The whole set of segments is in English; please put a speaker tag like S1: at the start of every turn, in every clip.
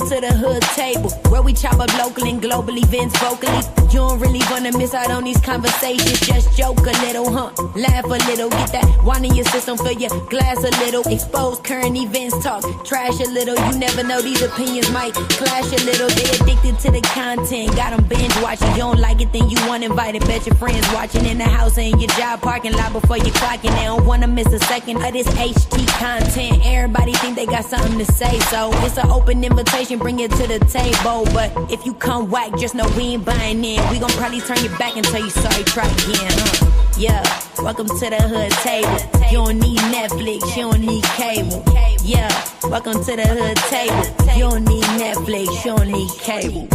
S1: to the hood table, where we chop up local and global events vocally. You don't really wanna miss out on these conversations. Just joke a little, laugh a little, get that wine in your system, fill your glass a little. Expose current events, talk trash a little. You never know, these opinions might clash a little. They addicted to the content, got them binge watching. You don't like it, then you want invited. Bet your friends watching in the house and your job parking lot before you clocking. They don't wanna miss a second of this HT content. Everybody think they got something to say, so it's an open invitation, bring it to the table. But if you come whack, just know we ain't buying in. We gon' probably turn your back and tell you sorry, try again, Yeah, welcome to the hood table. You don't need Netflix, you don't need cable. Yeah, welcome to the hood table. You don't need Netflix, you don't need cable.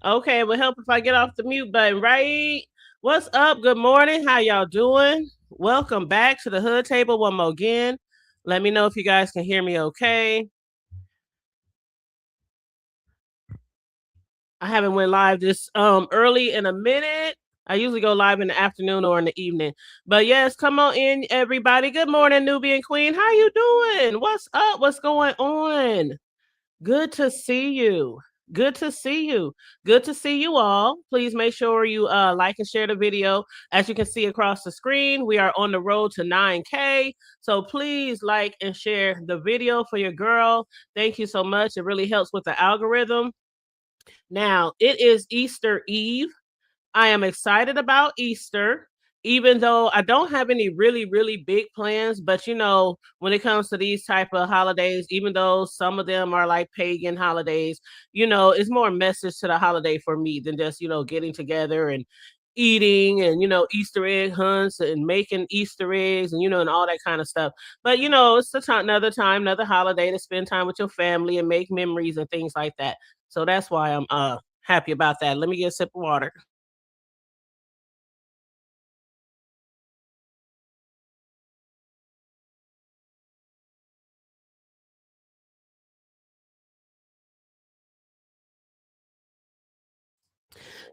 S2: Okay, it will help if I get off the mute button, right? What's up? Good morning. How y'all doing? Welcome back to the Hood Table one more again. Let me know if you guys can hear me okay. I haven't went live this early in a minute. I usually go live in the afternoon or in the evening. But yes, come on in, everybody. Good morning, Nubian Queen. How you doing? What's up? What's going on? Good to see you. Good to see you. Good to see you all. Please make sure you like and share the video. As you can see across the screen, we are on the road to 9K. So please like and share the video for your girl. Thank you so much. It really helps with the algorithm. Now, it is Easter Eve. I am excited about Easter, even though I don't have any really, really big plans. But, you know, when it comes to these type of holidays, even though some of them are like pagan holidays, you know, it's more message to the holiday for me than just, you know, getting together and eating and, you know, Easter egg hunts and making Easter eggs and, you know, and all that kind of stuff. But, you know, it's another time, another holiday to spend time with your family and make memories and things like that. So that's why I'm happy about that. Let me get a sip of water.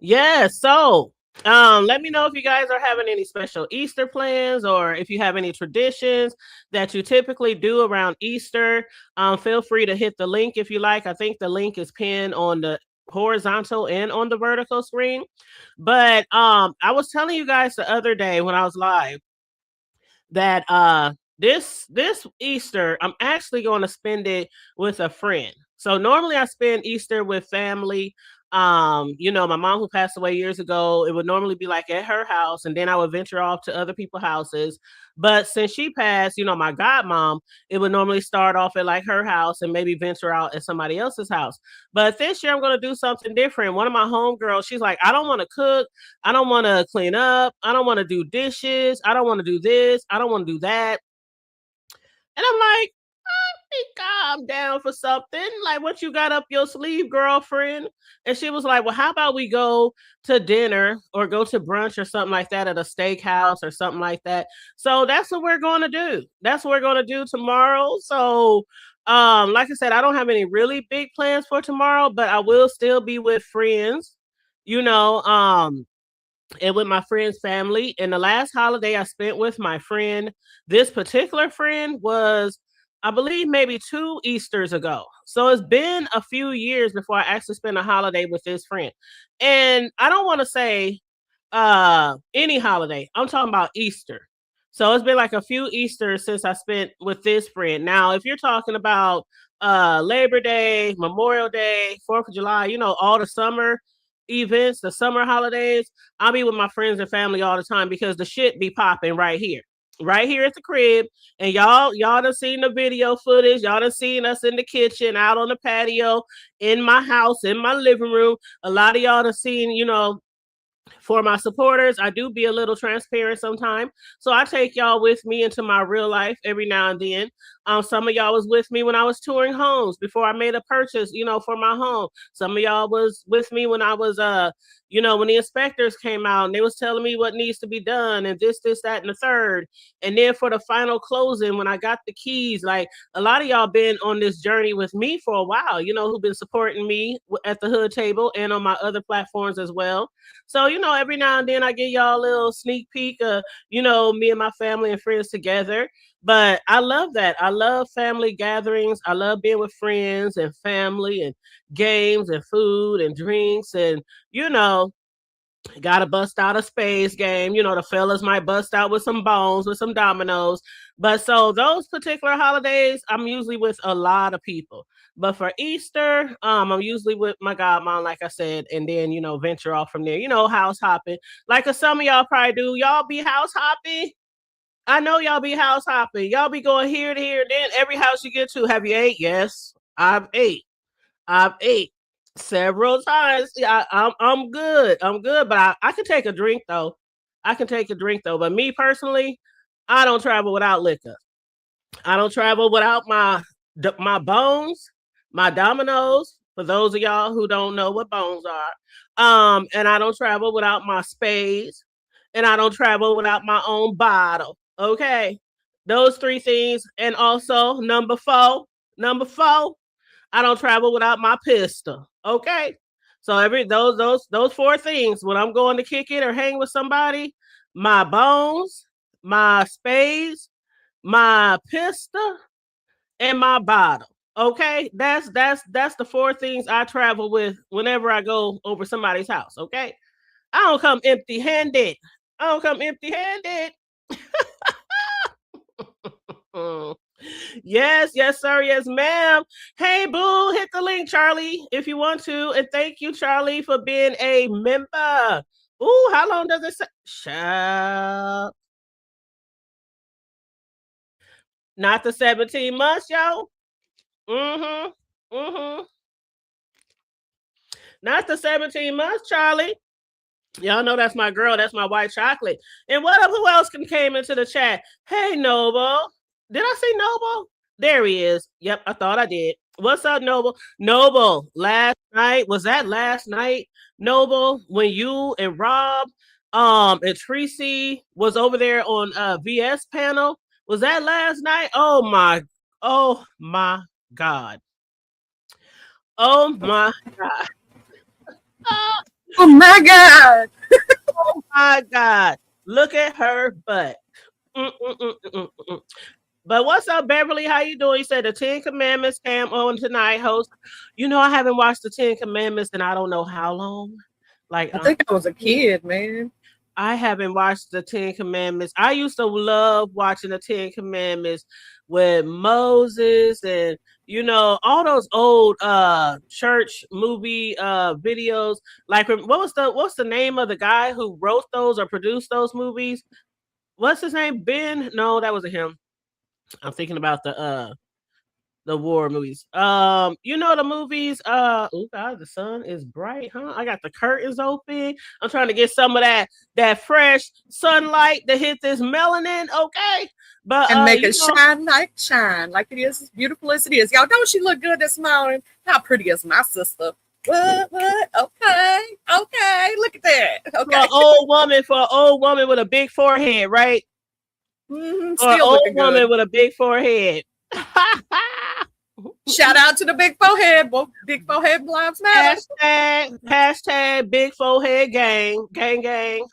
S2: Yeah, so let me know if you guys are having any special Easter plans or if you have any traditions that you typically do around Easter. Feel free to hit the link if you like. I think the link is pinned on the horizontal and on the vertical screen. But I was telling you guys the other day when I was live that this Easter I'm actually going to spend it with a friend. So normally I spend Easter with family. You know, my mom who passed away years ago, it would normally be like at her house, and then I would venture off to other people's houses. But since she passed, you know, my godmom, it would normally start off at like her house and maybe venture out at somebody else's house. But this year I'm going to do something different. One of my homegirls, she's like, I don't want to cook. I don't want to clean up. I don't want to do dishes. I don't want to do this. I don't want to do that. And I'm like, I'm down for something. Like, what you got up your sleeve, girlfriend? And she was like, well, how about we go to dinner or go to brunch or something like that at a steakhouse or something like that. So that's what we're going to do. That's what we're going to do tomorrow. So, like I said, I don't have any really big plans for tomorrow, but I will still be with friends, you know, and with my friend's family. And the last holiday I spent with my friend, this particular friend was, I believe, maybe 2 Easters ago. So it's been a few years before I actually spent a holiday with this friend. And I don't want to say any holiday. I'm talking about Easter. So it's been like a few Easters since I spent with this friend. Now, if you're talking about Labor Day, Memorial Day, 4th of July, you know, all the summer events, the summer holidays, I'll be with my friends and family all the time because the shit be popping right here at the crib. And y'all done seen the video footage. Y'all done seen us in the kitchen, out on the patio, in my house, in my living room. A lot of y'all done seen, you know, for my supporters, I do be a little transparent sometimes. So I take y'all with me into my real life every now and then. Some of y'all was with me when I was touring homes before I made a purchase, for my home. Some of y'all was with me when I was, when the inspectors came out and they was telling me what needs to be done and this, that, and the third. And then for the final closing, when I got the keys, like a lot of y'all been on this journey with me for a while, who've been supporting me at the Hood Table and on my other platforms as well. So, every now and then I give y'all a little sneak peek of, me and my family and friends together. But I love that. I love family gatherings. I love being with friends and family and games and food and drinks. And, got to bust out a space game. The fellas might bust out with some bones, with some dominoes. But so those particular holidays, I'm usually with a lot of people. But for Easter, I'm usually with my godmom, like I said, and then, venture off from there, house hopping. Like some of y'all probably do. Y'all be house hopping. I know y'all be house hopping. Y'all be going here to here. Then every house you get to, have you ate? Yes, I've ate. I've ate several times. Yeah, I'm good. I'm good, but I can take a drink though. I can take a drink though. But me personally, I don't travel without liquor. I don't travel without my bones, my dominoes. For those of y'all who don't know what bones are, and I don't travel without my spades, and I don't travel without my own bottle. Okay, those three things, and also number four, I don't travel without my pistol. Okay, so those four things when I'm going to kick it or hang with somebody, my bones, my spades, my pistol, and my bottle. Okay, that's the four things I travel with whenever I go over somebody's house. Okay, I don't come empty handed. I don't come empty handed. Yes, sir. Yes, ma'am. Hey, boo, hit the link, Charlie, if you want to. And thank you, Charlie, for being a member. Ooh, how long does it say? Shut. Not the 17 months, yo. Not the 17 months, Charlie. Y'all know that's my girl. That's my white chocolate. And what up? Who else came into the chat? Hey, Noble. Did I say Noble? There he is. Yep, I thought I did. What's up, Noble? Noble, last night, was that last night, Noble, when you and Rob and Tracy was over there on VS panel? Was that last night? Oh my God. Oh my God.
S3: Oh my God.
S2: Oh my God. Look at her butt. But what's up, Beverly? How you doing? You said the 10 Commandments came on tonight, host. I haven't watched the 10 Commandments in I don't know how long. Like
S3: I think I was a kid, man.
S2: I haven't watched the 10 Commandments. I used to love watching the 10 Commandments with Moses and all those old church movie videos. Like what's the name of the guy who wrote those or produced those movies? What's his name? Ben? No, that wasn't him. I'm thinking about the war movies. The movies, oh God, the sun is bright, huh? I got the curtains open. I'm trying to get some of that fresh sunlight to hit this melanin, okay? But
S3: and make it shine like it is, as beautiful as it is. Y'all, don't she look good this morning? How pretty is my sister? What? Okay. Look at that. Okay.
S2: For an old woman with a big forehead, right?
S3: Still
S2: or an old woman with a big forehead.
S3: Shout out to the big forehead. Well, big forehead lives matter.
S2: Hashtag big forehead gang.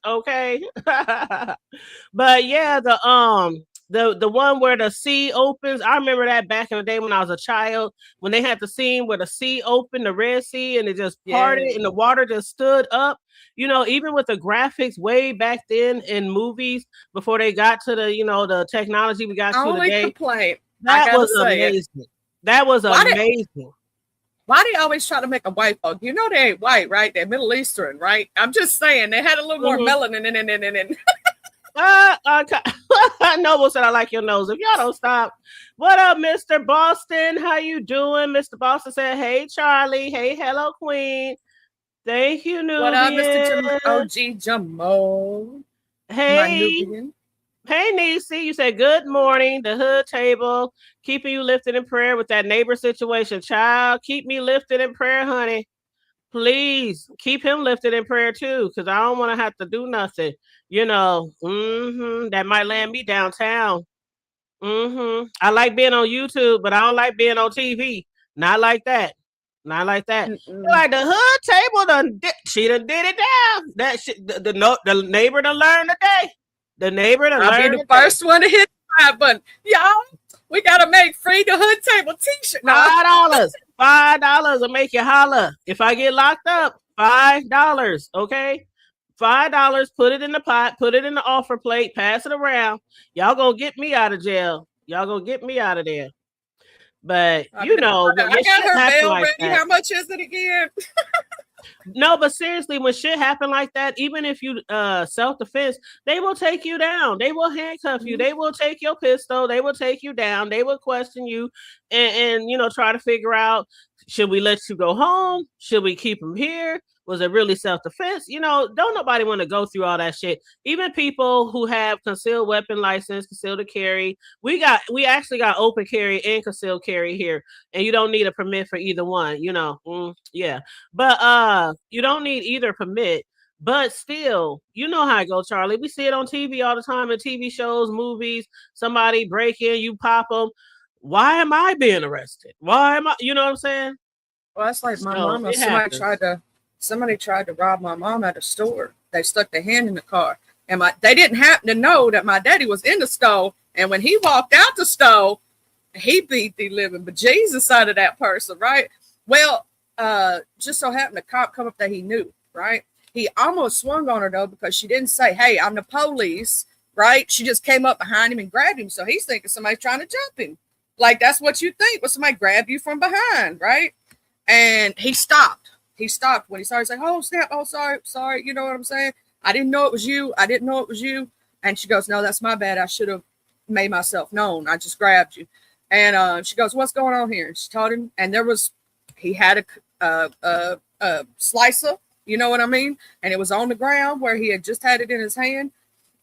S2: Okay. But yeah, the one where the sea opens. I remember that back in the day when I was a child, when they had the scene where the sea opened, the Red Sea, and it just parted and the water just stood up. Even with the graphics way back then in movies before they got to the the technology we got to today.
S3: Complaint.
S2: That was amazing. That was amazing.
S3: Why do you always try to make a white folk? They ain't white, right? They're Middle Eastern, right? I'm just saying they had a little more melanin in it.
S2: Noble said I like your nose. If y'all don't stop. What up, Mr. Boston? How you doing? Mr. Boston said, hey, Charlie. Hey, hello, Queen. Thank you, Nubian.
S3: What up, Mr. OG Jamal?
S2: Hey. Hey, Niecy, you said good morning. The hood table, keeping you lifted in prayer with that neighbor situation. Child, keep me lifted in prayer, honey. Please keep him lifted in prayer too, because I don't want to have to do nothing. That might land me downtown. I like being on YouTube, but I don't like being on TV. Not like that. Not like that. Like the hood table she done did it down. That shit, the neighbor done learned today. The neighbor done learned.
S3: I'll be the first one to hit the high button. Y'all, we gotta make free the hood table t-shirt.
S2: $5. $5 will make you holler. If I get locked up, $5. Okay. $5, put it in the pot, put it in the offer plate, pass it around. Y'all gonna get me out of jail. Y'all gonna get me out of there. But
S3: I got her mail
S2: like
S3: ready.
S2: that.
S3: How much is it again?
S2: No, but seriously, when shit happen like that, even if you self-defense, they will take you down. They will handcuff you. They will take your pistol. They will take you down. They will question you and try to figure out, should we let you go home? Should we keep him here? Was it really self-defense? Don't nobody want to go through all that shit. Even people who have concealed weapon license, concealed to carry, we actually got open carry and concealed carry here, and you don't need a permit for either one. Yeah, but you don't need either permit. But still, you know how I go, Charlie. We see it on TV all the time in TV shows, movies. Somebody break in, you pop them. Why am I being arrested? Why am I? You know what I'm saying?
S3: Well, that's like my mama. Somebody tried to rob my mom at a store. They stuck their hand in the car, and they didn't happen to know that my daddy was in the store. And when he walked out the store, he beat the living bejesus out of that person, right? Well, just so happened the cop come up that he knew, right? He almost swung on her though, because she didn't say, "Hey, I'm the police," right? She just came up behind him and grabbed him. So he's thinking somebody's trying to jump him. Like that's what you think when somebody grab you from behind, right? And he stopped. He stopped when he started saying, "Oh, snap. Oh, sorry. You know what I'm saying? I didn't know it was you. And she goes, "No, that's my bad. I should have made myself known. I just grabbed you." And she goes, "What's going on here?" And she told him, and he had a slicer, you know what I mean? And it was on the ground where he had just had it in his hand.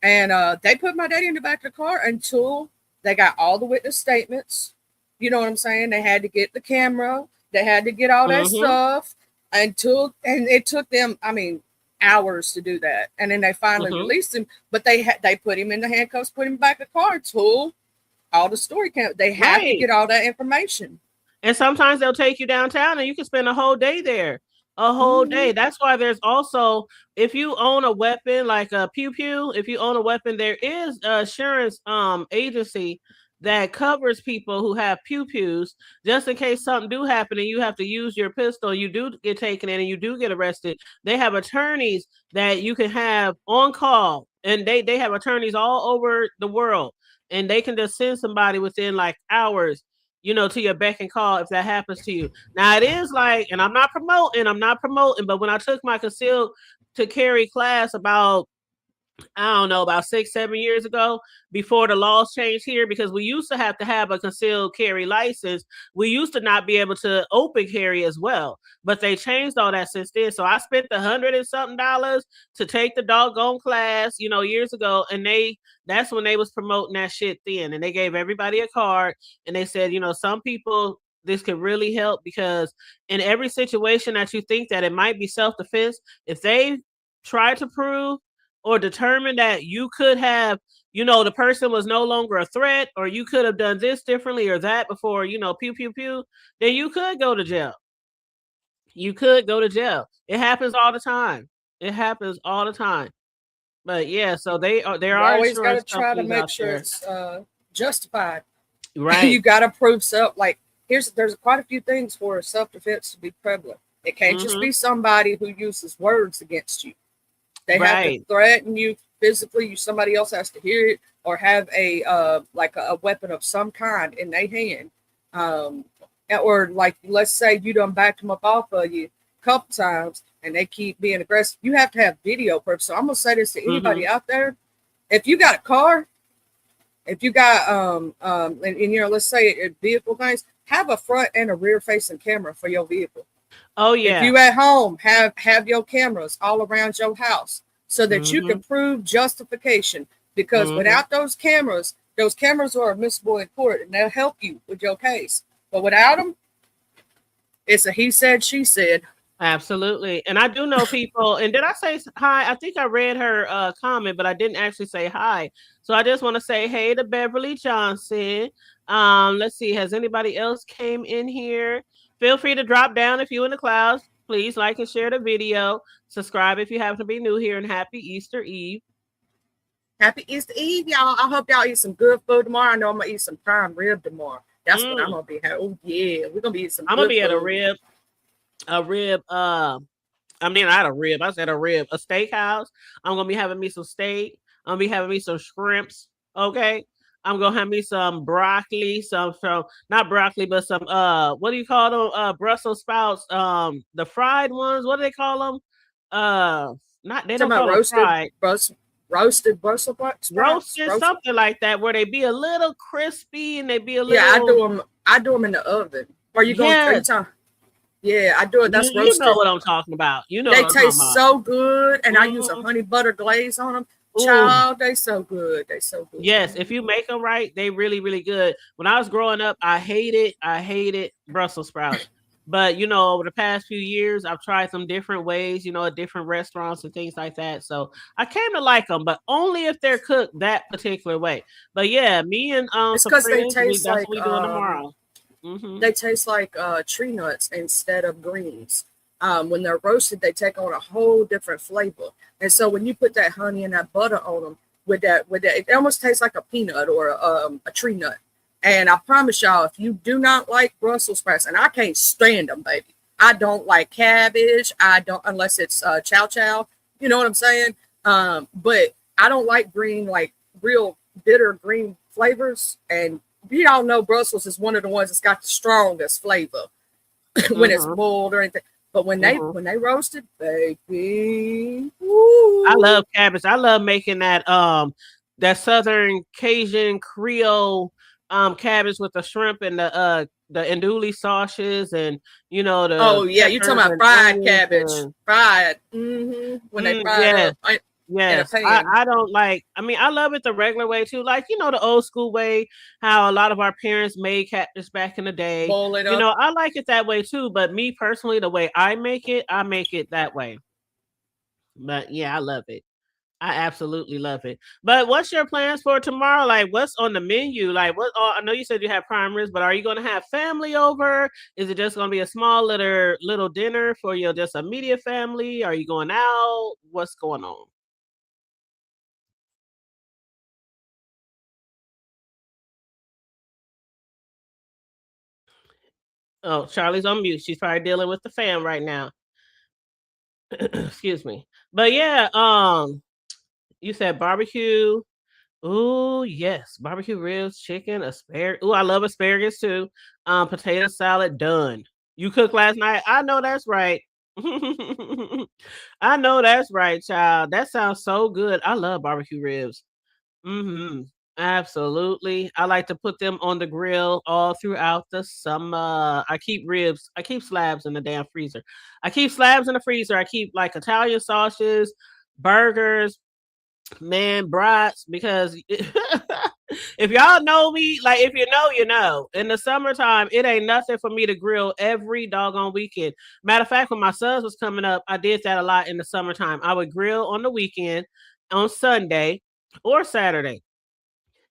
S3: And they put my daddy in the back of the car until they got all the witness statements. You know what I'm saying? They had to get the camera. They had to get all that stuff and it took them, hours to do that. And then they finally released him, but they put him in the handcuffs, put him back in the car until all the story came. They have to get all that information.
S2: And sometimes they'll take you downtown and you can spend a whole day there. A whole day. That's why there's also, if you own a weapon like a pew pew, if you own a weapon, there is an assurance agency that covers people who have pew pews, just in case something do happen and you have to use your pistol, you do get taken in and you do get arrested. They have attorneys that you can have on call, and they have attorneys all over the world, and they can just send somebody within like hours, to your beck and call if that happens to you. Now it is like, and I'm not promoting, but when I took my concealed to carry class about 6-7 years ago, before the laws changed here, because we used to have a concealed carry license. We used to not be able to open carry as well, but they changed all that since then. So I spent $100 and something to take the doggone class, years ago. And that's when they was promoting that shit then. And they gave everybody a card and they said, some people, this could really help, because in every situation that you think that it might be self-defense, if they try to prove or determine that you could have, the person was no longer a threat, or you could have done this differently or that before, pew, pew, pew, then you could go to jail. You could go to jail. It happens all the time. But yeah, so there are
S3: always got to try to make sure it's justified.
S2: Right.
S3: You got to prove self. Like there's quite a few things for self-defense to be prevalent. It can't just be somebody who uses words against you. They have to threaten you physically. Somebody else has to hear it, or have a weapon of some kind in their hand. Or like, let's say you done backed them up off of you a couple times and they keep being aggressive. You have to have video proof. So I'm gonna say this to anybody out there: if you got a car, if you got let's say vehicle things, have a front and a rear facing camera for your vehicle.
S2: Oh yeah.
S3: If you at home, have your cameras all around your house so that you can prove justification. because without those cameras are admissible in court and they'll help you with your case. But without them, it's a he said, she said.
S2: Absolutely. And I do know people, and did I say hi? I think I read her comment, but I didn't actually say hi. So I just want to say hey to Beverly Johnson. Let's see, has anybody else came in here? Feel free to drop down if you're in the clouds. Please like and share the video. Subscribe if you happen to be new here, and happy Easter Eve.
S3: Happy Easter Eve, y'all. I hope y'all eat some good food tomorrow. I know I'm going to eat some prime rib tomorrow. That's what I'm going to be having. Oh, yeah. We're going to be eating some
S2: I'm going to be
S3: food.
S2: at a rib, not a rib. I said a rib, a steakhouse. I'm going to be having me some steak. I'm going to be having me some shrimps. Okay. I'm going to have me some broccoli, not broccoli, but some, what do you call them? Brussels sprouts, the fried ones. What do they call them? They don't call them fried.
S3: Roasted Brussels sprouts?
S2: Roasted, something like that, where they be a little crispy and they be a little.
S3: Yeah, I do them in the oven. Are you going to? Yeah, I do it. That's roasted.
S2: You know what I'm talking about. You know
S3: they taste so good, and I use a honey butter glaze on them. Child, they so good. They so good.
S2: Yes, if you make them right, they really, really good. When I was growing up, I hated Brussels sprouts. But, over the past few years, I've tried some different ways, at different restaurants and things like that. So I came to like them, but only if they're cooked that particular way. But yeah, me and
S3: it's because they taste
S2: that's what we're doing tomorrow.
S3: They taste like tree nuts instead of greens. When they're roasted, they take on a whole different flavor. And so when you put that honey and that butter on them, with that, it almost tastes like a peanut or a tree nut. And I promise y'all, if you do not like Brussels sprouts, and I can't stand them, baby. I don't like cabbage. I don't, unless it's chow chow. You know what I'm saying? But I don't like green, like real bitter green flavors. And you all know Brussels is one of the ones that's got the strongest flavor when it's boiled or anything. But when they roast it, baby, woo.
S2: I love cabbage. I love making that Southern Cajun Creole cabbage with the shrimp and the andouille sauces and you
S3: talking about fried cabbage, fried when they fry it.
S2: Yes, I don't like. I mean, I love it the regular way too, like the old school way, how a lot of our parents made cabbage back in the day.
S3: Boil it up.
S2: I like it that way too. But me personally, the way I make it that way. But yeah, I love it. I absolutely love it. But what's your plans for tomorrow? Like, what's on the menu? Like, I know you said you have prime ribs, but are you going to have family over? Is it just going to be a small little dinner for your just immediate family? Are you going out? What's going on? Oh, Charlie's on mute. She's probably dealing with the fam right now. Excuse me. But yeah, you said barbecue. Oh, yes. Barbecue ribs, chicken, asparagus. Oh, I love asparagus too. Potato salad, done. You cooked last night? I know that's right. I know that's right, child. That sounds so good. I love barbecue ribs. Absolutely. I like to put them on the grill all throughout the summer. I keep slabs in the damn freezer. I keep slabs in the freezer. I keep like Italian sausages, burgers, brats, because if y'all know me, like if you know, you know. In the summertime, it ain't nothing for me to grill every doggone weekend. Matter of fact, when my sons was coming up, I did that a lot in the summertime. I would grill on the weekend, on Sunday or Saturday.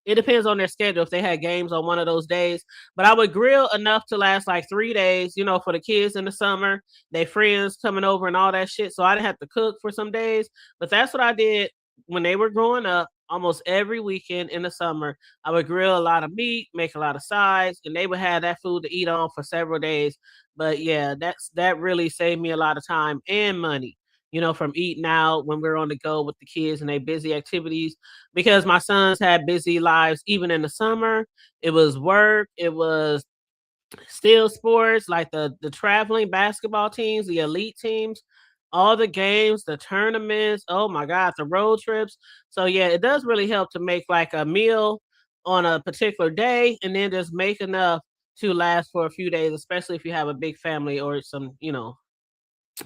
S2: It depends on their schedule if they had games on one of those days. But I would grill enough to last like 3 days, for the kids in the summer, their friends coming over and all that shit. So I didn't have to cook for some days. But that's what I did when they were growing up. Almost every weekend in the summer, I would grill a lot of meat, make a lot of sides, and they would have that food to eat on for several days. But yeah, that really saved me a lot of time and money. From eating out when we're on the go with the kids and their busy activities, because my sons had busy lives even in the summer. It was work. It was still sports, like the traveling basketball teams, the elite teams, all the games, the tournaments. Oh my God, the road trips. So yeah, it does really help to make like a meal on a particular day and then just make enough to last for a few days, especially if you have a big family or some,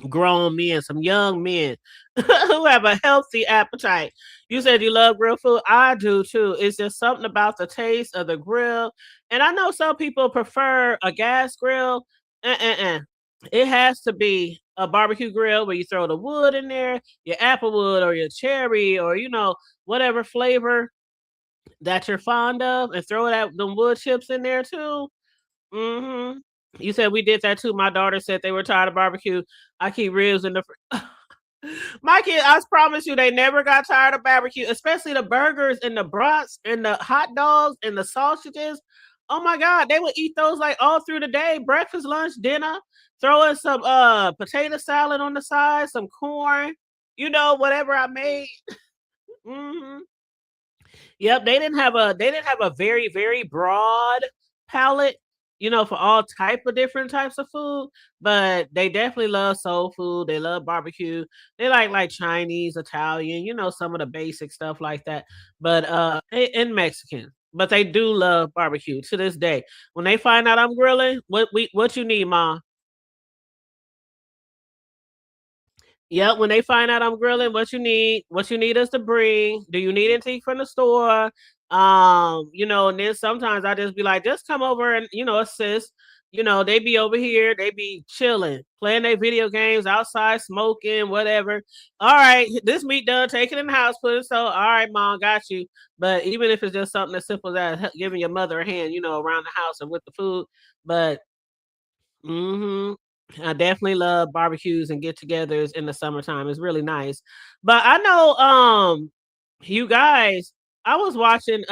S2: grown men, some young men who have a healthy appetite. You said you love grilled food. I do too. It's just something about the taste of the grill. And I know some people prefer a gas grill. It has to be a barbecue grill where you throw the wood in there, your apple wood or your cherry or, whatever flavor that you're fond of, and throw them wood chips in there too. Mm-hmm. You said we did that too. My daughter said they were tired of barbecue. I keep ribs in the my kids, I promise you, they never got tired of barbecue, especially the burgers and the brats and the hot dogs and the sausages. Oh my God, they would eat those like all through the day, breakfast, lunch, dinner, throw in some potato salad on the side, some corn, whatever I made. Mm-hmm. Yep, they didn't have a very, very broad palette, for all type of different types of food, but they definitely love soul food. They love barbecue. They like Chinese, Italian, some of the basic stuff like that. But and Mexican. But they do love barbecue to this day. When they find out I'm grilling, what you need, Ma? Yep, when they find out I'm grilling, what you need us to bring. Do you need anything from the store? And then sometimes I just be like, just come over and assist. They be over here, they be chilling, playing their video games outside, smoking, whatever. All right, this meat done, take it in the house, put it so. All right, Mom, got you. But even if it's just something as simple as giving your mother a hand, around the house and with the food. But I definitely love barbecues and get-togethers in the summertime. It's really nice. But I know you guys, I was watching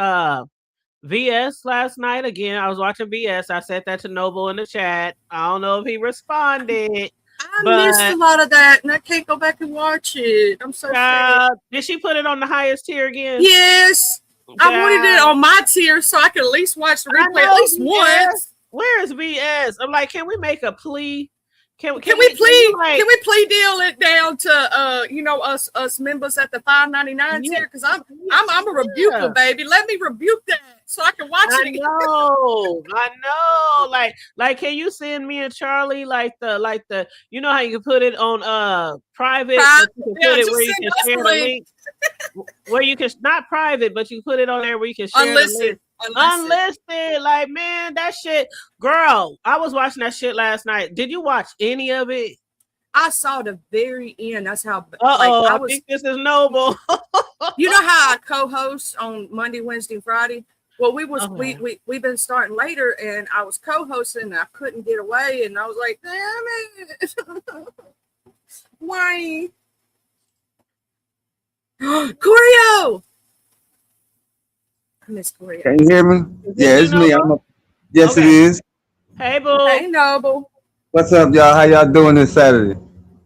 S2: VS last night again. I was watching VS. I said that to Noble in the chat. I don't know if he responded.
S3: I missed a lot of that, and I can't go back and watch it. I'm so sad.
S2: Did she put it on the highest tier again?
S3: Yes. I wanted it on my tier so I could at least watch the replay at least once.
S2: Where is VS? I'm like, can we make a plea?
S3: Can we plea deal it down to us members at the $5.99 tier? Because I'm a rebuker, baby. Let me rebuke that so I can watch it again.
S2: I know. Like, can you send me and Charlie like the how you can put it on private? You can put it where you can share the link. Where you can not private, but you put it on there where you can share the link. Unlisted, like, man, that shit, girl. I was watching that shit last night. Did you watch any of it?
S3: I saw the very end. That's how.
S2: I think this is Noble.
S3: You know how I co-host on Monday, Wednesday, Friday. Well, we've been starting later, and I was co-hosting, and I couldn't get away, and I was like, damn it, why? Corio. Miss Corio.
S4: Can you hear me? Yeah, it's me. Yes, okay. It is.
S2: Hey, boo.
S3: Hey, Noble.
S4: What's up, y'all? How y'all doing this Saturday?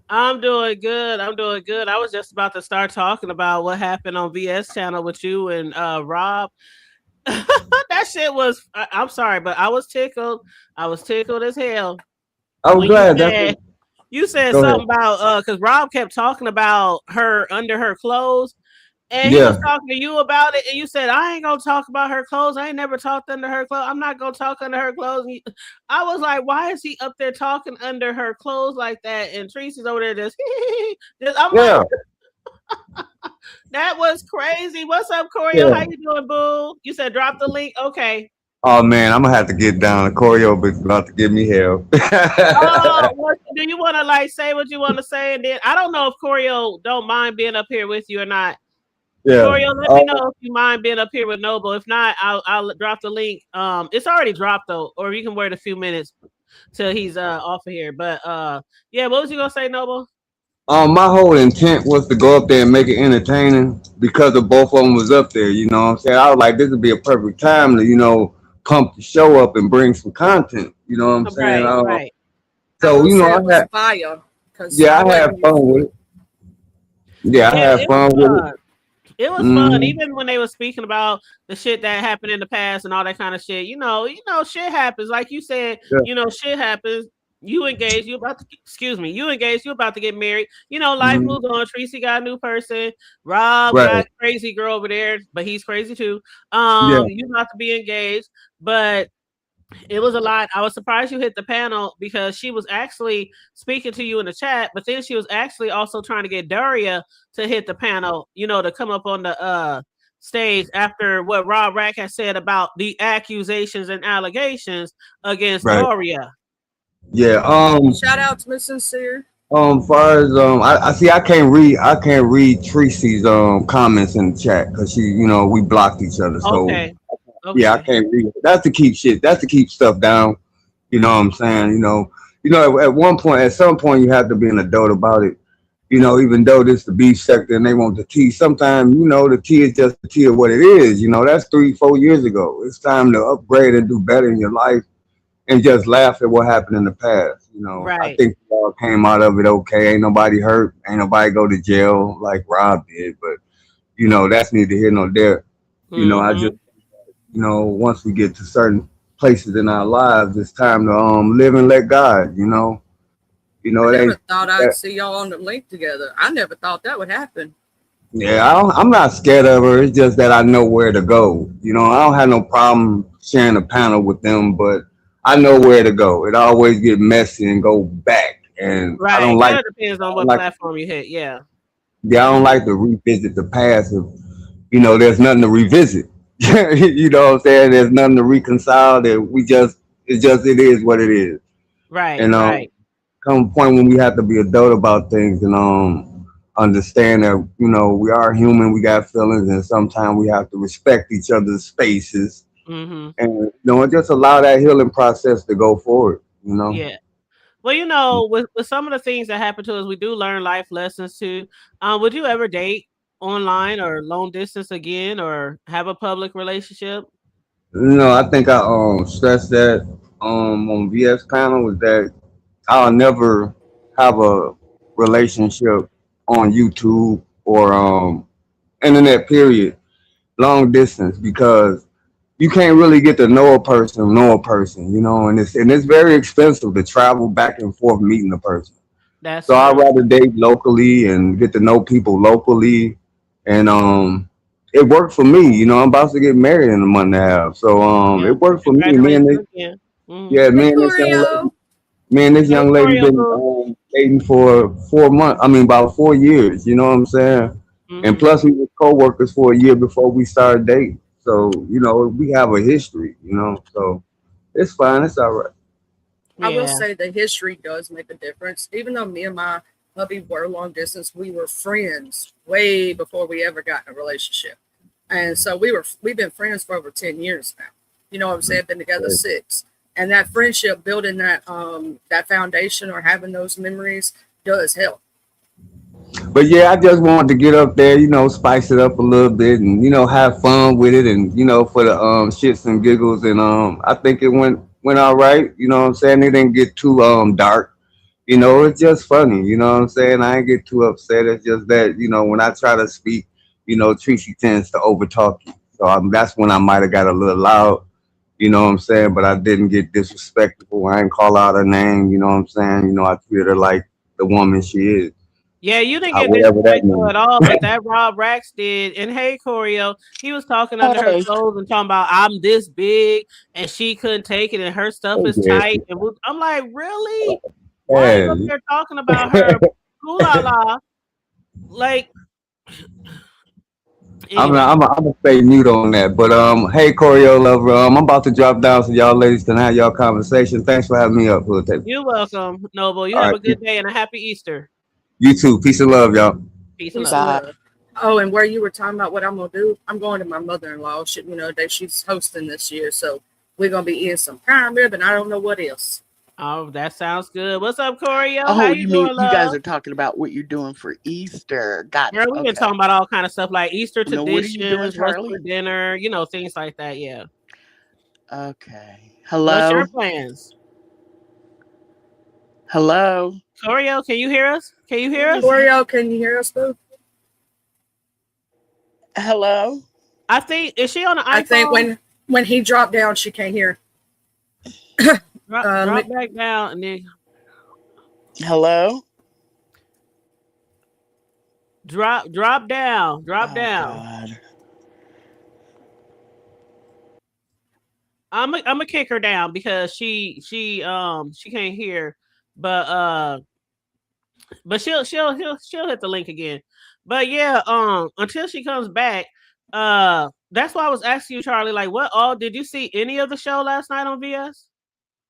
S2: I'm doing good. I was just about to start talking about what happened on VS channel with you and Rob. That shit was, I'm sorry, but I was tickled. I was tickled as hell.
S4: I'm glad.
S2: You said something about, because Rob kept talking about her under her clothes. And he was talking to you about it, and you said, I ain't gonna talk about her clothes. I ain't never talked under her clothes. I'm not gonna talk under her clothes. I was like, why is he up there talking under her clothes like that? And Tracy's over there just like, that was crazy. What's up, Corio? How you doing, boo? You said drop the link. Okay.
S4: Oh man, I'm gonna have to get down. Corio is about to give me hell.
S2: Do you want to say what you want to say? And then I don't know if Corio don't mind being up here with you or not. Yeah. Corio, let me know if you mind being up here with Noble. If not, I'll drop the link. It's already dropped though, or you can wait a few minutes till he's off of here. But what was you gonna say, Noble?
S4: My whole intent was to go up there and make it entertaining because of both of them was up there. You know what I'm saying? I was like, this would be a perfect time to pump the show up and bring some content. You know what I'm saying?
S2: Right.
S4: So I had
S3: fire.
S4: I had fun with it. Yeah, I had fun with it.
S2: It was fun, even when they were speaking about the shit that happened in the past and all that kind of shit. Shit happens. Like you said, shit happens. You engaged, you about to get married. Life moves on. Tracy got a new person. Rob got a crazy girl over there, but he's crazy too. You about to be engaged. But It was a lot. I was surprised you hit the panel because she was actually speaking to you in the chat, but then she was actually also trying to get Daria to hit the panel, to come up on the stage after what Rob Rack has said about the accusations and allegations against Daria.
S4: Yeah.
S3: Shout out to Miss Sincere.
S4: Far as I see, I can't read Tracy's comments in the chat because we blocked each other. So yeah, I can't read it. That's to keep shit. That's to keep stuff down. You know what I'm saying? At some point, you have to be an adult about it. Even though this the beef sector and they want the tea, sometimes the tea is just the tea of what it is. That's 3-4 years ago. It's time to upgrade and do better in your life and just laugh at what happened in the past. I think we all came out of it okay. Ain't nobody hurt. Ain't nobody go to jail like Rob did. But that's neither here nor there. I just once we get to certain places in our lives, it's time to live and let God.
S3: I never thought I'd see y'all on the link together. I never thought that would happen.
S4: Yeah, I'm not scared of her. It's just that I know where to go. I don't have no problem sharing a panel with them, but I know where to go. It always get messy and go back, and I don't like.
S2: It depends on what platform you hit. Yeah.
S4: Yeah, I don't like to revisit the past. There's nothing to revisit. You know what I'm saying? There's nothing to reconcile. That it is what it is.
S2: Right.
S4: And come a point when we have to be adult about things and understand that we are human. We got feelings, and sometimes we have to respect each other's spaces. And just allow that healing process to go forward.
S2: Yeah. Well, with some of the things that happen to us, we do learn life lessons too. Would you ever date online or long distance again, or have a public relationship?
S4: I think I stressed that on VS panel was that I'll never have a relationship on YouTube or internet period long distance because you can't really get to know a person, and it's very expensive to travel back and forth meeting a person.
S2: That's
S4: so
S2: true.
S4: I'd rather date locally and get to know people locally, and it worked for me. I'm about to get married in a month and a half, so it worked for me. Me and this, yeah, me and this young lady been dating for 4 months. I mean, about 4 years. You know what I'm saying? And plus, we were co-workers for a year before we started dating. So, we have a history, so it's fine. It's all right.
S3: I will say the history does make a difference. Even though me and my hubby were long distance, we were friends way before we ever got in a relationship. And so we've been friends for over 10 years now. You know what I'm saying? Been together 6. And that friendship, building that foundation or having those memories does help.
S4: But yeah, I just wanted to get up there, spice it up a little bit and, have fun with it and, for the shits and giggles. And I think it went all right. You know what I'm saying? It didn't get too dark. It's just funny. You know what I'm saying? I ain't get too upset. It's just that, when I try to speak, Tracy tends to overtalk you. So that's when I might have got a little loud. You know what I'm saying? But I didn't get disrespectful. I didn't call out her name. You know what I'm saying? I treated her like the woman she is.
S2: Yeah, you didn't get disrespectful at all, but that Rob Rax did. And hey, Choreo, he was talking under her clothes and talking about I'm this big and she couldn't take it and her stuff is tight. And I'm like, really? Why are you up there talking about her? Ooh la la. Like,
S4: anyway. I'm gonna stay mute on that. But hey, Choreo lover, I'm about to drop down so y'all ladies can have y'all conversation. Thanks for having me up.
S2: You're welcome, Noble. You have a good day and a happy Easter.
S4: You too. Peace and love, y'all.
S2: Peace and love.
S3: Oh, and where you were talking about what I'm gonna do, I'm going to my mother-in-law. She's hosting this year, so we're gonna be eating some prime rib, and I don't know what else.
S2: Oh, that sounds good. What's up, Choreo?
S5: Oh, how you doing, you guys are talking about what you're doing for Easter. Got it.
S2: Girl, we've been talking about all kind of stuff like Easter traditions, what's for dinner, things like that. Yeah.
S5: Okay. Hello.
S2: What's your plans?
S5: Hello.
S2: Choreo, can you hear us?
S3: Choreo, can you hear us, boo?
S5: Hello.
S2: I think, is she on the iPhone?
S3: I think when he dropped down, she can't hear.
S2: Drop back down and then.
S5: Hello.
S2: Drop down.
S5: God.
S2: I'm gonna kick her down because she can't hear, but she'll hit the link again. But yeah, until she comes back, that's why I was asking you, Charlie, like, what all did you see any of the show last night on VS?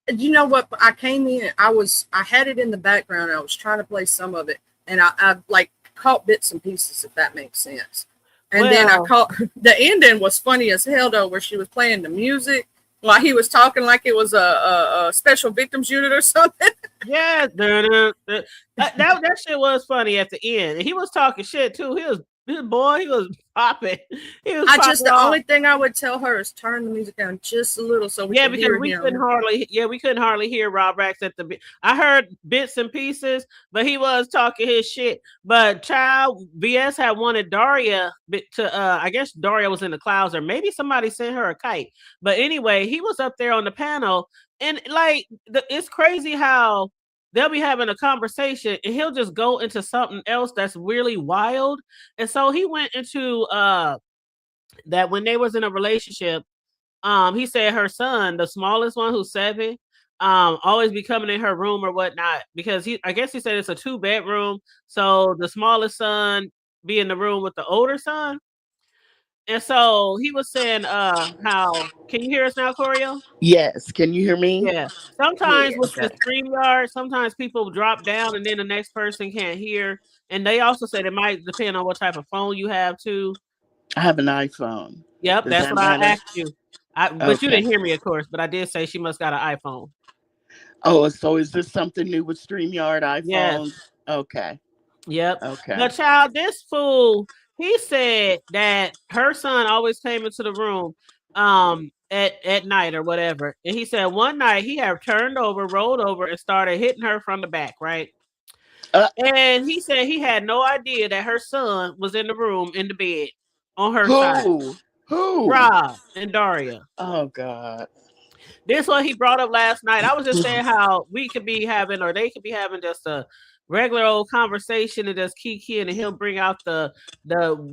S3: You know what? I came in, I had it in the background. I was trying to play some of it, and I like caught bits and pieces, if that makes sense. And then I caught the ending was funny as hell though, where she was playing the music while he was talking like it was a special victims unit or something.
S2: Yeah, that shit was funny at the end. And he was talking shit too. He was popping.
S3: The only thing I would tell her is turn the music down just a little so we can hear him.
S2: We couldn't hardly hear Rob Rax at the. I heard bits and pieces, but he was talking his shit. But child, VS had wanted Daria to. I guess Daria was in the clouds, or maybe somebody sent her a kite. But anyway, he was up there on the panel, and like it's crazy how they'll be having a conversation and he'll just go into something else that's really wild. And so he went into that when they was in a relationship, he said her son, the smallest one who's 7, always be coming in her room or whatnot, because I guess he said it's a 2-bedroom. So the smallest son be in the room with the older son. And so he was saying, how can you hear us now, Corio?
S5: Yes. Can you hear me?
S2: Yeah. Sometimes with the StreamYard, sometimes people drop down and then the next person can't hear. And they also said it might depend on what type of phone you have too.
S5: I have an iPhone.
S2: Yep, that's what I asked you. But you didn't hear me, of course. But I did say she must got an iPhone.
S5: Oh, so is this something new with StreamYard iPhones?
S2: Yes.
S5: Okay.
S2: Yep.
S5: Okay.
S2: But child, this fool, he said that her son always came into the room at night or whatever. And he said one night he had rolled over and started hitting her from the back, right? And he said he had no idea that her son was in the room in the bed on her side.
S5: Who?
S2: Rob and Daria.
S5: Oh God.
S2: This one he brought up last night. I was just saying how we could be having, or they could be having, just a regular old conversation and just kiki, and he'll bring out the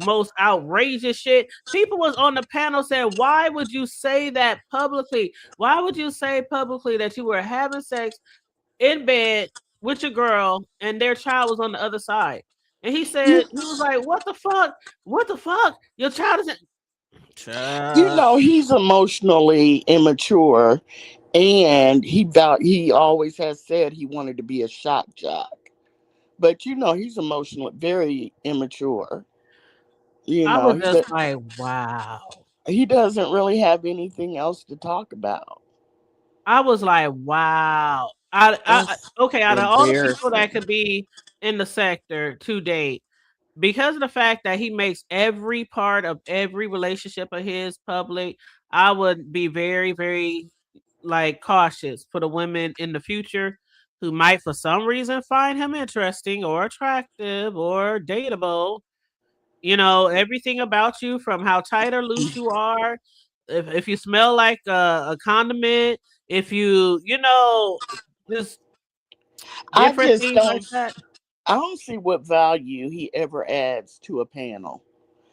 S2: most outrageous shit. People was on the panel saying, why would you say that publicly? Why would you say publicly that you were having sex in bed with your girl and their child was on the other side? And he said, he was like, what the fuck? What the fuck? Your child isn't.
S5: You know, he's emotionally immature, and he always has said he wanted to be a shock jock. But you know, he's emotionally very immature.
S2: I was just like, wow.
S5: He doesn't really have anything else to talk about.
S2: I was like, wow. Okay, out of all the people that could be in the sector to date, because of the fact that he makes every part of every relationship of his public, I would be very, very cautious for the women in the future who might for some reason find him interesting or attractive or dateable. You know, everything about you, from how tight or loose you are, if you smell like a condiment, if you just different things like that.
S5: I don't see what value he ever adds to a panel.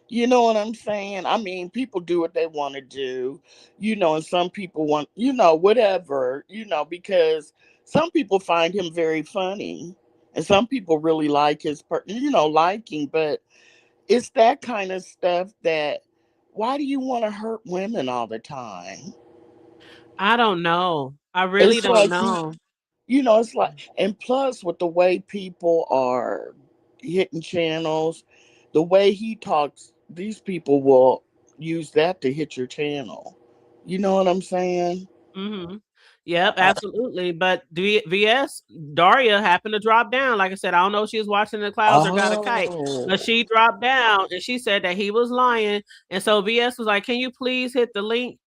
S5: You know what I'm saying? I mean, people do what they want to do, and some people want, whatever, because some people find him very funny and some people really like his, liking, but it's that kind of stuff that, why do you want to hurt women all the time?
S2: I don't know. I really don't know.
S5: It's like, and plus with the way people are hitting channels, the way he talks, these people will use that to hit your channel. You know what I'm saying?
S2: Mm-hmm. Yep, absolutely. But VS, Daria happened to drop down. Like I said, I don't know if she was watching the clouds or got a kite, but she dropped down and she said that he was lying. And so VS was like, can you please hit the link?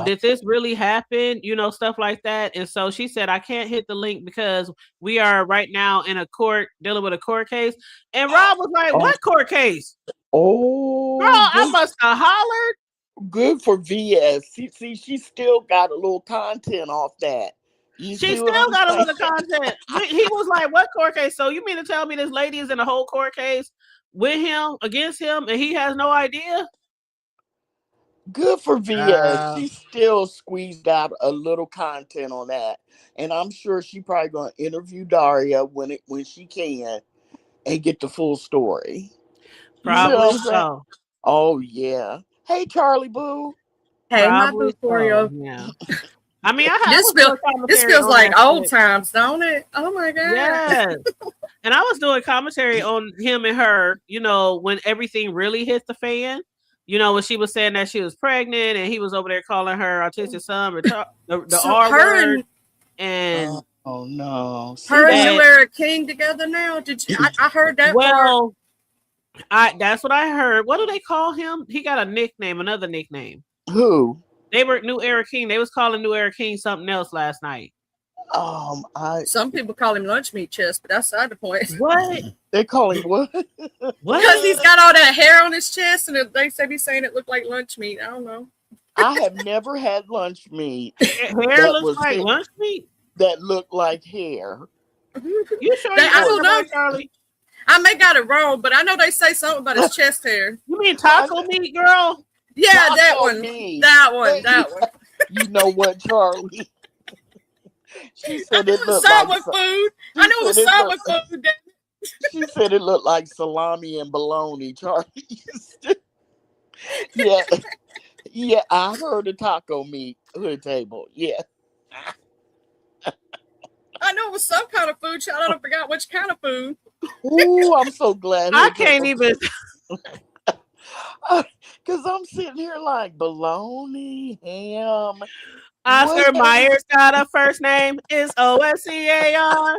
S2: Did this really happen? Stuff like that. And so she said, I can't hit the link because we are right now in a court, dealing with a court case. And Rob was like, what court case?
S5: Oh,
S2: girl, I must have hollered.
S5: Good for VS. See, she still got a little content off that.
S2: She still got a little content. He was like, what court case? So you mean to tell me this lady is in a whole court case with him, against him, and he has no idea?
S5: Good for VS. She still squeezed out a little content on that. And I'm sure she probably gonna interview Daria when she can and get the full story.
S2: Probably so.
S5: Oh yeah. Hey Charlie Boo.
S3: Hey,
S2: Probably
S3: my Boo,
S2: yeah. I mean,
S3: this feels like old times, don't it? Oh my god.
S2: Yes. And I was doing commentary on him and her, you know, when everything really hit the fan. You know, when she was saying that she was pregnant and he was over there calling her autistic son the R word. And
S5: oh no.
S3: Her and New Era King together now. Did you I heard that
S2: part. That's what I heard. What do they call him? He got a nickname, another nickname.
S5: Who?
S2: They were New Era King. They was calling New Era King something else last night.
S3: Some people call him lunch meat chest, but that's not the point.
S2: What?
S5: They call him what?
S2: What?
S3: Because he's got all that hair on his chest, and they say he's saying it looked like lunch meat. I don't know.
S5: I have never had lunch meat.
S2: Hair looks like lunch meat?
S5: That looked like hair.
S2: You sure?
S3: I don't know, Charlie. I may got it wrong, but I know they say something about his chest hair.
S2: You mean taco meat, girl?
S3: Yeah,
S5: taco
S3: that one.
S5: Meat.
S3: That one. That one.
S5: You know what, Charlie? She said it looked
S3: like food. I knew it was sour food.
S5: She said it looked like salami and bologna, Charlie. Yeah. Yeah, I heard a taco meat hood table. Yeah.
S3: I know it was some kind of food, child. I don't forgot which kind of food.
S5: Ooh, I'm so glad.
S2: I can't even.
S5: Because I'm sitting here like bologna, ham.
S2: Oscar Myers got a first name. It's OSCAR.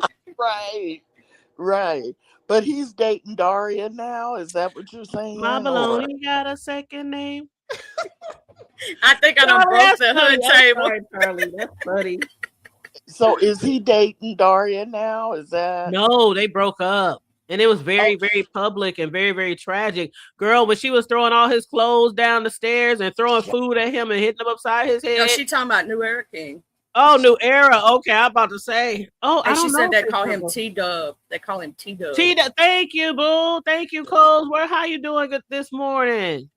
S5: Right. But he's dating Daria now. Is that what you're saying?
S2: My bologna got a second name.
S3: I think I done broke the hood table.
S2: Sorry, Charlie. That's funny.
S5: So is he dating Daria now? Is that?
S2: No, they broke up. And it was very, very public and very, very tragic. Girl, when she was throwing all his clothes down the stairs and throwing food at him and hitting him upside his head.
S3: No, she talking about New Era King.
S2: Oh, New Era. Okay, I'm about to say. Oh,
S3: and she said they call him T-Dub. They call him T-Dub.
S2: T-Dub. Thank you, boo. Thank you, Coles. How you doing this morning?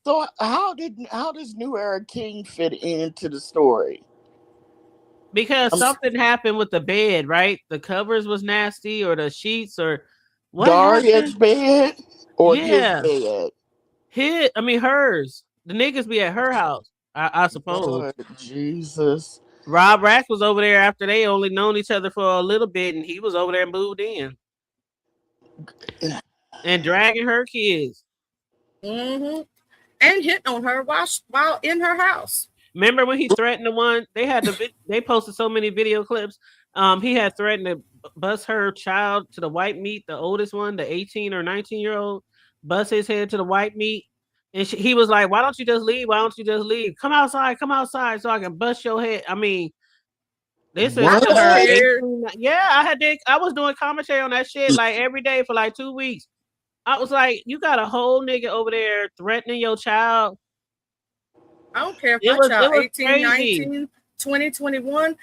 S5: So how does New Era King fit into the story?
S2: Because something happened with the bed, right? The covers was nasty, or the sheets, or what?
S5: Daria's bed or his bed?
S2: Hers. The niggas be at her house, I suppose.
S5: Lord Jesus.
S2: Rob Rack was over there after they only known each other for a little bit, and he was over there and moved in and dragging her kids.
S3: Mm-hmm. And hitting on her while in her house.
S2: Remember when he threatened the one? They posted so many video clips. He had threatened to bust her child to the white meat, the oldest one, the 18 or 19-year-old, bust his head to the white meat. And he was like, why don't you just leave? Why don't you just leave? Come outside so I can bust your head. I mean, this is her. Yeah, I was doing commentary on that shit like every day for like 2 weeks. I was like, you got a whole nigga over there threatening your child.
S3: I don't care if my child 18, crazy. 19, 20, 21,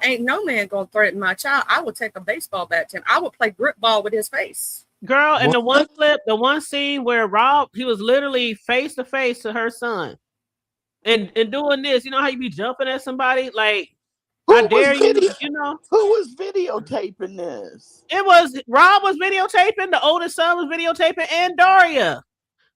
S3: ain't no man gonna threaten my child. I would take a baseball bat to him. I would play grip ball with his face.
S2: Girl, and the one scene where Rob, he was literally face to face to her son. And doing this, you know how you be jumping at somebody? Like, I dare you, you know?
S5: Who was videotaping this?
S2: It was Rob was videotaping, the oldest son was videotaping, and Daria.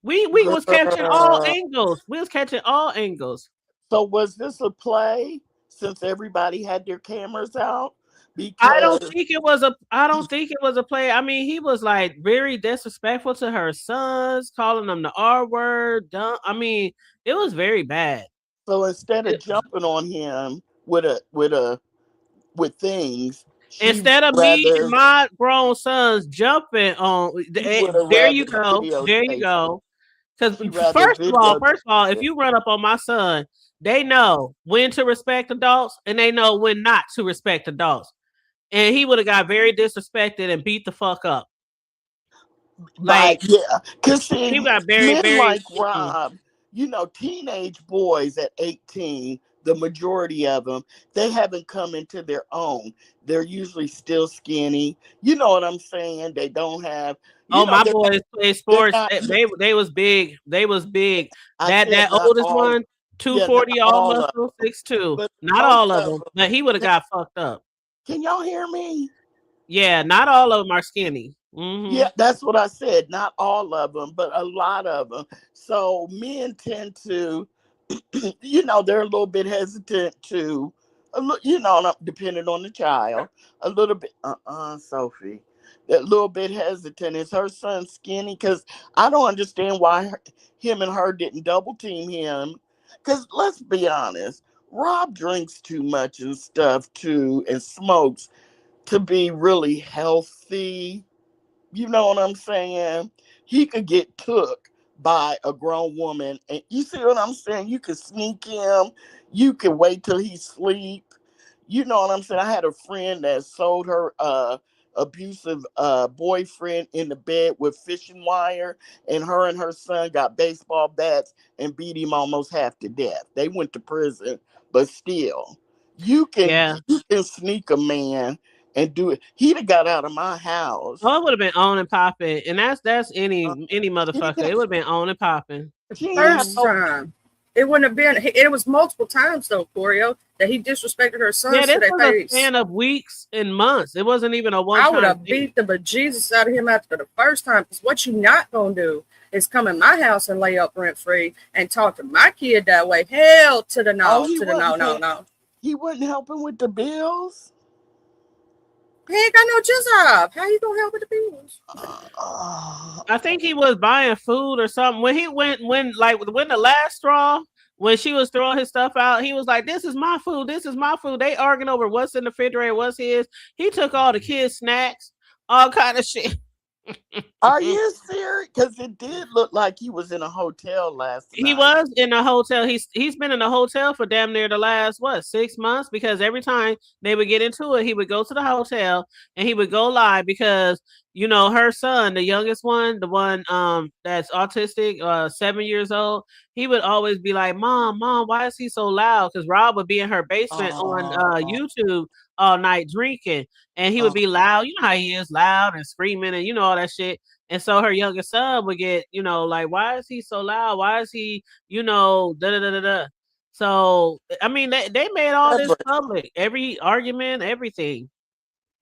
S2: We was catching all angles. We was catching all angles.
S5: So was this a play since everybody had their cameras out? Because
S2: I don't think it was a play. I mean, he was like very disrespectful to her sons, calling them the R word. I mean, it was very bad.
S5: So instead of jumping on him with things,
S2: instead of me and my grown sons jumping on, there you go. Because first of all, if you run up on my son, they know when to respect adults and they know when not to respect adults. And he would have got very disrespected and beat the fuck up.
S5: Like, yeah, because
S2: he got very
S5: like Rob, you know, teenage boys at 18, the majority of them, they haven't come into their own. They're usually still skinny. You know what I'm saying? They don't have.
S2: My boys play sports.
S5: not,
S2: They was big. They was big. That oldest
S5: all,
S2: one, 240 all muscle, 6'2". Not all of them, but he would have got fucked up.
S5: Can y'all hear me?
S2: Yeah, not all of them are skinny. Mm-hmm.
S5: Yeah, that's what I said. Not all of them, but a lot of them. So men tend to, they're a little bit hesitant to, depending on the child, a little bit. Sophie, that little bit hesitant. Is her son skinny? Because I don't understand why him and her didn't double team him. Because let's be honest, Rob drinks too much and stuff too, and smokes to be really healthy. You know what I'm saying? He could get took by a grown woman. And you see what I'm saying? You could sneak him. You could wait till he sleep. You know what I'm saying? I had a friend that sold her abusive boyfriend in the bed with fishing wire. And her son got baseball bats and beat him almost half to death. They went to prison. But still, you can sneak a man and do it. He'd have got out of my house.
S2: Oh, it would have been on and popping, and that's any motherfucker. It would have been on and popping.
S3: First time, it wouldn't have been. It was multiple times though, Corio, that he disrespected her son.
S2: Yeah, this was a span of weeks and months. It wasn't even a one.
S3: I would have beat the bejesus out of him after the first time. Because what you not gonna do is come in my house and lay up rent free and talk to my kid that way. Hell to the no, no.
S5: He wasn't helping with the bills.
S3: He ain't got no job. How you gonna help with the bills?
S2: I think he was buying food or something. When the last straw, when she was throwing his stuff out, he was like, "This is my food. This is my food." They arguing over what's in the refrigerator, what's his. He took all the kids' snacks, all kind of shit.
S5: Are you serious? Because it did look like he was in a hotel last night.
S2: He was in a hotel. He's been in a hotel for damn near the last 6 months, because every time they would get into it, he would go to the hotel and he would go live because her son, the youngest one, the one that's autistic, 7 years old, he would always be like, Mom, why is he so loud? Because Rob would be in her basement on YouTube all night drinking, and he would be loud. You know how he is, loud and screaming and all that shit. And so her youngest son would get, like, why is he so loud? Why is he, da da da da da. So I mean, they made all this public, every argument, everything.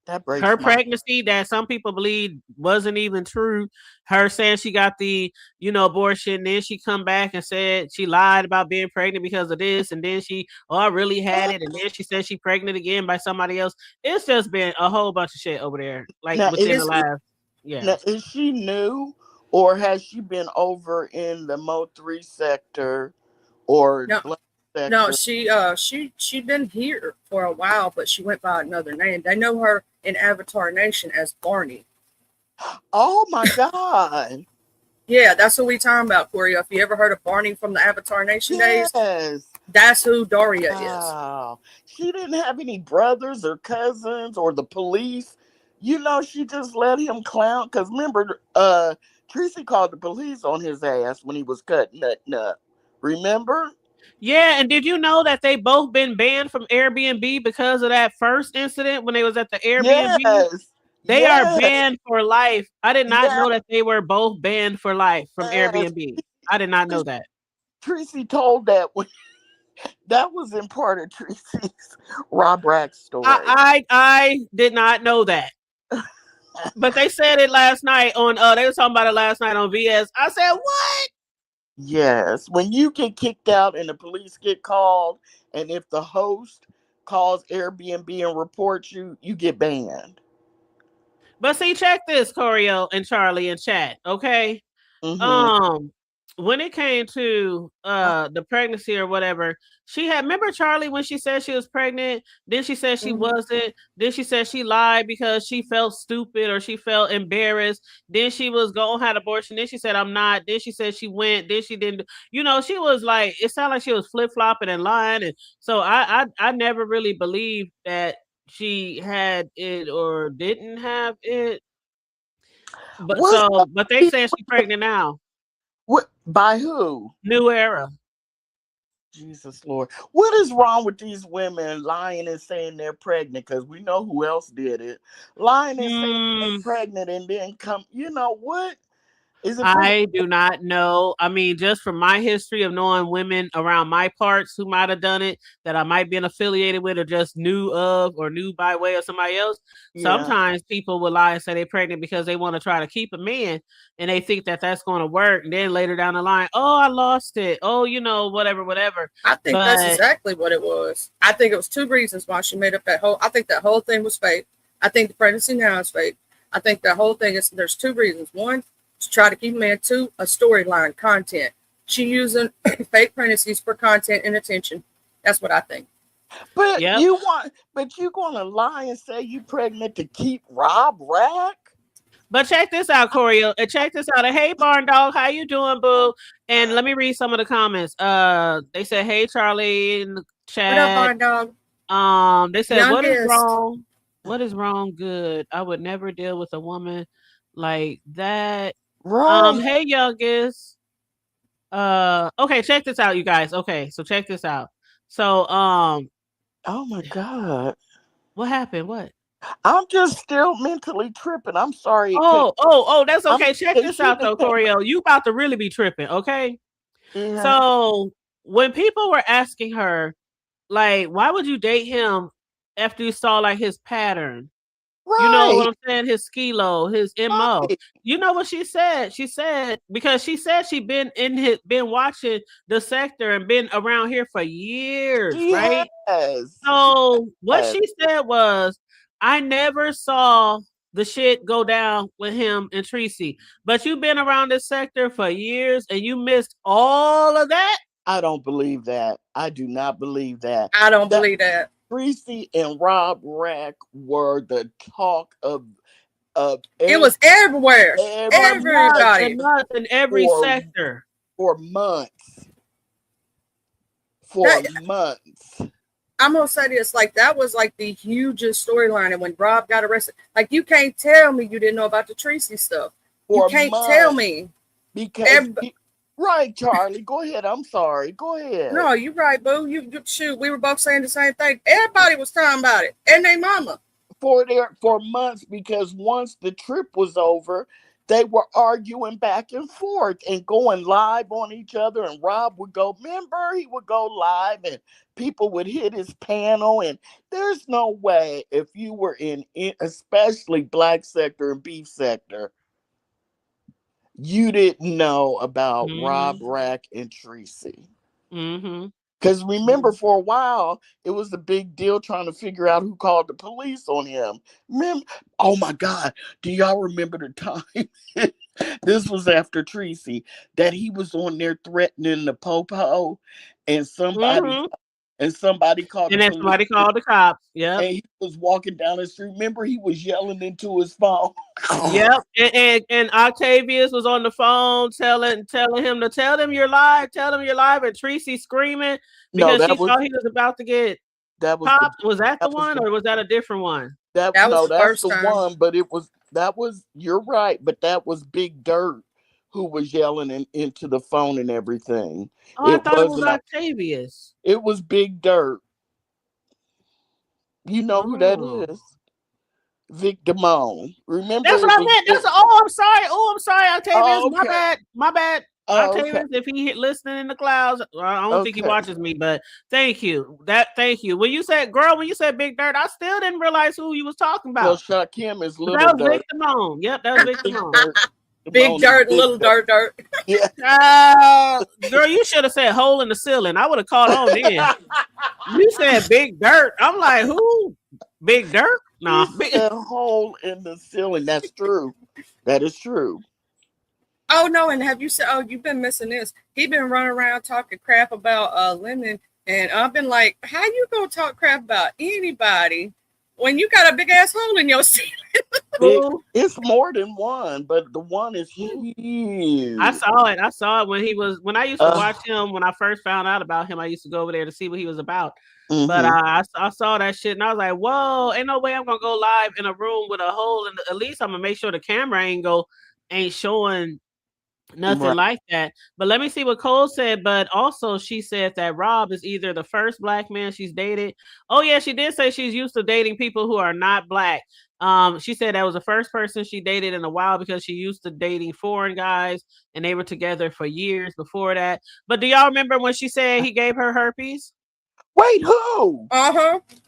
S5: That breaks
S2: her pregnancy that some people believe wasn't even true. Her saying she got the, abortion. Then she come back and said she lied about being pregnant because of this. And then I really had it. And then she said she pregnant again by somebody else. It's just been a whole bunch of shit over there. Like now, within the last,
S5: Now, is she new, or has she been over in the Mo 3 sector or
S3: no. No, she'd been here for a while, but she went by another name. They know her in Avatar Nation as Barney.
S5: Oh my God.
S3: Yeah, that's what we talking about, Corey. If you ever heard of Barney from the Avatar Nation days, that's who Daria is.
S5: She didn't have any brothers or cousins or the police. She just let him clown. Because remember, Tracy called the police on his ass when he was cutting up. Remember?
S2: Yeah, and did you know that they both been banned from Airbnb because of that first incident when they was at the Airbnb?
S5: Yes.
S2: They are banned for life. I did not know that they were both banned for life from Airbnb. I did not know that.
S5: Tracy told that when that was in part of Tracy's Rob Rack story.
S2: I did not know that. But they said it last night on they were talking about it last night on VS. I said, what?
S5: Yes, when you get kicked out and the police get called, and if the host calls Airbnb and reports you, you get banned.
S2: But see, check this, Corio and Charlie in chat, okay? Mm-hmm. When it came to the pregnancy or whatever, she had, remember Charlie when she said she was pregnant, then she said she wasn't, then she said she lied because she felt stupid or she felt embarrassed, then she was going to have abortion, then she said I'm not, then she said she went, then she didn't, she was like, it sounded like she was flip-flopping and lying. And so I never really believed that she had it or didn't have it. But they saying she's pregnant now.
S5: What, by who?
S2: New Era.
S5: Jesus Lord. What is wrong with these women lying and saying they're pregnant? Because we know who else did it. Lying and saying they're pregnant and then come, you know what? Is it
S2: I do not know. I mean, just from my history of knowing women around my parts who might have done it, that I might be affiliated with or just knew of or knew by way of somebody else. Yeah. Sometimes people will lie and say they're pregnant because they want to try to keep a man and they think that that's going to work. And then later down the line, oh, I lost it. Oh, you know, whatever.
S3: I think that's exactly what it was. I think it was two reasons why she made up I think that whole thing was fake. I think the pregnancy now is fake. I think that whole thing there's two reasons. One, to try to keep a man. Two, a storyline, content. She using fake pregnancies for content and attention. That's what I think.
S5: But you're gonna lie and say you pregnant to keep Rob Rack?
S2: But check this out, Corio. Check this out. Hey, Barn Dog, how you doing, boo? And let me read some of the comments. They said, "Hey, Charlie," in the chat.
S3: What up, Barn Dog?
S2: They said, "What is wrong? What is wrong? Good. I would never deal with a woman like that."
S5: Right.
S2: Hey, youngest. Okay, check this out, you guys. Okay, so check this out. So,
S5: oh my God,
S2: what happened? What?
S5: I'm just still mentally tripping. I'm sorry.
S2: Oh, that's okay. Check this out, though, Corio. You about to really be tripping, okay? Yeah. So when people were asking her, like, why would you date him after you saw like his pattern? Right. You know what I'm saying? His skilo, his MO. Right. You know what she said? She said, because she said she'd been watching The Sector and been around here for years, right? So what she said was, I never saw the shit go down with him and Tracy, but you've been around this sector for years and you missed all of that?
S5: I don't believe that. I do not believe that.
S3: I don't believe that.
S5: Tracy and Rob Rack were the talk of
S3: it was everywhere. Everybody.
S2: In every sector.
S5: For months. Months.
S3: I'm gonna say this, like that was like the hugest storyline. And when Rob got arrested, like you can't tell me you didn't know about the Tracy stuff. You can't tell me.
S5: Because right, Charlie. Go ahead. I'm sorry. Go ahead.
S3: No, you're right, boo. You shoot. We were both saying the same thing. Everybody was talking about it, and their mama.
S5: For months, because once the trip was over, they were arguing back and forth and going live on each other. And Rob would go, remember, he would go live, and people would hit his panel. And there's no way if you were in especially Black sector and Beef sector, you didn't know about Rob Rack and Tracy. Because remember, for a while, it was a big deal trying to figure out who called the police on him. Remember? Oh my God. Do y'all remember the time? This was after Tracy, that he was on there threatening the popo, and somebody called
S2: and then somebody called the cops. Yeah.
S5: And he was walking down the street. Remember, he was yelling into his phone.
S2: Yep. And Octavius was on the phone telling him to tell them you're live, and Tracy screaming because she thought he was about to get popped. Was that the one, or was that a different one?
S5: That's the one, but you're right, but that was Big Dirt who was yelling into the phone and everything.
S2: Oh, I thought it was Octavius.
S5: It was Big Dirt. You know who that is? Vic Damone. Remember?
S2: That's what I meant. I'm sorry, Octavius. Oh, okay. My bad. Octavius, if he listening in the clouds, I don't think he watches me, but thank you. When you said Big Dirt, I still didn't realize who you was talking about.
S5: Well, Shaquem is Little
S2: Dirt.
S5: That
S2: was Vic Damone. Yep, that was Vic Damone.
S3: Big Dirt, Little Dirt.
S5: Yeah.
S2: Girl, you should have said hole in the ceiling. I would have caught on then. You said Big Dirt. I'm like, who? Big Dirt? No.
S5: A hole in the ceiling. That's true. That is true.
S3: Oh no, and have you said? Oh, you've been missing this. He been running around talking crap about Lemon, and I've been like, how you gonna talk crap about anybody when you got a big ass hole in your ceiling?
S5: It's more than one, but the one is huge.
S2: I saw it when I used to watch him. When I first found out about him, I used to go over there to see what he was about. But I saw that shit and I was like, whoa, ain't no way I'm gonna go live in a room with a hole in at least I'm gonna make sure the camera ain't showing Nothing like that. But let me see what Cole said. But also, she said that Rob is either the first black man she's dated. Oh yeah, she did say she's used to dating people who are not black. She said that was the first person she dated in a while because she used to dating foreign guys, and they were together for years before that. But do y'all remember when she said he gave her herpes?
S5: Wait, who?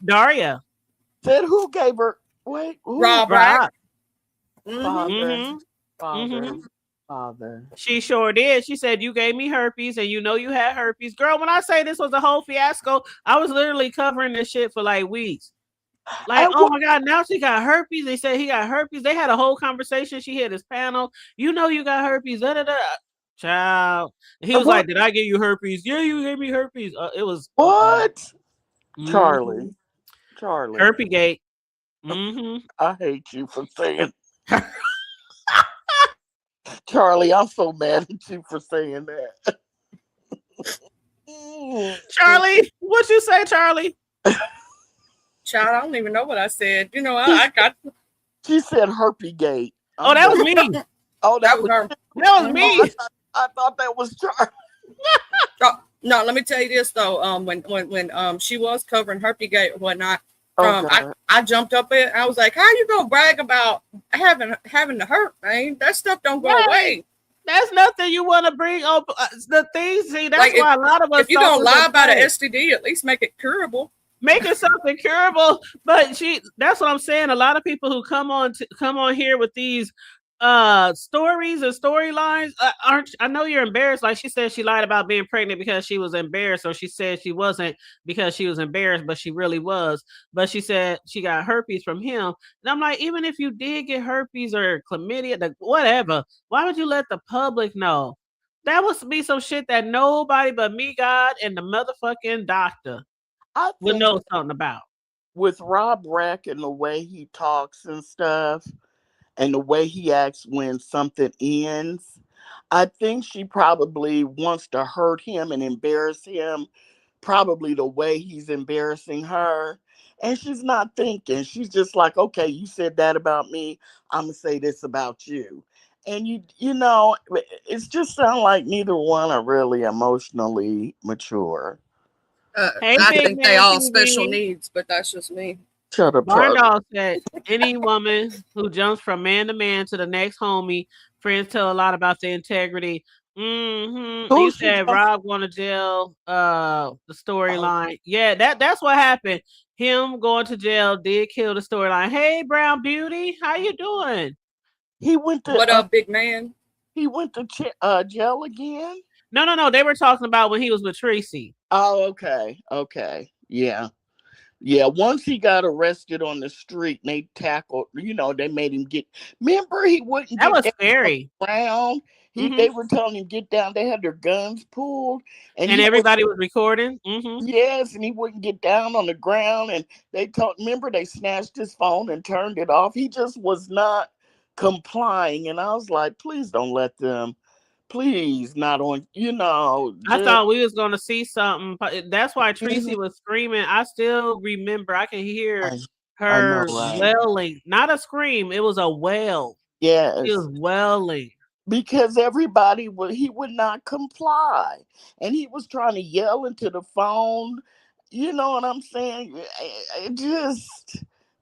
S2: Daria
S5: said who gave her? Wait, who?
S3: Rob.
S5: Father. Father.
S2: She sure did. She said, you gave me herpes and you know you had herpes. Girl, when I say this was a whole fiasco, I was literally covering this shit for like weeks. Like, oh my God, now she got herpes. They said he got herpes. They had a whole conversation. She had this panel. You know you got herpes. Da, da, da. Child. And he was like, did I give you herpes? Yeah, you gave me herpes. It was.
S5: What? Charlie.
S2: Herpegate. Mm-hmm.
S5: I hate you for saying Charlie, I'm so mad at you for saying that.
S2: Charlie, what'd you say, Charlie?
S3: Child, I don't even know what I said. You know, I got.
S5: She said herpegate.
S2: Oh, that was me.
S5: Oh, that was
S3: her.
S2: That was me.
S5: I thought that was Charlie.
S3: No, let me tell you this though. When she was covering herpegate or whatnot, I jumped up in. I was like, "How you gonna brag about having the herp, man? That stuff don't go away."
S2: That's nothing you want to bring up. The things. See, that's like why a lot of us.
S3: If you're gonna lie about an STD, at least make it curable.
S2: Make it something curable. But that's what I'm saying. A lot of people who come on here with these stories and storylines aren't. I know you're embarrassed. Like she said, she lied about being pregnant because she was embarrassed, or she said she wasn't because she was embarrassed, but she really was. But she said she got herpes from him, and I'm like, even if you did get herpes or chlamydia, whatever, why would you let the public know? That would be some shit that nobody but me, God, and the motherfucking doctor would know something about.
S5: With Rob Rack and the way he talks and stuff, and the way he acts when something ends, I think she probably wants to hurt him and embarrass him, probably the way he's embarrassing her. And she's not thinking. She's just like, okay, you said that about me, I'm going to say this about you. And you know, it's just sound like neither one are really emotionally mature.
S3: I think they all special needs, but that's just me.
S5: Shut up,
S2: Barndall said, any woman who jumps from man to man to the next homie, friends tell a lot about their integrity. Mm-hmm. You said Rob going to jail, the storyline. Yeah, that's what happened. Him going to jail did kill the storyline. Hey, Brown Beauty, how you doing?
S5: He went to
S3: what up, big man?
S5: He went to jail again?
S2: No. They were talking about when he was with Tracy.
S5: Oh, okay. Yeah. Once he got arrested on the street, and they tackled, they made him get. Remember, he wouldn't.
S2: That was scary.
S5: Around. They were telling him get down. They had their guns pulled,
S2: and everybody was recording.
S5: Mm-hmm. Yes, and he wouldn't get down on the ground. And they remember they snatched his phone and turned it off. He just was not complying, and I was like, please don't let them. Please, not on,
S2: I thought we was going to see something. That's why Tracy was screaming. I still remember. I can hear her wailing. Not a scream. It was a wail.
S5: Yes.
S2: She was wailing.
S5: Because he would not comply. And he was trying to yell into the phone. You know what I'm saying?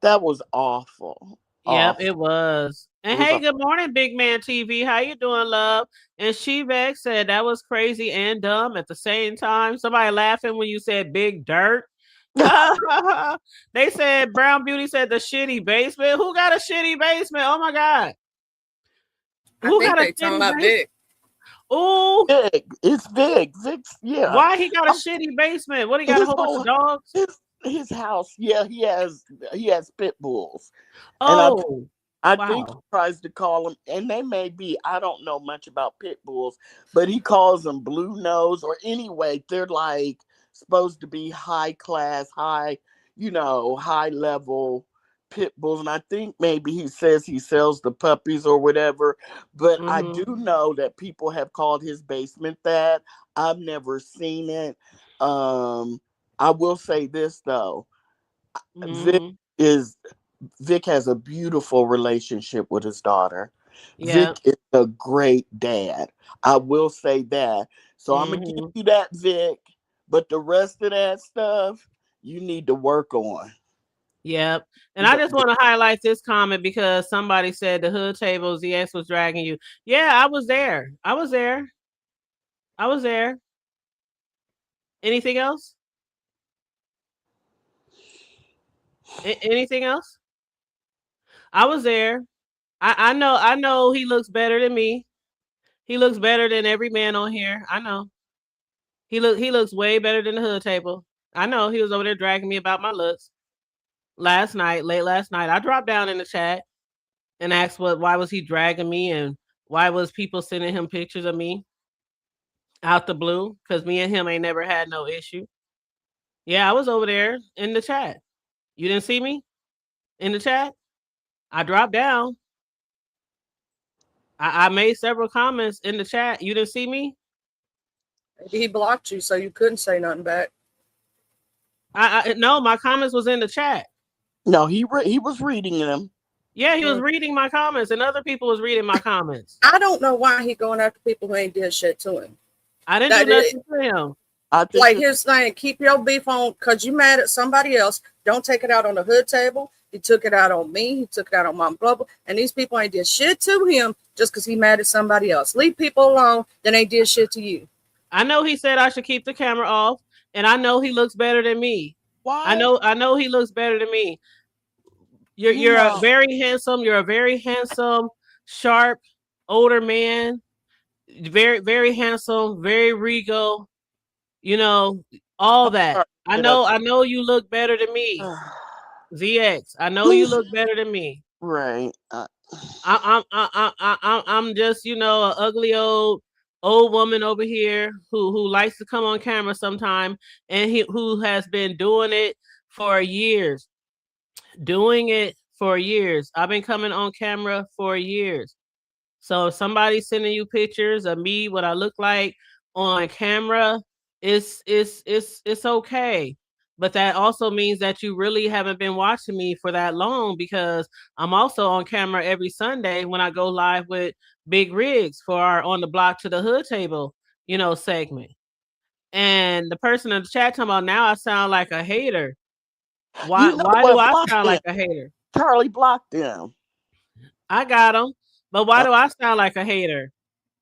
S5: That was awful.
S2: Yep, it was. And hey, good morning, Big Man TV. How you doing, love? And Shevex said that was crazy and dumb at the same time. Somebody laughing when you said big dirt. They said Brown Beauty said the shitty basement. Who got a shitty basement? Oh my God.
S3: Who got a shitty basement? Vic.
S2: Ooh.
S5: Vic. It's Vic. Vic's, yeah.
S2: Why he got a shitty basement? What, he got a whole bunch of dogs?
S5: His house, yeah, he has pit bulls.
S2: Oh.
S5: And I think he tries to call them, and they may be, I don't know much about pit bulls, but he calls them blue nose, or anyway, they're like supposed to be high class, high level pit bulls. And I think maybe he says he sells the puppies or whatever, but I do know that people have called his basement that. I've never seen it. I will say this though, Vic has a beautiful relationship with his daughter.
S2: Yeah.
S5: Vic is a great dad. I will say that. So I'm gonna give you that, Vic. But the rest of that stuff, you need to work on.
S2: Yep. And I just want to highlight this comment because somebody said the hood table ZX was dragging you. Yeah, I was there. I was there. I was there. Anything else? Anything else? I was there. I know he looks better than me. He looks better than every man on here. I know. He looks way better than the hood table. I know he was over there dragging me about my looks. Late last night, I dropped down in the chat and asked why was he dragging me and why was people sending him pictures of me out the blue? Because me and him ain't never had no issue. Yeah, I was over there in the chat. You didn't see me in the chat? I dropped down. I made several comments in the chat. You didn't see me?
S3: Maybe he blocked you so you couldn't say nothing back.
S2: No, my comments was in the chat.
S5: No, he was reading them.
S2: Yeah, he was reading my comments, and other people was reading my comments.
S3: I don't know why he going after people who ain't did shit to him.
S2: I didn't do nothing to him.
S3: Like his thing, keep your beef on because you mad at somebody else. Don't take it out on the hood table. He took it out on me. He took it out on Mom Global. And these people ain't did shit to him just because he mad at somebody else. Leave people alone, then they did shit to you.
S2: I know he said I should keep the camera off, and I know he looks better than me.
S5: Why?
S2: I know he looks better than me. You're a very handsome, sharp, older man. Very, very handsome, very regal. You know, all that. I know you look better than me. ZX. I know you look better than me.
S5: Right.
S2: I'm just, an ugly old woman over here who likes to come on camera sometime and who has been doing it for years. I've been coming on camera for years. So if somebody's sending you pictures of me, what I look like on camera, it's okay. But that also means that you really haven't been watching me for that long because I'm also on camera every Sunday when I go live with Big Riggs for our On the Block to the Hood Table, segment. And the person in the chat talking about now I sound like a hater. Why do I sound like a hater?
S5: Charlie blocked them.
S2: I got him. But why do I sound like a hater?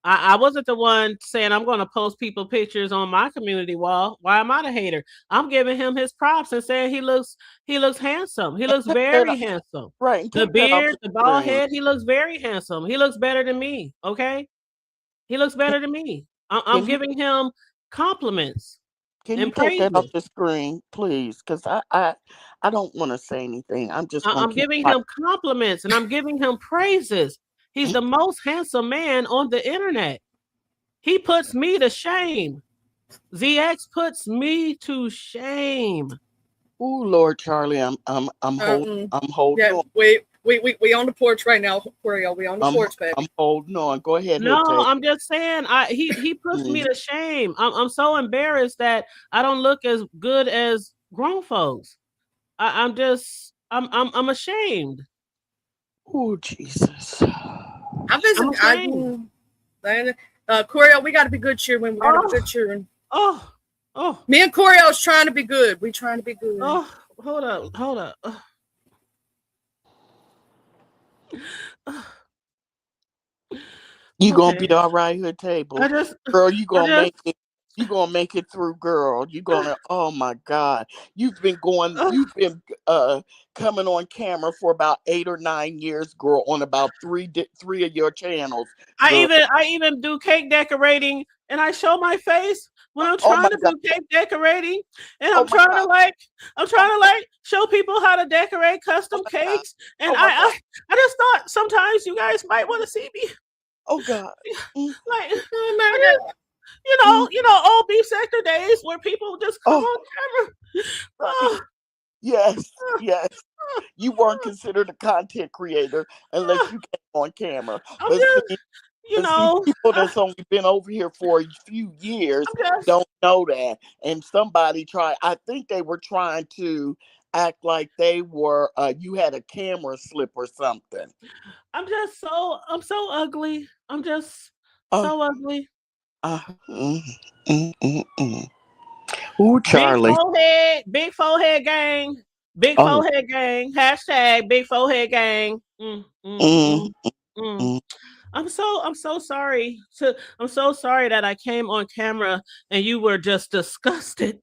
S2: I wasn't the one saying I'm going to post people pictures on my community wall. Why am I the hater? I'm giving him his props and saying he looks handsome. He looks very handsome.
S5: Right.
S2: The beard, the bald head, he looks very handsome. He looks better than me. Okay. He looks better than me. I'm giving him compliments.
S5: Can you take that off the screen, please? Because I don't want to say anything. I'm
S2: giving him compliments and I'm giving him praises. He's the most handsome man on the internet. He puts me to shame. ZX puts me to shame.
S5: Oh Lord, Charlie, I'm holding.
S3: Yeah,
S5: on.
S3: we on the porch right now. We on the porch, baby.
S5: I'm holding on. Go ahead.
S2: No, I'm just saying. He puts me to shame. I'm so embarrassed that I don't look as good as grown folks. I'm ashamed.
S5: Oh Jesus.
S3: Coriel, we got to be good cheering. We got to be good cheering.
S2: Oh.
S3: Me and Coriel's trying to be good. We trying to be good.
S2: Oh, hold up.
S5: You gonna be all right here, table. Girl, you gonna make it. You gonna make it through, girl. You gonna. Oh my God, you've been coming on camera for about 8 or 9 years, girl. On about three of your channels. Girl.
S2: I even do cake decorating, and I show my face when I'm trying to do cake decorating, and I'm trying to show people how to decorate custom cakes. And I just thought sometimes you guys might want to see me.
S5: Oh God,
S2: old beef sector days where people just come on camera.
S5: Yes. You weren't considered a content creator unless you came on camera. People that's only been over here for a few years don't know that. And somebody I think they were trying to act like they were you had a camera slip or something.
S2: I'm so ugly. I'm just
S5: Oh,
S2: so ugly.
S5: mm, mm, mm. Ooh, Charlie.
S2: Big forehead gang, big
S5: Oh,
S2: forehead gang. Hashtag big forehead gang.
S5: mm,
S2: Mm.
S5: mm.
S2: I'm so sorry. I'm so sorry that I came on camera and you were just disgusted.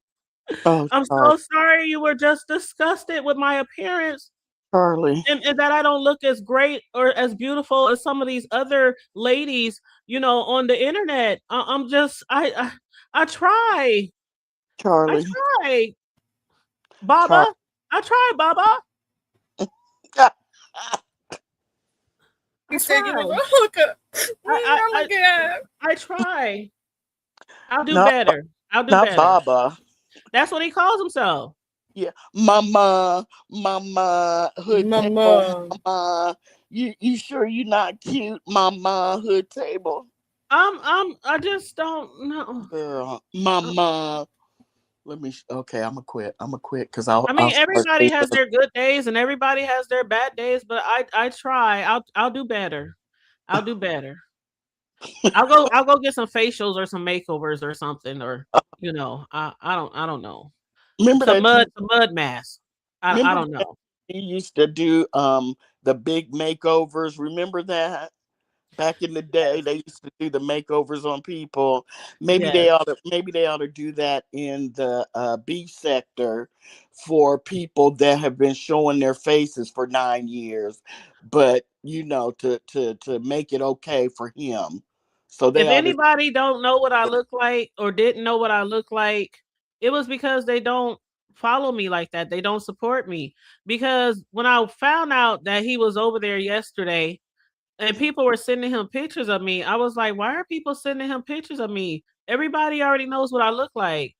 S5: Oh,
S2: I'm so sorry you were just disgusted with my appearance.
S5: Charlie.
S2: And that I don't look as great or as beautiful as some of these other ladies, on the internet. I'm just I try. I
S5: Charlie.
S2: try. Baba. I try, Baba.
S3: He said you was a hooker.
S2: I try. I'll do
S5: No,
S2: better. I'll do
S5: not
S2: better.
S5: Baba.
S2: That's what he calls himself.
S5: Yeah, mama, hood table, mama. You sure you not cute, mama, hood table?
S2: I just don't know.
S5: Girl, mama. Okay, I'm gonna quit because I'll.
S2: I mean, everybody has their good days and everybody has their bad days, but I try. I'll do better. I'll do better. I'll go get some facials or some makeovers or something, or I don't know.
S5: Remember
S2: Some
S5: that?
S2: mud mask. I don't know.
S5: He used to do the big makeovers. Remember that? Back in the day, they used to do the makeovers on people. Maybe
S2: Yes.
S5: they ought to do that in the B sector for people that have been showing their faces for 9 years, but to make it okay for him. So
S2: If anybody don't know what I look like or didn't know what I look like, it was because they don't follow me like that. They don't support me. Because when I found out that he was over there yesterday, and people were sending him pictures of me, I was like, why are people sending him pictures of me? Everybody already knows what I look like.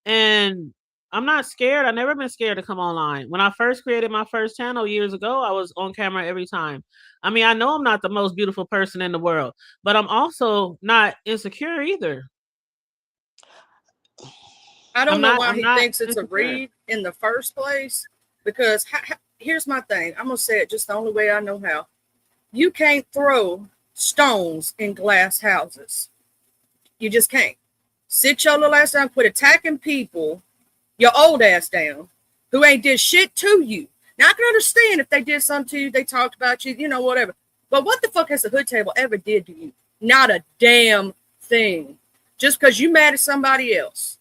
S2: And I'm not scared. I've never been scared to come online. When I first created my first channel years ago, I was on camera every time. I mean, I know I'm not the most beautiful person in the world, but I'm also not insecure either.
S3: I don't know why he thinks it's a read in the first place, because here's my thing. I'm going to say it just the only way I know how. You can't throw stones in glass houses. You just can't. Sit your little ass down, quit attacking people, your old ass down, who ain't did shit to you. Now, I can understand if they did something to you, they talked about you, whatever. But what the fuck has the hood table ever did to you? Not a damn thing. Just because you mad at somebody else.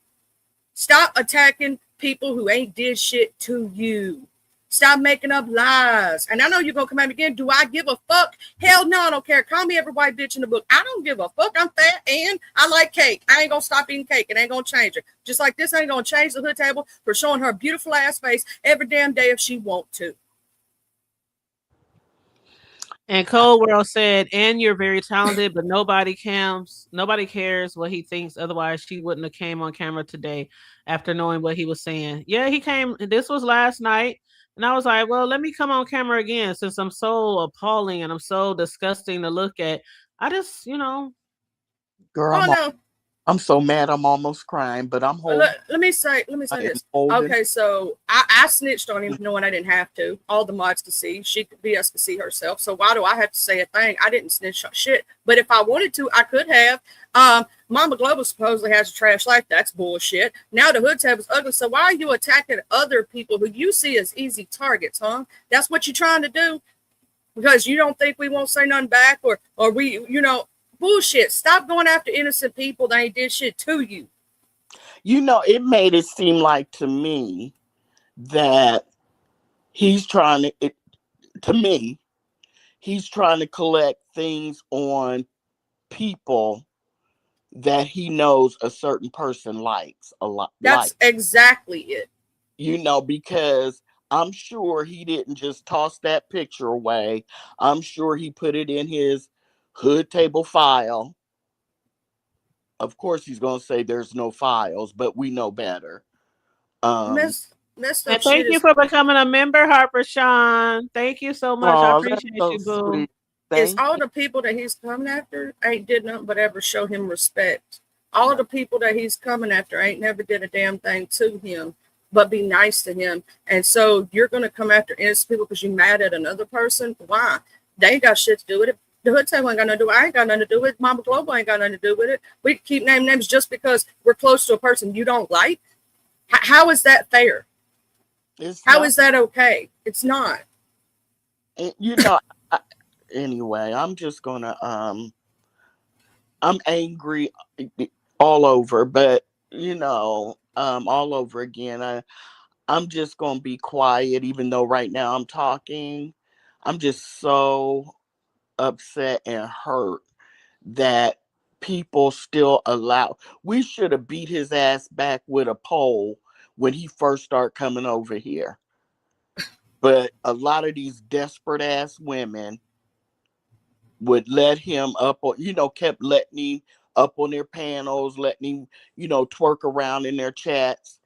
S3: Stop attacking people who ain't did shit to you. Stop making up lies. And I know you're going to come at me again. Do I give a fuck? Hell no, I don't care. Call me every white bitch in the book. I don't give a fuck. I'm fat and I like cake. I ain't going to stop eating cake. It ain't going to change it. Just like this ain't going to change the hood table for showing her beautiful ass face every damn day if she want to.
S2: And Cold World said, and you're very talented, but nobody cares what he thinks. Otherwise, she wouldn't have came on camera today after knowing what he was saying. Yeah, he came. This was last night. And I was like, well, let me come on camera again since I'm so appalling and I'm so disgusting to look at. I just,
S5: Girl, I'm so mad I'm almost crying, but I'm holding.
S3: Let me say this. Okay, so I snitched on him knowing I didn't have to. All the mods could see. BS could see herself. So why do I have to say a thing? I didn't snitch on shit. But if I wanted to, I could have. Mama Global supposedly has a trash life. That's bullshit. Now the hood tab is ugly. So why are you attacking other people who you see as easy targets, huh? That's what you're trying to do? Because you don't think we won't say nothing back or we, bullshit. Stop going after innocent people that ain't did shit to you.
S5: It made it seem like to me that he's trying to collect things on people that he knows a certain person likes a lot.
S3: That's exactly it.
S5: Because I'm sure he didn't just toss that picture away. I'm sure he put it in his hood table file. Of course, he's going to say there's no files, but we know better.
S2: Thank you for becoming a member, Harper Sean. Thank you so much. I appreciate you, boo.
S3: It's all the people that he's coming after ain't did nothing but ever show him respect. All the people that he's coming after ain't never did a damn thing to him but be nice to him. And so you're going to come after innocent people because you're mad at another person. Why? They ain't got shit to do with it. The hood table ain't got nothing to do with it. I ain't got nothing to do with it. Mama Global ain't got nothing to do with it. We keep naming names just because we're close to a person you don't like. How is that fair? How is that okay? It's not.
S5: You know, anyway, I'm just gonna I'm angry all over, but you know, all over again. I'm just gonna be quiet, even though right now I'm talking. I'm just so upset and hurt that people still allow. We should have beat his ass back with a pole when he first started coming over here. But a lot of these desperate ass women would let him up, or kept letting him up on their panels, letting him, twerk around in their chats.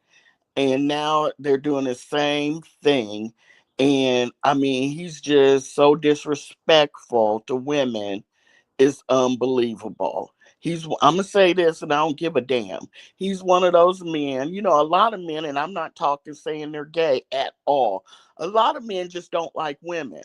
S5: And now they're doing the same thing. And I mean, he's just so disrespectful to women. It's unbelievable. I'm gonna say this, and I don't give a damn. He's one of those men, a lot of men, and I'm not saying they're gay at all. A lot of men just don't like women.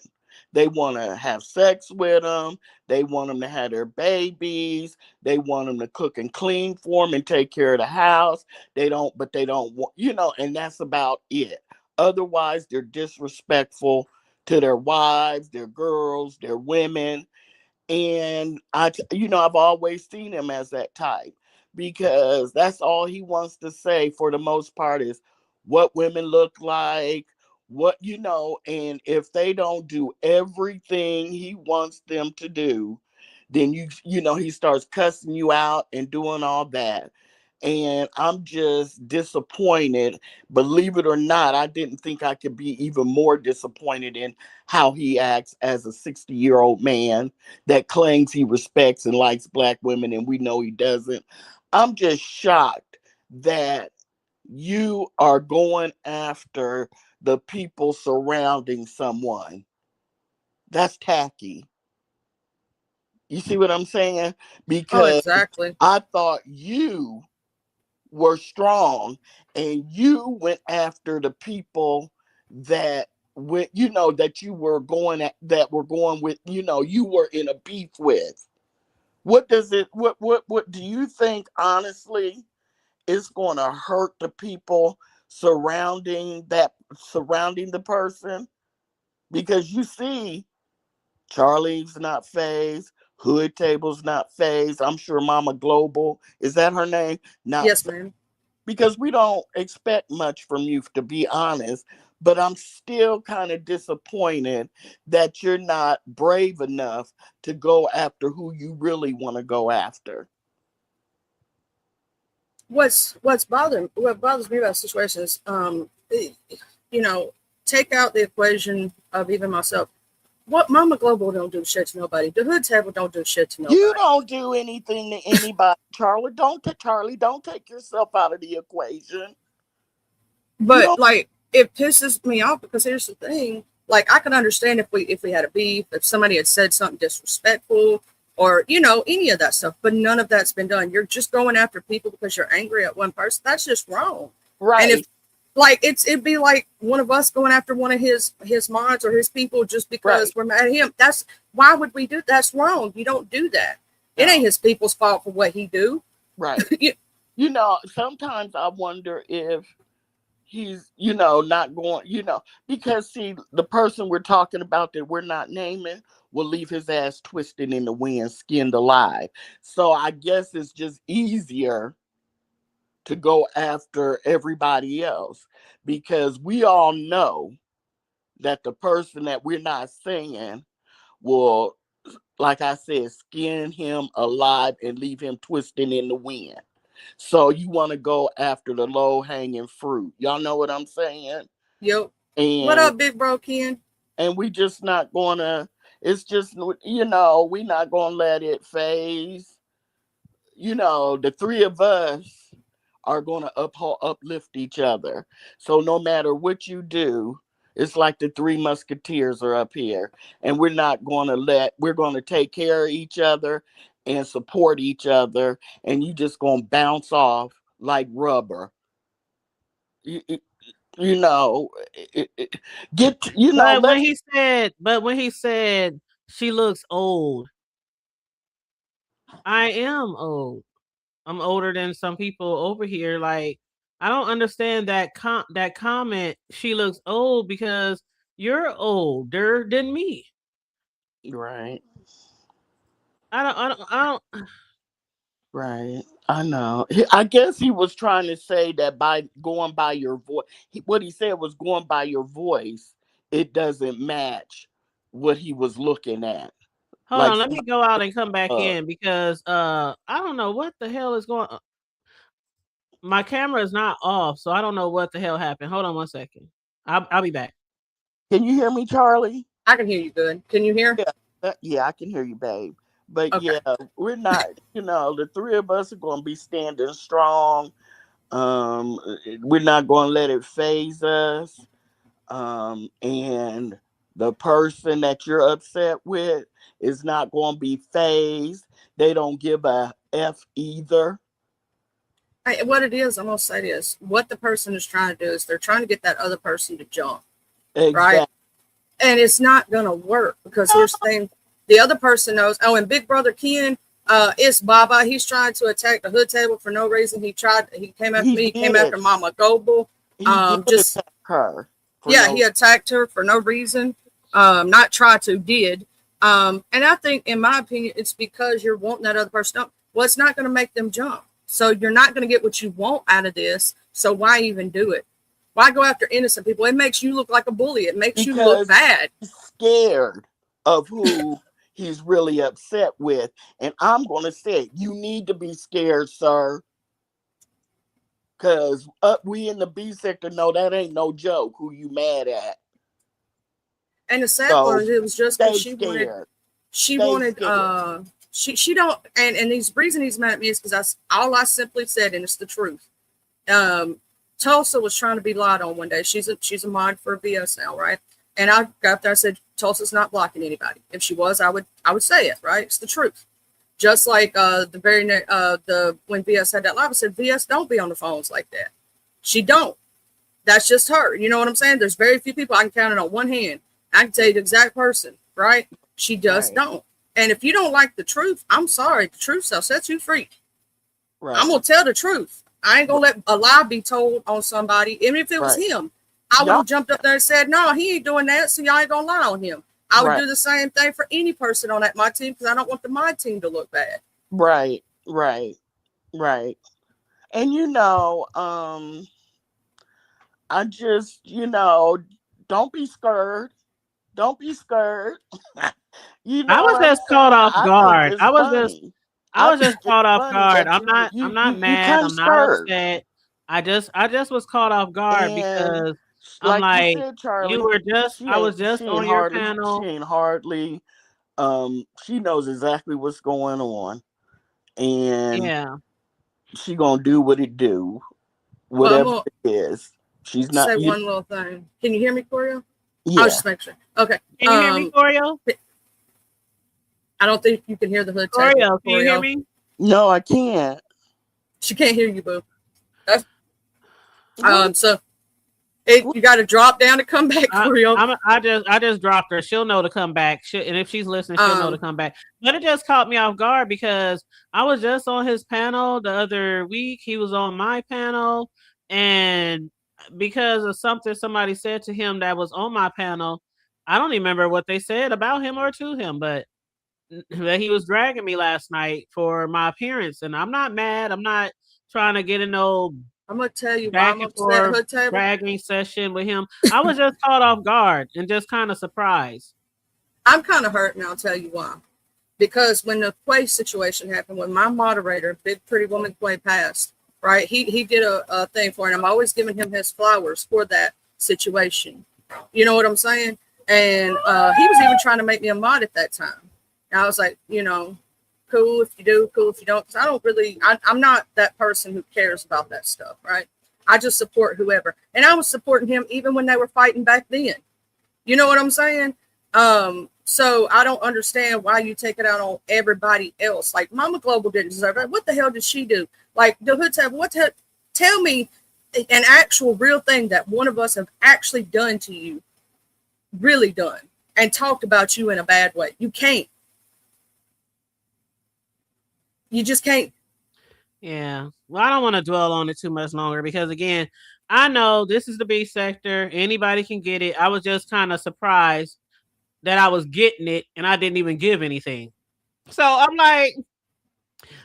S5: They want to have sex with them. They want them to have their babies. They want them to cook and clean for them and take care of the house. They don't want, and that's about it. Otherwise, they're disrespectful to their wives, their girls, their women. And I've always seen him as that type, because that's all he wants to say for the most part is what women look like, and if they don't do everything he wants them to do, then he starts cussing you out and doing all that. And I'm just disappointed. Believe it or not, I didn't think I could be even more disappointed in how he acts as a 60-year-old man that claims he respects and likes black women, and we know he doesn't. I'm just shocked that you are going after the people surrounding someone. That's tacky. You see what I'm saying? Because
S3: exactly.
S5: I thought you were strong and you went after the people that that you were going at, that were going with, you were in a beef with. What do you think, honestly, is going to hurt the people surrounding the person? Because you see, Charlie's not phased, Hood Table's not phased. I'm sure Mama Global, is that her name? Not
S3: yes, ma'am.
S5: Because we don't expect much from you, to be honest. But I'm still kind of disappointed that you're not brave enough to go after who you really want to go after.
S3: What bothers me about the situation is, take out the equation of even myself. What Mama Global don't do shit to nobody. The Hood Table don't do shit to nobody.
S5: You don't do anything to anybody, Charlie. Don't take yourself out of the equation.
S3: But like, it pisses me off because here's the thing. Like, I can understand if we had a beef, if somebody had said something disrespectful, or any of that stuff. But none of that's been done. You're just going after people because you're angry at one person. That's just wrong.
S5: Right.
S3: And if it'd be like one of us going after one of his mods or his people just because we're mad at him. Why would we do? That's wrong. You don't do that. No. It ain't his people's fault for what he do.
S5: Right. Sometimes I wonder if he's, not going, because see, the person we're talking about that we're not naming will leave his ass twisted in the wind, skinned alive. So I guess it's just easier to go after everybody else, because we all know that the person that we're not saying will, like I said, skin him alive and leave him twisting in the wind. So you want to go after the low-hanging fruit. Y'all know what I'm saying?
S3: Yep. And what up, big bro Ken?
S5: And we just not going to, it's just, we're not going to let it phase. The three of us are going to uplift each other. So no matter what you do, it's like the Three Musketeers are up here, and we're going to take care of each other and support each other, and you just going to bounce off like rubber. You know, get you know.
S2: But when he said she looks old, I am old. I'm older than some people over here. Like, I don't understand that comment. She looks old because you're older than me.
S5: Right.
S2: I don't.
S5: Right. I know. I guess he was trying to say that by going by your voice, what he said was going by your voice, it doesn't match what he was looking at.
S2: Hold
S5: Like
S2: on, let me go out and come back in because I don't know what the hell is going on. My camera is not off, so I don't know what the hell happened. Hold on one second. I'll be back.
S5: Can you hear me, Charlie?
S3: I can hear you good. Can you hear?
S5: Yeah, I can hear you, babe. But
S3: Okay.
S5: yeah, we're not, the three of us are going to be standing strong. We're not going to let it phase us. And the person that you're upset with is not going to be phased. They don't give a F either.
S3: What it is, I'm going to say this. What the person is trying to do is they're trying to get that other person to jump.
S5: Exactly.
S3: Right? And it's not going to work because here's the thing. The other person knows. Oh, and Big Brother Ken, it's Baba. He's trying to attack the hood table for no reason. He came after me. He came after Mama Goble.
S5: He just attacked her.
S3: He attacked her for no reason. Not try to, did. And I think, in my opinion, it's because you're wanting that other person up. Well, it's not going to make them jump. So you're not going to get what you want out of this. So why even do it? Why go after innocent people? It makes you look like a bully. It makes you look bad.
S5: He's scared of who he's really upset with. And I'm going to say, you need to be scared, sir. Because we in the B sector know that ain't no joke who you mad at.
S3: And the sad part is it was just because she don't, and the reason he's mad at me is because all I simply said, and it's the truth. Tulsa was trying to be lied on one day. She's a mod for BS now, right? And I got there, I said, Tulsa's not blocking anybody. If she was, I would say it, right? It's the truth. Just like when VS had that live, I said, VS, don't be on the phones like that. She don't. That's just her. You know what I'm saying? There's very few people I can count it on one hand. I can tell you the exact person, right? She just don't. And if you don't like the truth, I'm sorry. The truth shall set you free. Right. I'm going to tell the truth. I ain't going to let a lie be told on somebody. Even if it was him, I would have jumped up there and said, no, he ain't doing that. So y'all ain't going to lie on him. I would do the same thing for any person on my team because I don't want my team to look bad.
S5: Right. And I just, don't be scared. Don't be scared.
S2: I was just caught off guard. I was just caught off guard. I'm not mad. I'm not upset. I just was caught off guard because I'm like, said, Charlie, I was just on your panel.
S5: She ain't hardly, she knows exactly what's going on. And she gonna do what it do. Whatever it is. She's not.
S3: Say one little thing. Can you hear me, Corio?
S5: Yeah.
S3: I'll just make sure. Okay.
S2: Can you hear me, Corio?
S3: I don't think you can hear the hood.
S2: Corio, can you hear me?
S5: No, I can't.
S3: She can't hear you, boo. So you got to drop down to come back, Corio.
S2: I just dropped her. She'll know to come back. And if she's listening, she'll know to come back. But it just caught me off guard because I was just on his panel the other week. He was on my panel, and because of something somebody said to him that was on my panel, I don't even remember what they said about him or to him, but that he was dragging me last night for my appearance. And I'm not mad. I'm not trying to get in no
S3: I'm gonna tell you why I'm upset. Hood table
S2: dragging session with him. I was just caught off guard and just kind of surprised.
S3: I'm kind of hurt, and I'll tell you why. Because when the Quay situation happened, when my moderator, Big Pretty Woman Quay, passed, right? He did a thing for it. I'm always giving him his flowers for that situation. You know what I'm saying? And he was even trying to make me a mod at that time. And I was like, cool if you do, cool if you don't. I don't really, I'm not that person who cares about that stuff, right? I just support whoever. And I was supporting him even when they were fighting back then. You know what I'm saying? So I don't understand why you take it out on everybody else. Like Mama Global didn't deserve it. What the hell did she do? Like the hood table, tell me an actual real thing that one of us have actually done to you, really done, and talked about you in a bad way. You can't. You just can't.
S2: Yeah. Well, I don't want to dwell on it too much longer because, again, I know this is the B sector. Anybody can get it. I was just kind of surprised that I was getting it and I didn't even give anything. So I'm like,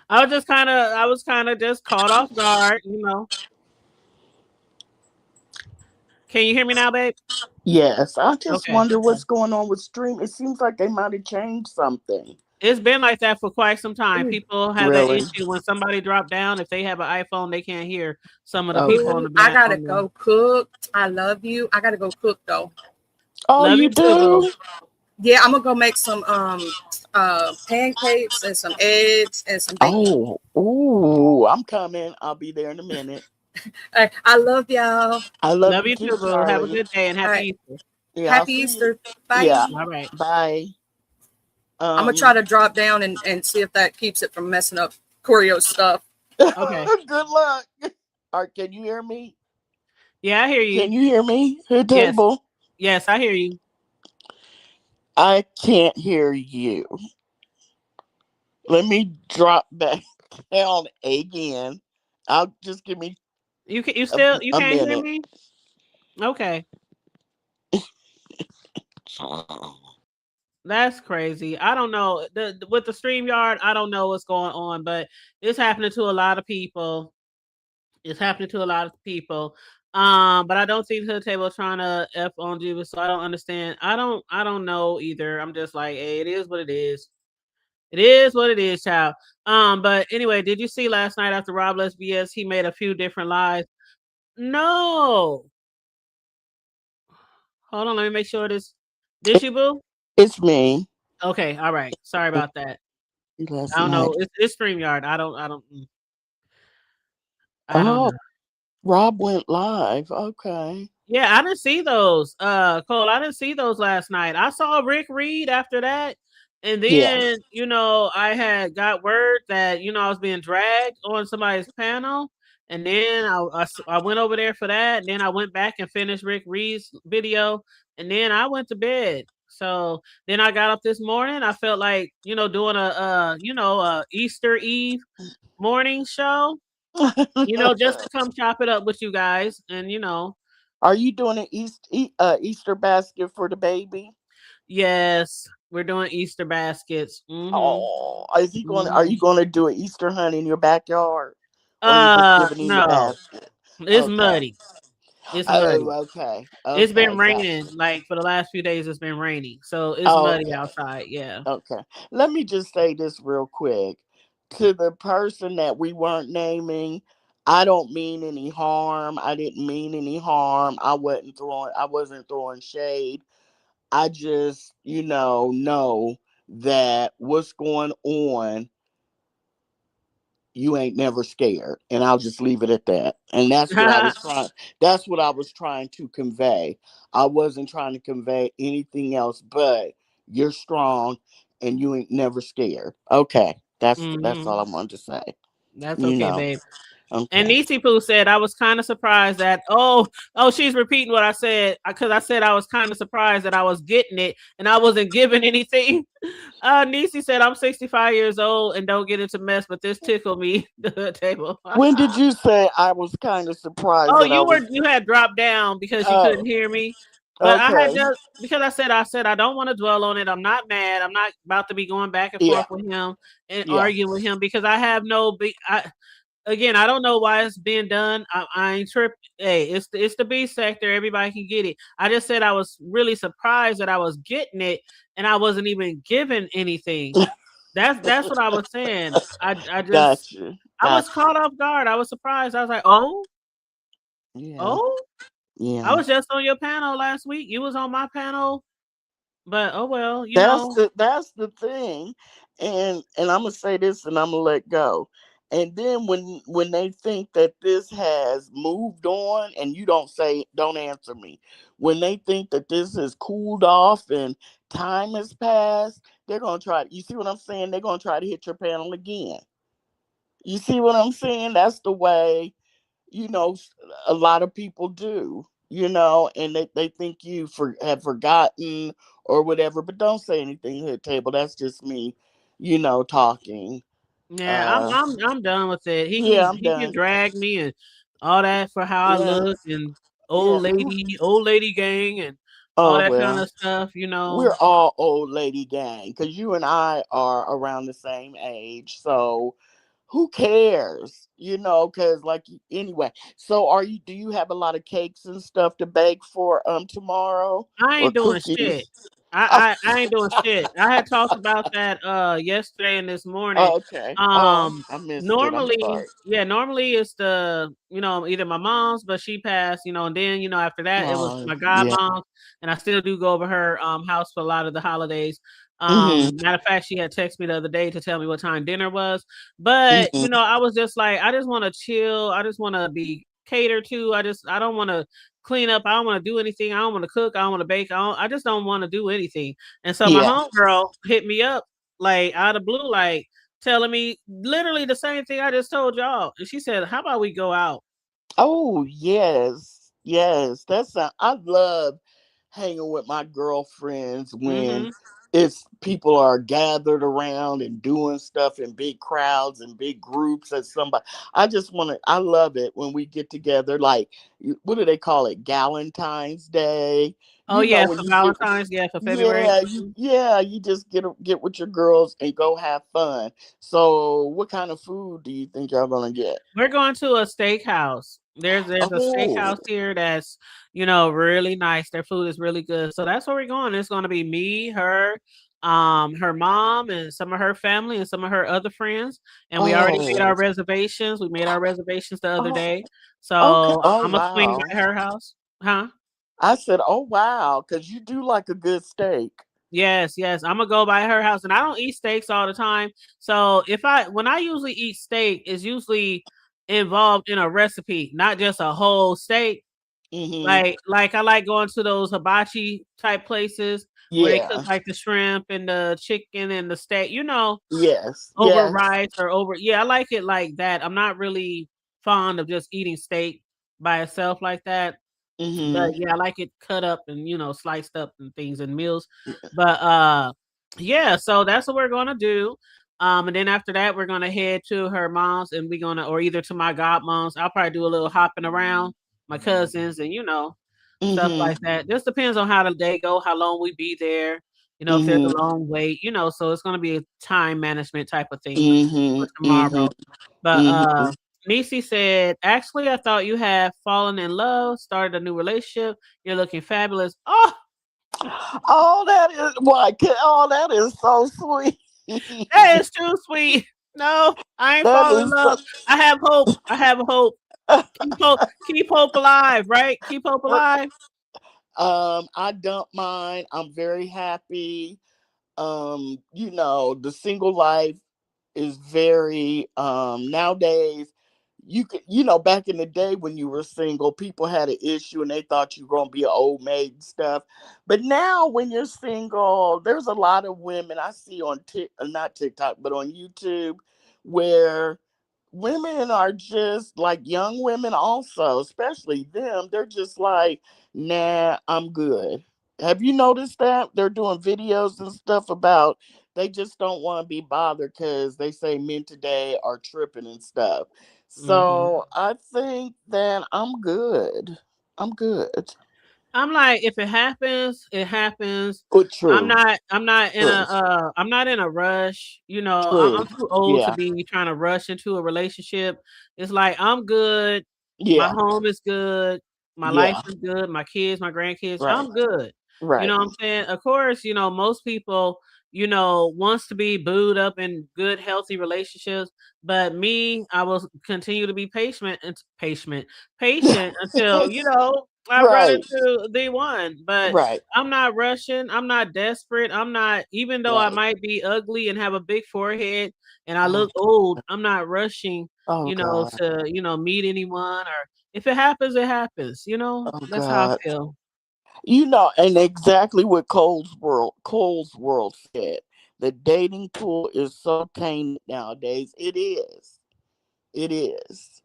S2: I was kind of just caught off guard, you know. Can you hear me now, babe?
S5: Yes, I just
S2: Okay.
S5: wonder what's going on with Stream. It seems like they might have changed something.
S2: It's been like that for quite some time. People have that
S5: Really?
S2: issue when somebody drop down. If they have an iPhone, they can't hear some of the people on the
S3: I
S2: back.
S3: gotta go cook. I love you. I gotta go cook though.
S5: Oh,
S2: Love
S5: you
S2: you too.
S5: do?
S3: Yeah, I'm gonna go make some pancakes and some eggs and some bacon.
S5: Oh, I'm coming. I'll be there in a minute.
S3: I love y'all.
S5: I love
S2: Love
S5: you
S2: you
S5: too,
S2: too, boo. Have a
S5: Charlie.
S2: good day and
S3: All
S2: happy
S3: right.
S2: Easter.
S5: Yeah,
S3: Happy Easter. Bye.
S5: Yeah.
S2: All right.
S5: Bye.
S3: I'm gonna try to drop down and see if that keeps it from messing up Coreo's stuff.
S2: Okay.
S5: Good luck. All right, can you hear me?
S2: Yeah, I hear you.
S5: Can you hear me? Her
S2: Yes.
S5: table.
S2: Yes, I hear you.
S5: I can't hear you. Let me drop back down again. I'll just give me
S2: You can't
S5: minute.
S2: hear me? Okay. That's crazy. I don't know. With the StreamYard, I don't know what's going on, but it's happening to a lot of people. It's happening to a lot of people. But I don't see the table trying to F on Juva, so I don't understand. I don't know either. I'm just like, hey, it is what it is. It is what it is, child. But anyway, did you see last night after Rob Less BS, he made a few different lives? No. Hold on, let me make sure this. Did you, boo?
S5: It's me.
S2: Okay, all right. Sorry about that.
S5: Last
S2: I don't
S5: night.
S2: know. It's StreamYard. I don't know.
S5: Rob went live. Okay.
S2: Yeah, I didn't see those. Cole, I didn't see those last night. I saw Rick Reed after that. And then, you know, I had got word that, you know, I was being dragged on somebody's panel. And then I went over there for that. And then I went back and finished Rick Reed's video. And then I went to bed. So then I got up this morning. I felt like, you know, doing a Easter Eve morning show, you know, just to come chop it up with you guys. And, you know.
S5: Are you doing an Easter basket for the baby?
S2: Yes, we're doing Easter baskets. Mm-hmm.
S5: Oh, is he going? Are you going to do an Easter hunt in your backyard? Or
S2: No, it's muddy. It's muddy.
S5: Okay.
S2: It's been raining like for the last few days. It's been raining, so it's muddy outside. Yeah.
S5: Okay. Let me just say this real quick to the person that we weren't naming. I don't mean any harm. I didn't mean any harm. I wasn't throwing shade. I just, know that what's going on, you ain't never scared. And I'll just leave it at that. And that's what I was trying to convey. I wasn't trying to convey anything else, but you're strong and you ain't never scared. Okay. That's all I wanted to say.
S2: That's okay, babe.
S5: Okay.
S2: And Nisi Poo said, I was kind of surprised that, she's repeating what I said, because I said I was kind of surprised that I was getting it and I wasn't giving anything. Nisi said, I'm 65 years old and don't get into mess, but this tickled me, the table.
S5: When did you say I was kind of surprised?
S2: Oh, you had dropped down because you couldn't hear me. But I had just, because I said I don't want to dwell on it. I'm not mad. I'm not about to be going back and forth with him and arguing with him because I have again, I don't know why it's being done. I ain't tripping. Hey, it's the B sector. Everybody can get it. I just said I was really surprised that I was getting it and I wasn't even given anything. That's what I was saying. I just I was caught off guard. I was surprised. I was like, oh, yeah. I was just on your panel last week. You was on my panel, but oh well.
S5: That's the thing, and I'm gonna say this, and I'm gonna let go. And then when they think that this has moved on, and you don't answer me. When they think that this has cooled off and time has passed, they're gonna try. You see what I'm saying? They're gonna try to hit your panel again. You see what I'm saying? That's the way you know, a lot of people do, you know, and they think you have forgotten or whatever, but don't say anything to the table. That's just me, you know, talking.
S2: Yeah,
S5: Uh,
S2: I'm done with it.
S5: yeah, I'm
S2: He can
S5: done.
S2: drag me and all that for how I
S5: Yeah,
S2: look and
S5: yeah.
S2: old lady gang and all
S5: Oh,
S2: that kind
S5: well,
S2: of stuff, you
S5: we're
S2: know.
S5: all old lady gang because you and I are around the same age. So who cares? You know, because like anyway. So do you have a lot of cakes and stuff to bake for tomorrow
S2: I
S5: or
S2: ain't doing
S5: cookies?
S2: shit. I ain't doing shit. I had talked about that yesterday and this morning.
S5: Oh, okay. Oh, I missed it. I'm
S2: Normally,
S5: sorry.
S2: yeah, normally it's the, you know, either my mom's, but she passed, you know, and then, you know, after that it was
S5: Oh,
S2: my
S5: yeah.
S2: godmom, and I still do go over her house for a lot of the holidays.
S5: Mhm.
S2: Matter of fact, she had texted me the other day to tell me what time dinner was. But, you
S5: Mhm.
S2: know, I was just like, I just want to chill. I just want to be catered to. I don't want to clean up. I don't want to do anything. I don't want to cook. I don't want to bake. I just don't want to do anything. And so my
S5: Yeah.
S2: homegirl hit me up like out of blue, like telling me literally the same thing I just told y'all. And she said, "How about we go out?"
S5: Oh, yes. Yes. I love hanging with my girlfriends when
S2: Mm-hmm.
S5: it's people are gathered around and doing stuff in big crowds and big groups as somebody. I love it when we get together, like what do they call it? Galentine's Day.
S2: Oh
S5: You know,
S2: yeah,
S5: when
S2: for
S5: you get
S2: Valentine's, yeah, for February. Mhm.
S5: you just get with your girls and go have fun. So what kind of food do you think y'all gonna get?
S2: We're going to a steakhouse. There's a
S5: Oh,
S2: steakhouse here that's, you know, really nice. Their food is really good. So that's where we're going. It's going to be me, her mom, and some of her family and some of her other friends. And we already made
S5: oh,
S2: our reservations. We made our reservations the other
S5: oh,
S2: day.
S5: okay.
S2: So
S5: Oh,
S2: I'm gonna swing
S5: wow.
S2: by her house. Huh?
S5: I said, oh, wow, because you do like a good steak.
S2: Yes, yes. I'm gonna go by her house, and I don't eat steaks all the time. So when I usually eat steak, it's usually involved in a recipe, not just a whole steak.
S5: Hmm.
S2: Like I like going to those hibachi type places where they cook
S5: Yeah.
S2: like the shrimp and the chicken and the steak, you know,
S5: Yes.
S2: over
S5: Yes.
S2: rice or over. Yeah, I like it like that. I'm not really fond of just eating steak by itself like that. But
S5: Hmm.
S2: yeah, I like it cut up and, you know, sliced up and things and meals. But yeah, so that's what we're gonna do. And then after that, we're gonna head to her mom's and we're gonna, or either to my godmom's. I'll probably do a little hopping around my cousins and, you know, stuff
S5: Hmm.
S2: like that. Just depends on how the day go, how long we be there, you know, if there's
S5: Hmm.
S2: a long wait, you know, so it's gonna be a time management type of thing
S5: Hmm.
S2: for
S5: Hmm.
S2: tomorrow. But
S5: Hmm.
S2: Nisi said, actually, I thought you had fallen in love, started a new relationship. You're looking fabulous. Oh,
S5: Oh, that is why. Oh, that is so sweet.
S2: that is too sweet. No, I ain't
S5: That
S2: falling in
S5: is so.
S2: love. I have hope. I have hope. Keep hope alive, right? Keep hope alive.
S5: I don't mind. I'm very happy. You know, the single life is very nowadays you could, you know, back in the day when you were single, people had an issue and they thought you were gonna be an old maid and stuff. But now when you're single, there's a lot of women I see on not TikTok, but on YouTube where women are just like young women also, especially them, they're just like, nah, I'm good. Have you noticed that? They're doing videos and stuff about they just don't want to be bothered because they say men today are tripping and stuff.
S2: Hmm.
S5: So I think that I'm good. I'm good.
S2: I'm like, if it happens, it happens.
S5: But true. True.
S2: I'm not in a rush. You know,
S5: True.
S2: I'm too old to
S5: Yeah.
S2: be trying to rush into a relationship. It's like I'm good. My
S5: Yeah.
S2: home is good. My life
S5: Yeah.
S2: is good. My kids, my grandkids,
S5: Right.
S2: I'm good. You
S5: Right.
S2: know what I'm saying? Of course, you know, most people, you know, wants to be booed up in good, healthy relationships. But me, I will continue to be patient until, you know, I run
S5: Right.
S2: into the one. But
S5: Right.
S2: I'm not rushing. I'm not desperate. I'm not, even though I
S5: Right.
S2: might be ugly and have a big forehead and I
S5: Oh,
S2: look old, I'm not rushing,
S5: oh
S2: you know,
S5: God.
S2: to, you know, meet anyone, or if it happens, it happens. You know,
S5: Oh
S2: that's how I
S5: God.
S2: feel.
S5: You know, and exactly what Cole's World said. The dating pool is so tainted nowadays. It is. It is.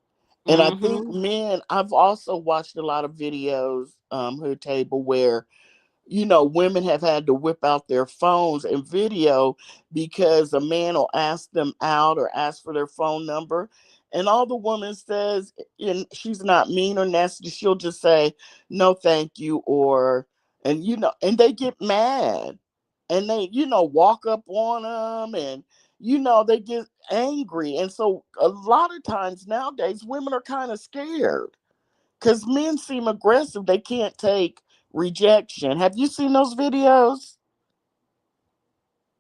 S5: And I think
S2: Mm-hmm.
S5: men, I've also watched a lot of videos, Hood Table, where women have had to whip out their phones and video because a man will ask them out or ask for their phone number. And all the woman says, and she's not mean or nasty, she'll just say, no, thank you. And they get mad and they, walk up on them and, they get angry. And so a lot of times nowadays, women are kind of scared because men seem aggressive. They can't take rejection. Have you seen those videos?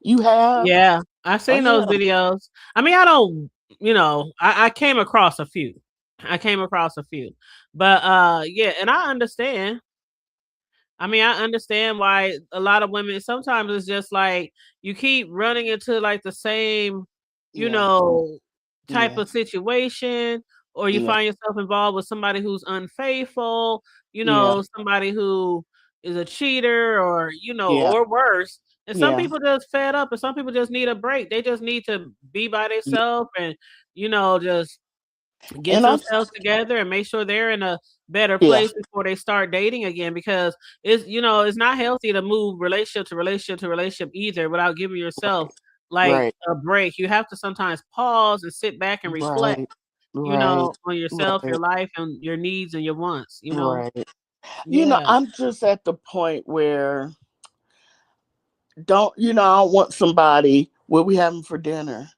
S5: You have?
S2: Yeah, I've
S5: Oh,
S2: seen those
S5: yeah.
S2: videos. I mean, I don't, I came across a few. I came across a few. But yeah, and I understand. I mean, I understand why a lot of women sometimes it's just like you keep running into like the same, you
S5: Yeah.
S2: know, type
S5: Yeah.
S2: of situation, or you
S5: Yeah.
S2: find yourself involved with somebody who's unfaithful,
S5: Yeah.
S2: somebody who is a cheater or,
S5: Yeah.
S2: or worse. And some
S5: Yeah.
S2: people just fed up and some people just need a break. They just need to be by
S5: Yeah.
S2: themselves and, just get
S5: And I've
S2: themselves together and make sure they're in a better
S5: yeah.
S2: place before they start dating again, because it's not healthy to move relationship to relationship to relationship either without giving yourself like
S5: Right.
S2: a break. You have to sometimes pause and sit back and reflect,
S5: Right. Right.
S2: on yourself, your
S5: Right.
S2: life, and your needs and your wants.
S5: Right.
S2: Yeah.
S5: I'm just at the point where I don't want somebody, what we having for dinner?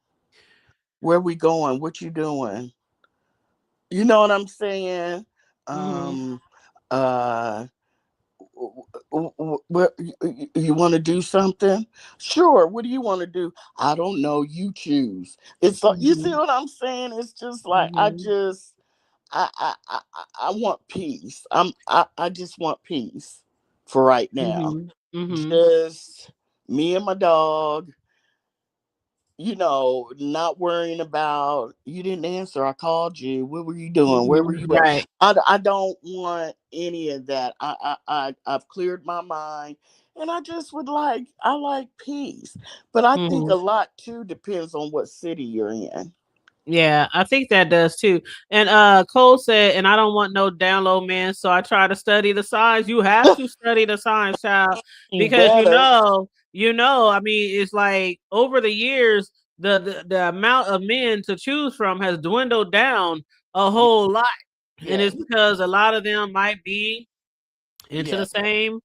S5: Where we going? What you doing? You know what I'm saying?
S2: Hmm.
S5: Um uh what you want to do something? Sure. What do you want to do? I don't know. You choose. It's you see
S2: Hmm.
S5: what I'm saying? It's just like
S2: Hmm.
S5: I want peace. I just want peace for right now.
S2: Hmm. Hmm.
S5: Just me and my dog, not worrying about you didn't answer. I called you. What were you doing? Where were
S2: Hmm.
S5: you at?
S2: Right.
S5: I don't want any of that. I've cleared my mind, and I like peace. But I think a
S2: Hmm.
S5: lot too depends on what city you're in.
S2: Yeah, I think that does too. And Cole said, and I don't want no download man, so I try to study the signs. You have to study the signs, child,
S5: You
S2: because
S5: better.
S2: I mean, it's like over the years, the amount of men to choose from has dwindled down a
S5: Yeah.
S2: whole lot. And
S5: Yeah.
S2: it's because a lot of them might be into
S5: Yeah.
S2: the same,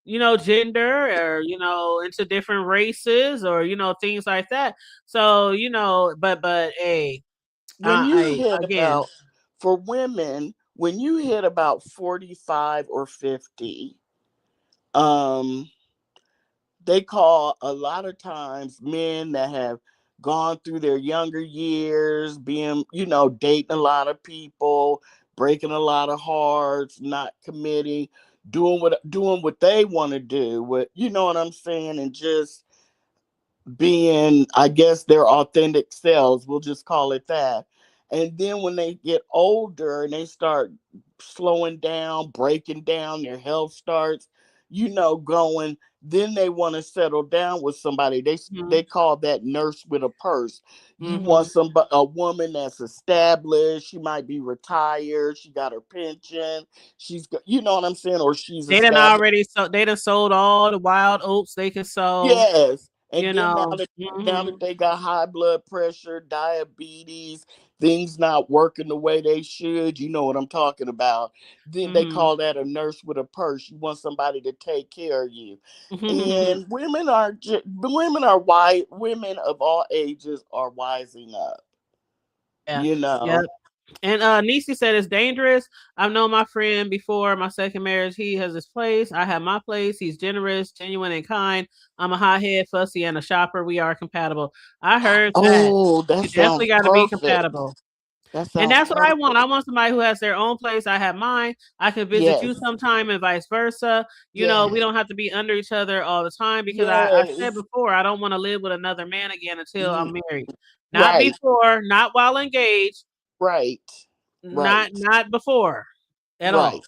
S2: gender, or, into different races, or, things like that. So, but hey,
S5: When you
S2: I
S5: hit
S2: again.
S5: about for women, when you hit about 45 or 50, um they call a lot of times men that have gone through their younger years, being, dating a lot of people, breaking a lot of hearts, not committing, doing what they want to do, what you know what I'm saying, and just being, I guess, their authentic selves. We'll just call it that. And then when they get older and they start slowing down, breaking down, their health starts, going. Then they want to settle down with somebody. They
S2: Mhm,
S5: they call that nurse with a purse. You want
S2: mhm.
S5: a woman that's established. She might be retired. She got her pension. You know what I'm saying, or she's established.
S2: They done sold all the wild oats they could sow,
S5: Yes. And
S2: you
S5: then now
S2: know.
S5: that now that
S2: Mhm,
S5: they got high blood pressure, diabetes, things not working the way they should, you know what I'm talking about. Then they
S2: mhm.
S5: call that a nurse with a purse. You want somebody to take care of you.
S2: Mhm.
S5: And women of all ages are wising up,
S2: Yeah,
S5: you
S2: yep.
S5: know.
S2: And Nisi said it's dangerous. I've known my friend before my second marriage. He has his place. I have my place. He's generous, genuine, and kind. I'm a hothead, fussy, and a shopper. We are compatible. I heard that.
S5: Oh, that
S2: You definitely
S5: sounds
S2: got to be
S5: perfect.
S2: compatible.
S5: That
S2: And
S5: sounds
S2: that's what I
S5: perfect.
S2: want. I want somebody who has their own place. I have mine. I can visit you
S5: Yes.
S2: sometime and vice versa. We
S5: Yes.
S2: don't have to be under each other all the time, because I said
S5: Yes.
S2: before, I don't want to live with another man again until
S5: Mm,
S2: I'm married. Not
S5: right.
S2: before, not while engaged,
S5: Right.
S2: not
S5: Right.
S2: not before at
S5: Right.
S2: all.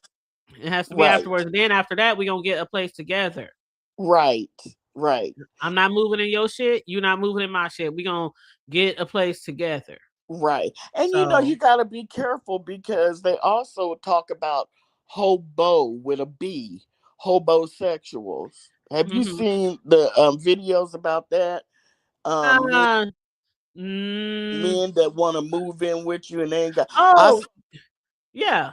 S2: It has to be
S5: Right.
S2: afterwards. Then after that, we're gonna get a place together.
S5: Right. Right.
S2: I'm not moving in your shit. You're not moving in my shit. We're gonna get a place together.
S5: Right. And
S2: So
S5: you got to be careful because they also talk about hobo with a B, hobosexuals. Have you
S2: mhm.
S5: seen the videos about that? Men,
S2: uh, mm,
S5: men that want to move in with you and they ain't got. I
S2: oh yeah.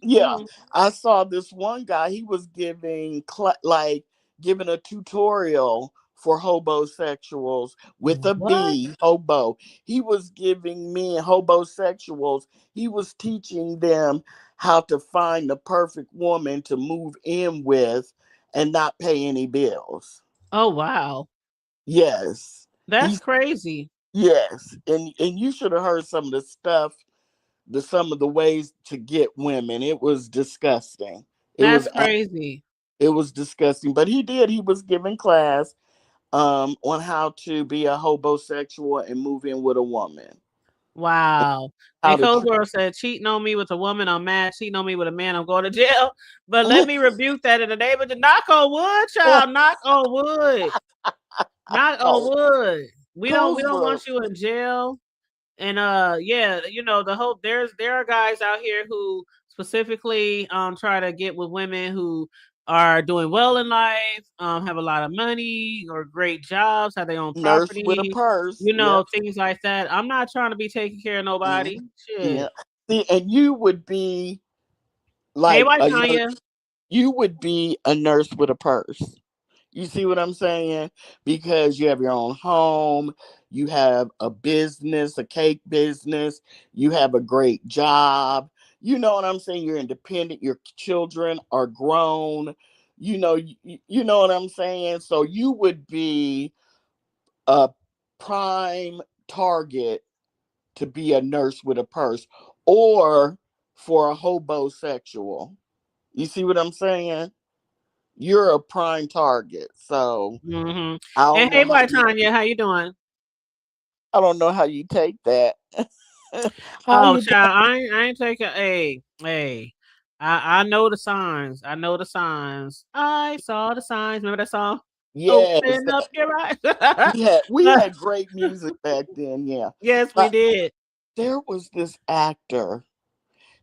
S5: Yeah, I saw this one guy. He was giving like giving a tutorial for hobosexuals with a
S2: What?
S5: B, hobo. He was giving men hobosexuals. He was teaching them how to find the perfect woman to move in with and not pay any bills.
S2: Oh wow.
S5: Yes,
S2: That's
S5: he's
S2: crazy.
S5: yes, and you should have heard some of the stuff, some of the ways to get women. It was disgusting. It was
S2: That's crazy.
S5: it was disgusting. But he was giving class on how to be a hobosexual and move in with a woman.
S2: Wow.
S5: How
S2: And
S5: to
S2: Cold
S5: treat
S2: World said, cheating on me with a woman, I'm mad. Cheating on me with a man, I'm going to jail. But let me rebuke that in the name of the knock on wood, child. Knock on wood. Knock on
S5: oh,
S2: wood. We don't
S5: Kuzma.
S2: want you in jail. And yeah, the whole there are guys out here who specifically try to get with women who are doing well in life, have a lot of money or great jobs, have their own
S5: Nurse with a
S2: property,
S5: purse. Yep.
S2: things like that. I'm not trying to be taking care of nobody.
S5: Mhm. Yeah.
S2: Shit.
S5: See, and you would be
S2: Hey,
S5: like
S2: white
S5: a nurse.
S2: Tanya.
S5: You would be a nurse with a purse. You see what I'm saying? Because you have your own home, you have a business, a cake business, you have a great job. You know what I'm saying? You're independent, your children are grown. You know what I'm saying? So you would be a prime target to be a nurse with a purse or for a hobosexual. You see what I'm saying? You're a prime target. So
S2: Mm-hmm.
S5: I don't
S2: And
S5: know
S2: hey,
S5: how
S2: white
S5: you
S2: Tanya, how you doing?
S5: I don't know how you take that. how
S2: Oh,
S5: you take
S2: child, I ain't taking. Hey. I know the signs. I know the signs. I saw the signs. Remember that song?
S5: yes,
S2: Open up your eyes.
S5: we had great music back then, yeah.
S2: Yes, we
S5: But
S2: did.
S5: there was this actor.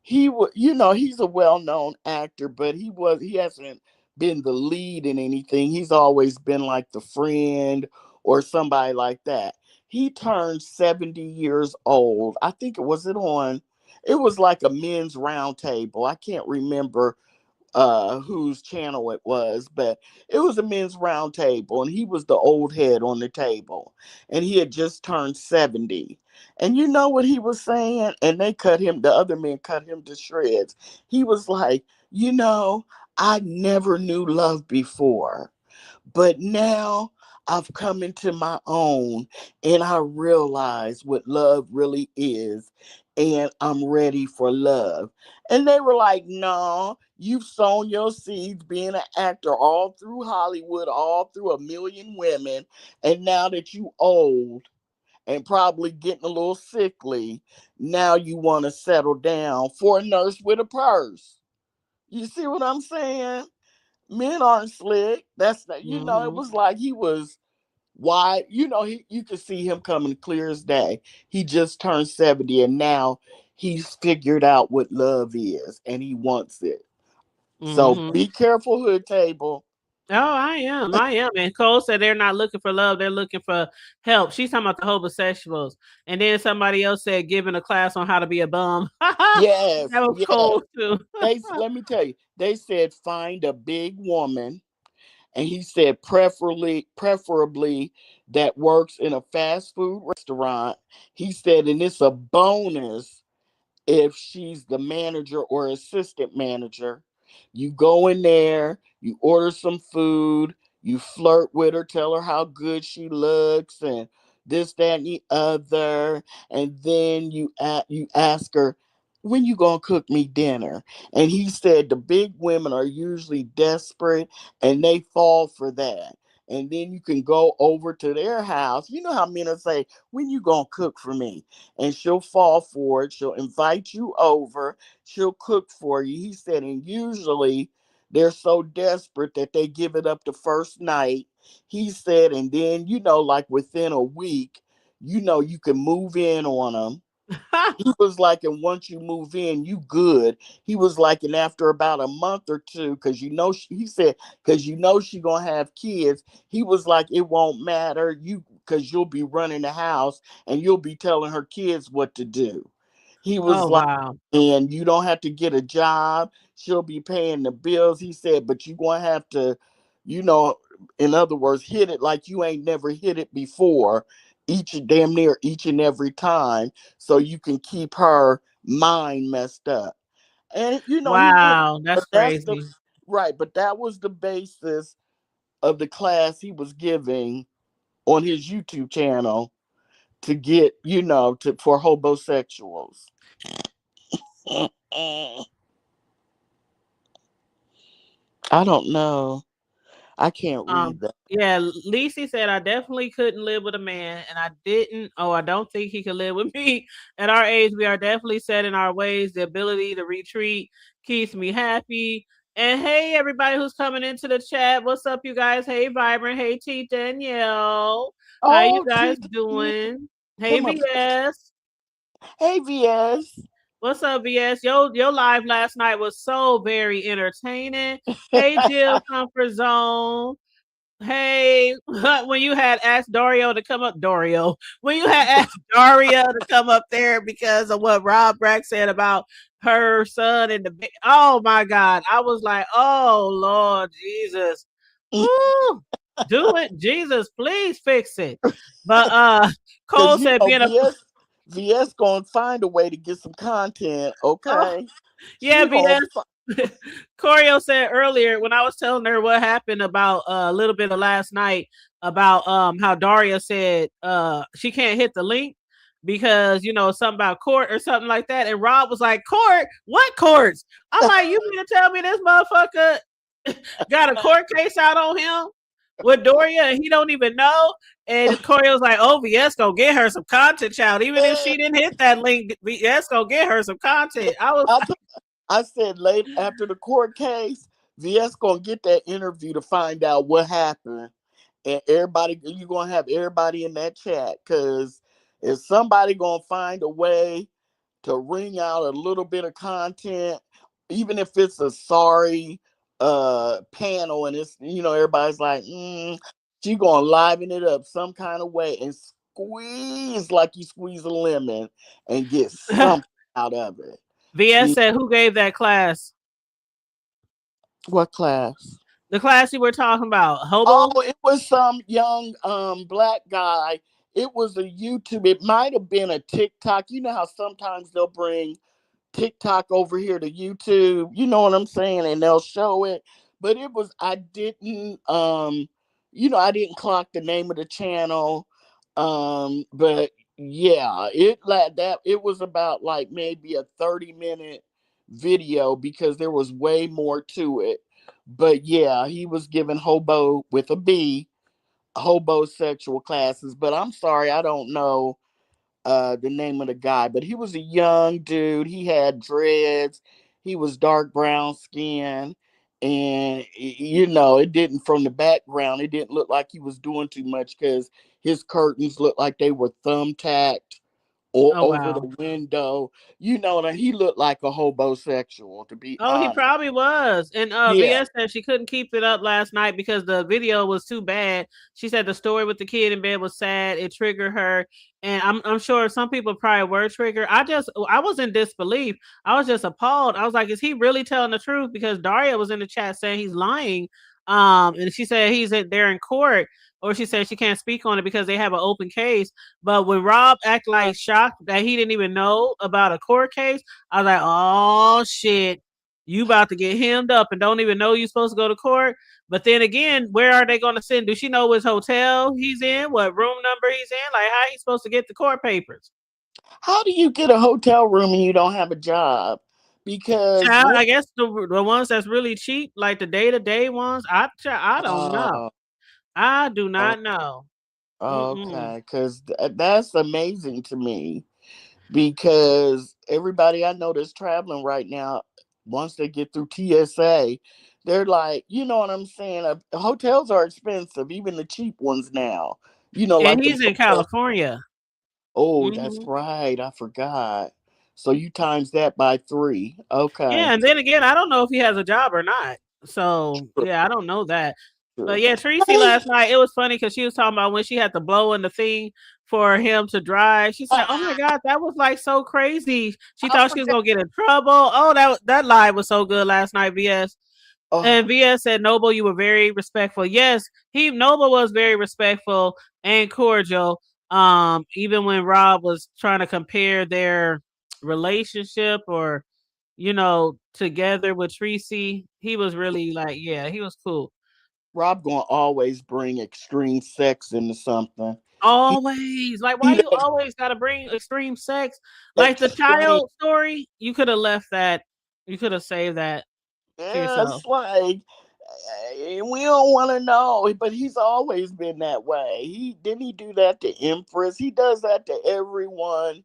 S5: He was he's a well-known actor, but he hasn't been the lead in anything. He's always been like the friend or somebody like that. He turned 70 years old. I think it was like a men's round table. I can't remember whose channel it was, but it was a men's round table and he was the old head on the table and he had just turned 70. And you know what he was saying? And the other men cut him to shreds. He was like, I never knew love before. But now I've come into my own and I realize what love really is. And I'm ready for love. And they were like, no, you've sown your seeds being an actor all through Hollywood, all through a million women. And now that you old and probably getting a little sickly, now you want to settle down for a nurse with a purse. You see what I'm saying? Men aren't slick. That's not, it
S2: Hmm.
S5: was like he was wide. You could see him coming clear as day. He just turned 70 and now he's figured out what love is and he wants it. So
S2: Hmm.
S5: be careful, Hood Table.
S2: Oh, I am. I am. And Cole said they're not looking for love. They're looking for help. She's talking about the homosexuals. And then somebody else said giving a class on how to be a bum. That
S5: Yes,
S2: was
S5: yes.
S2: cold too.
S5: Let me tell you, they said find a big woman, and he said preferably that works in a fast food restaurant. He said, and it's a bonus if she's the manager or assistant manager. You go in there, you order some food, you flirt with her, tell her how good she looks and this, that, and the other. And then you ask her, when you gonna cook me dinner? And he said the big women are usually desperate and they fall for that. And then you can go over to their house. You know how men will say, when you gonna cook for me? And she'll fall for it. She'll invite you over. She'll cook for you. He said, and usually they're so desperate that they give it up the first night. He said, and then, like within a week, you can move in on them. He was like, and once you move in, you good. He was like, and after about a month or two, because he said, because she gonna have kids. He was like, it won't matter, because you'll be running the house and you'll be telling her kids what to do. He was
S2: Oh
S5: like,
S2: wow.
S5: and you don't have to get a job. She'll be paying the bills. He said, but you're gonna have to, you know, in other words, hit it like you ain't never hit it before, damn near each and every time, so you can keep her mind messed up. And he went,
S2: Wow, that's
S5: but that's the
S2: crazy.
S5: right, but that was the basis of the class he was giving on his YouTube channel to get, for homosexuals. I don't know. I can't read that.
S2: Yeah, Lisi said I definitely couldn't live with a man, and I didn't. Oh, I don't think he could live with me. At our age, we are definitely set in our ways. The ability to retreat keeps me happy. And hey, everybody who's coming into the chat, what's up, you guys? Hey, Vibrant. Hey, T Danielle. How you
S5: Oh,
S2: guys doing? Hey,
S5: come up.
S2: VS.
S5: Hey, VS.
S2: What's up, VS? Your live last night was so very entertaining. Hey, Jill, Comfort Zone. Hey, when you had asked Dario to come up, when you had asked Daria to come up there because of what Rob Brack said about her son and oh my God, I was like, oh Lord Jesus, woo, do it, Jesus, please fix it. But Cole said being a
S5: VS gonna find a way to get some content, okay?
S2: Yeah, VS. Corio said earlier when I was telling her what happened about a little bit of last night about how Daria said she can't hit the link because something about court or something like that, and Rob was like, court? What courts? I'm like, you mean to tell me this motherfucker got a court case out on him with Doria and he don't even know? And Corio's like, oh, VS gonna get her some content, child. Even if she didn't hit that link, VS gonna get her some content.
S5: I said late after the court case, VS gonna get that interview to find out what happened, and you're gonna have everybody in that chat, because if somebody gonna find a way to wring out a little bit of content, even if it's a sorry panel, and it's everybody's like, she gonna liven it up some kind of way and squeeze like you squeeze a lemon and get something out of it.
S2: VS said, who gave that class?
S5: What class?
S2: The class you were talking about. Hobo?
S5: Oh, it was some young black guy. It was a YouTube. It might have been a TikTok. You know how sometimes they'll bring TikTok over here to YouTube. You know what I'm saying? And they'll show it. But I didn't clock the name of the channel. But yeah, it was about like maybe a 30-minute video, because there was way more to it. But yeah, he was giving hobo with a B, hobosexual classes. But I'm sorry, I don't know the name of the guy, but he was a young dude. He had dreads. He was dark brown skin. And it didn't, from the background, it didn't look like he was doing too much, because his curtains looked like they were thumbtacked or over the window. And he looked like a hobosexual, to be honest.
S2: He probably was. And VS said she couldn't keep it up last night because the video was too bad. She said the story with the kid in bed was sad. It triggered her. And I'm sure some people probably were triggered. I was in disbelief. I was just appalled. I was like, is he really telling the truth? Because Daria was in the chat saying he's lying. And she said he's there in court, or she said she can't speak on it because they have an open case. But when Rob acted like shocked that he didn't even know about a court case, I was like, oh shit, you about to get hemmed up and don't even know you're supposed to go to court. But then again, where are they going to send? Does she know which hotel he's in, what room number he's in? Like, how he's supposed to get the court papers?
S5: How do you get a hotel room and you don't have a job? Because
S2: I guess the ones that's really cheap, like the day-to-day ones, I don't know. I do not know.
S5: Okay, because that's amazing to me, because everybody I know that's traveling right now, once they get through TSA, they're like, you know what I'm saying? Hotels are expensive, even the cheap ones now.
S2: And he's in California.
S5: Oh, that's right. I forgot. So you times that by 3. Okay.
S2: Yeah, and then again, I don't know if he has a job or not. So
S5: True,
S2: yeah, I don't know that.
S5: true.
S2: But yeah, Tracy last night, it was funny because she was talking about when she had to blow in the thing for him to drive. She said, "Oh my God, that was like so crazy." She
S3: I
S2: thought she was
S3: forgot.
S2: gonna get in trouble. Oh, that live was so good last night, VS. And
S5: Oh,
S2: VS said, "Noble, you were very respectful." Yes, Noble was very respectful and cordial. Even when Rob was trying to compare their relationship or together with Tracy, he was really like, yeah, he was cool.
S5: Rob gonna always bring extreme sex into something. He,
S2: Always. Like, why
S5: he
S2: you
S5: that
S2: always gotta bring extreme sex? Like the
S5: extreme.
S2: child story, you could have left that, you could have saved that to
S5: Yeah,
S2: yourself.
S5: it's like we don't want to know, but he's always been that way. He do that to Empress. He does that to everyone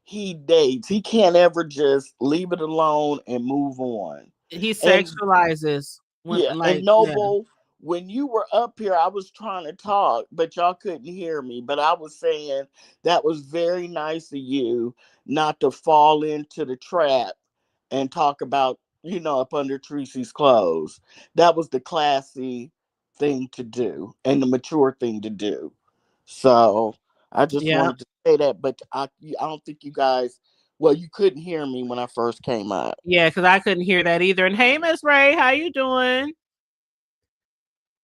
S5: he dates. He can't ever just leave it alone and move on.
S2: He
S5: And
S2: sexualizes when,
S5: yeah, and
S2: like, yeah.
S5: Noble, when you were up here, I was trying to talk, but y'all couldn't hear me. But I was saying that was very nice of you not to fall into the trap and talk about, up under Tracy's clothes. That was the classy thing to do and the mature thing to do. So I just
S2: Yeah.
S5: wanted to say that, but I don't think you guys, well, you couldn't hear me when I first came up.
S2: Yeah, because I couldn't hear that either. And hey, Miss Ray, how you doing?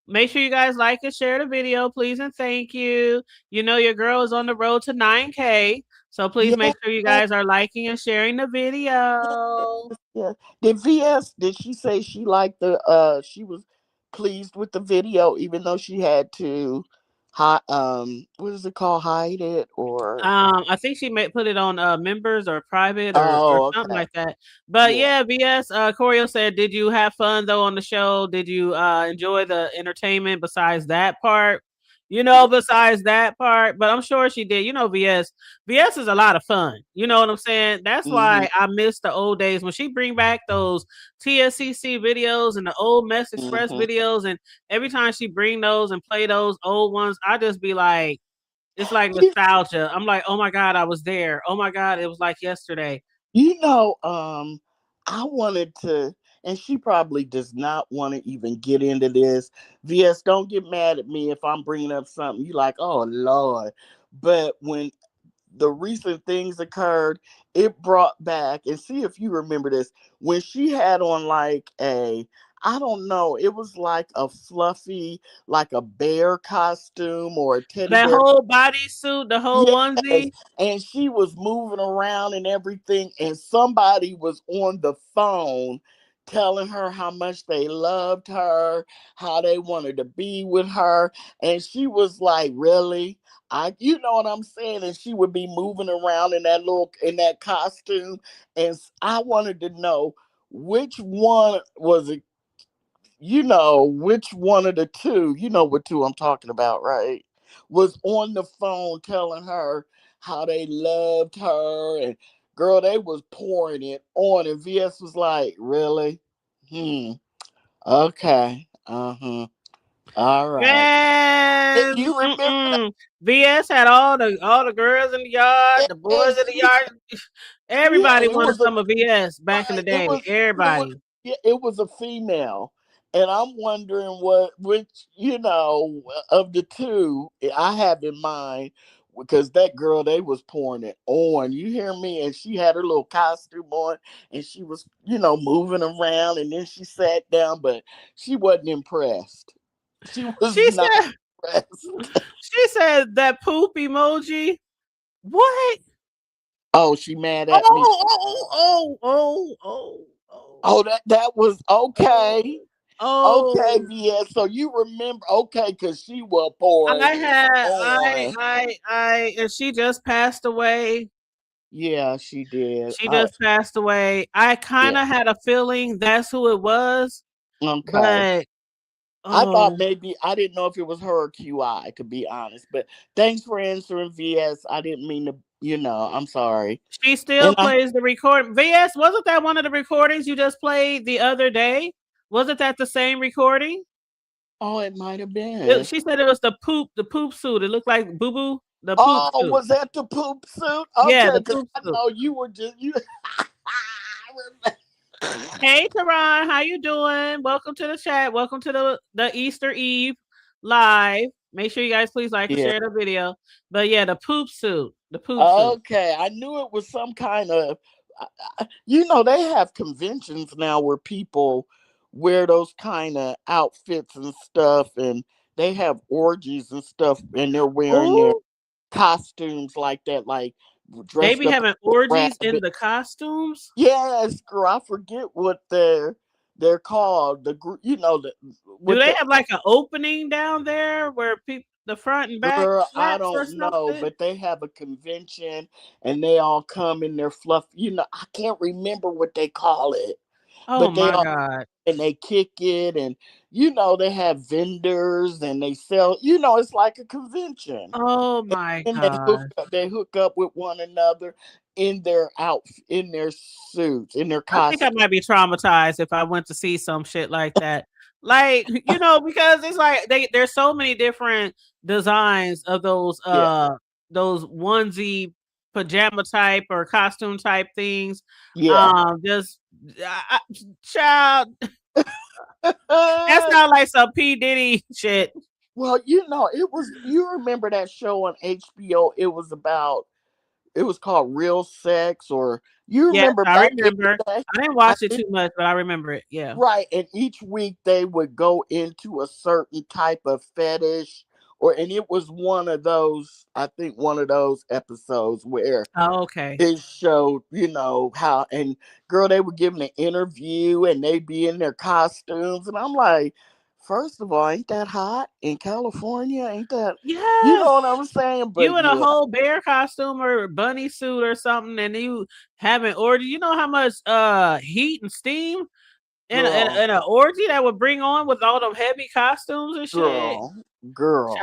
S2: Make sure you guys like and share the video, please, and thank you. You know your girl is on the road to 9K, so please
S5: Yeah,
S2: make sure you guys are liking and sharing the video.
S5: yeah. Did she say she liked she was pleased with the video even though she had to what is it called, hide it or
S2: I think she may put it on members or private or
S5: oh,
S2: something
S5: okay.
S2: like that. But
S5: Yeah.
S2: yeah, VS Corio said, did you have fun though on the show? Did you enjoy the entertainment besides that part? Besides that part, but I'm sure she did. VS is a lot of fun. You know what I'm saying? That's
S5: Mm-hmm.
S2: why I miss the old days when she bring back those TSCC videos and the old Mess Express
S5: Mm-hmm.
S2: videos, and every time she bring those and play those old ones, I just be like, it's like nostalgia. I'm like, oh my God, I was there. Oh my God, it was like yesterday.
S5: You know, I wanted to, and she probably does not want to even get into this. VS, don't get mad at me if I'm bringing up something you like, oh Lord. But when the recent things occurred, it brought back, and see if you remember this, when she had on like I don't know, it was like a fluffy, like a bear costume or a teddy
S2: That
S5: bear.
S2: whole bodysuit, the whole
S5: Yes,
S2: onesie.
S5: and she was moving around and everything, and somebody was on the phone telling her how much they loved her, how they wanted to be with her, and she was like, "Really? You know what I'm saying?" And she would be moving around in that costume, and I wanted to know which one was it. Which one of the two, what two I'm talking about, right? Was on the phone telling her how they loved her, and girl, they was pouring it on, and VS was like, really? Okay. Uh-huh. All right.
S2: Man,
S5: You remember
S2: VS had all the girls in the yard,
S5: that?
S2: the boys in the yard.
S5: Yeah,
S2: Everybody
S5: it
S2: wanted
S5: was a
S2: some of VS back in the
S5: right. It
S2: day.
S5: was it was
S2: Everybody.
S5: yeah, it was a female. And I'm wondering which, of the two I have in mind, because that girl, they was pouring it on. You hear me? And she had her little costume on and she was, moving around, and then she sat down, but she wasn't impressed. She was
S2: She
S5: not
S2: said
S5: impressed.
S2: she said that poop emoji. What?
S5: Oh, she mad
S2: Oh,
S5: at me.
S2: oh, oh, oh, oh,
S5: Oh, that was okay.
S2: oh,
S5: Okay,
S2: oh.
S5: VS. So you remember, okay, because she was pouring
S2: I
S5: it
S2: had
S5: on.
S2: and she just passed away.
S5: Yeah, she did.
S2: She just passed away. I kind
S5: Yeah.
S2: of had a feeling that's who it was,
S5: Okay.
S2: but
S5: I thought
S2: oh,
S5: maybe, I didn't know if it was her or QI, to be honest. But thanks for answering, VS. I didn't mean to, I'm sorry.
S2: she still
S5: And I,
S2: plays the record. VS, wasn't that one of the recordings you just played the other day? Wasn't that the same recording?
S5: oh, it might have been.
S2: She said it was the poop suit. It looked like boo boo. The poop suit.
S5: Was that the poop suit?
S2: Yeah,
S5: Okay,
S2: the poop
S5: I
S2: suit.
S5: know you were just you.
S2: Hey, Teron, how you doing? Welcome to the chat. Welcome to the Easter Eve live. Make sure you guys please like and share the video. But yeah, the poop suit. The poop suit.
S5: Okay, I knew it was some kind of. You know, they have conventions now where people wear those kind of outfits and stuff, and they have orgies and stuff, and they're wearing their costumes like that, like
S2: they be
S5: up
S2: having orgies in the costumes.
S5: Yes, girl, I forget what they're called. The group, you know,
S2: do they have like an opening down there where people the front and back?
S5: Girl, I don't know, but they have a convention and they all come in their fluff. You know, I can't remember what they call it.
S2: Oh my God.
S5: And they kick it, and you know, they have vendors and they sell, you know, it's like a convention.
S2: Oh my
S5: God. They hook up with one another in their suits, in their costumes.
S2: I think I might be traumatized if I went to see some shit like that. Like, you know, because it's like there's so many different designs of those onesie pajama type or costume type things. Child, that's not like some P. Diddy shit.
S5: Well, you know, you remember that show on HBO? It was called Real Sex, or you remember?
S2: I remember. I didn't watch it too much, but I remember it. Yeah.
S5: Right. And each week they would go into a certain type of fetish, and it was one of those episodes where it showed, you know, how, and girl, they were giving an interview and they'd be in their costumes. And I'm like, first of all, ain't that hot in California? Ain't that?
S2: Yeah.
S5: You know what I'm saying? But
S2: you in a whole bear costume or bunny suit or something, and you haven't ordered. You know how much heat and steam and an orgy that would bring on with all them heavy costumes and shit.
S5: Girl.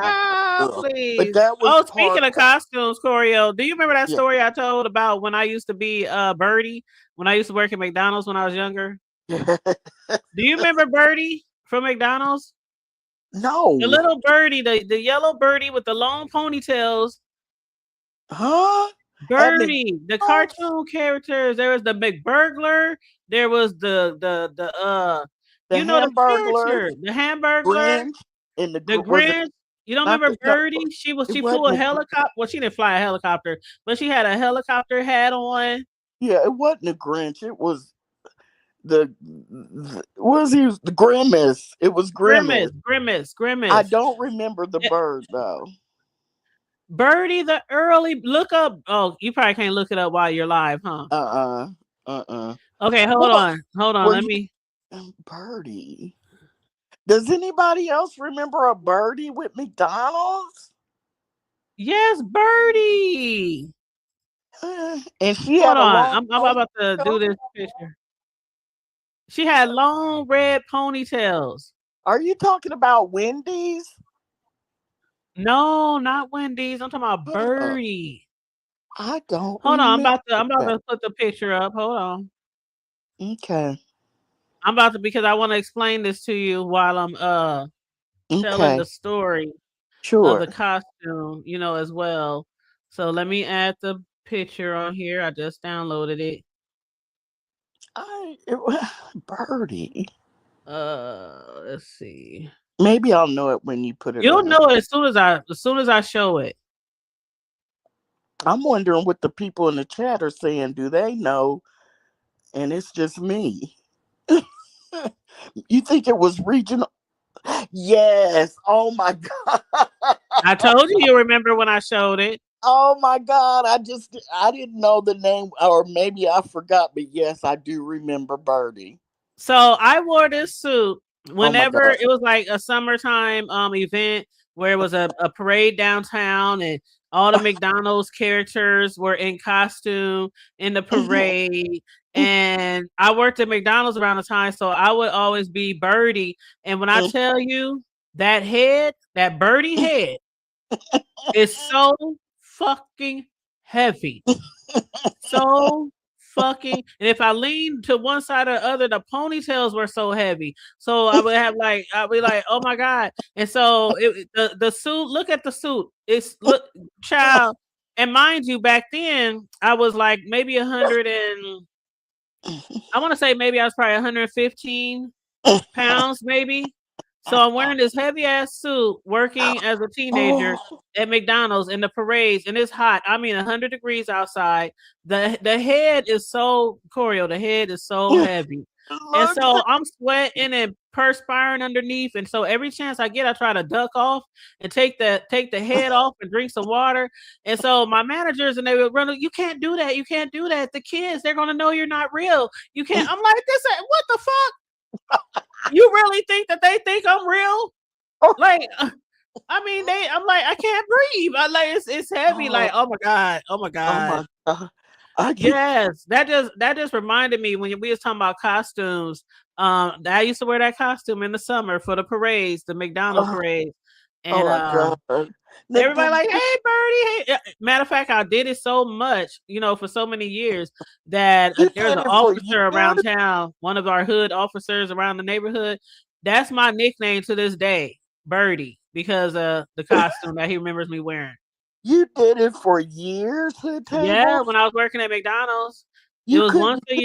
S2: Please.
S5: But that was
S2: speaking of costumes, Corio, do you remember that story I told about when I used to be Birdie, when I used to work at McDonald's when I was younger? Do you remember Birdie from McDonald's?
S5: No.
S2: The little birdie, the yellow birdie with the long ponytails.
S5: Huh?
S2: Birdie, the cartoon characters. There was the McBurglar. There was the you know,
S5: Hamburglar,
S2: the Hamburglar,
S5: and the
S2: Grinch. You don't remember Birdie? She flew a helicopter. Well, she didn't fly a helicopter, but she had a helicopter hat on.
S5: Yeah, it wasn't a Grinch. It was the Grimace. It was Grimace. I don't remember the bird though.
S2: Birdie, the early look up. Oh, you probably can't look it up while you're live, huh? Okay, hold on. Let me.
S5: Birdie. Does anybody else remember a Birdie with McDonald's?
S2: Yes, Birdie.
S5: And she
S2: hold on. I'm about to do this picture. She had long red ponytails.
S5: Are you talking about Wendy's?
S2: No, not Wendy's. I'm talking about Birdie.
S5: I don't.
S2: Hold on. I'm about to put the picture up. Hold on.
S5: Okay.
S2: I'm about to, because I want to explain this to you while I'm telling the story of the costume, you know, as well. So let me add the picture on here. I just downloaded it.
S5: Birdie.
S2: Let's see.
S5: Maybe I'll know it when you put it.
S2: You'll know it as soon as I show it.
S5: I'm wondering what the people in the chat are saying. Do they know? And it's just me. You think it was regional? Yes. Oh my God.
S2: I told you remember when I showed it.
S5: Oh my God. I didn't know the name, or maybe I forgot, but yes, I do remember Birdie.
S2: So I wore this suit whenever it was like a summertime event where it was a parade downtown and all the McDonald's characters were in costume in the parade. And I worked at McDonald's around the time, so I would always be Birdie. And when I tell you that Birdie head is so fucking heavy. So fucking, and if I leaned to one side or the other, the ponytails were so heavy. So I would have like, I'd be like, oh my God. And so the suit, look at the suit. It's look, child. And mind you, back then I was like maybe 100 and I want to say maybe I was probably 115 pounds, maybe. So I'm wearing this heavy ass suit working as a teenager at McDonald's in the parades, and it's hot. I mean, 100 degrees outside. The head is so choreo. The head is so heavy, and so I'm sweating and perspiring underneath. And so every chance I get, I try to duck off and take the head off and drink some water. And so my managers and they would run, you can't do that. You can't do that. The kids, they're gonna know you're not real. You can't. I'm like, what the fuck? You really think that they think I'm real? Like, I mean, I'm like, I can't breathe. I like, it's heavy. Like, oh my God.
S5: Oh my God.
S2: Yes, that just reminded me when we was talking about costumes. I used to wear that costume in the summer for the parades, the McDonald's parades. And everybody like, hey, Birdie. Hey. Matter of fact, I did it so much, for so many years that there's an officer around town, one of our hood officers around the neighborhood. That's my nickname to this day, Birdie, because of the costume that he remembers me wearing.
S5: You did it for years,
S2: Yeah, when I was working at McDonald's. It was once a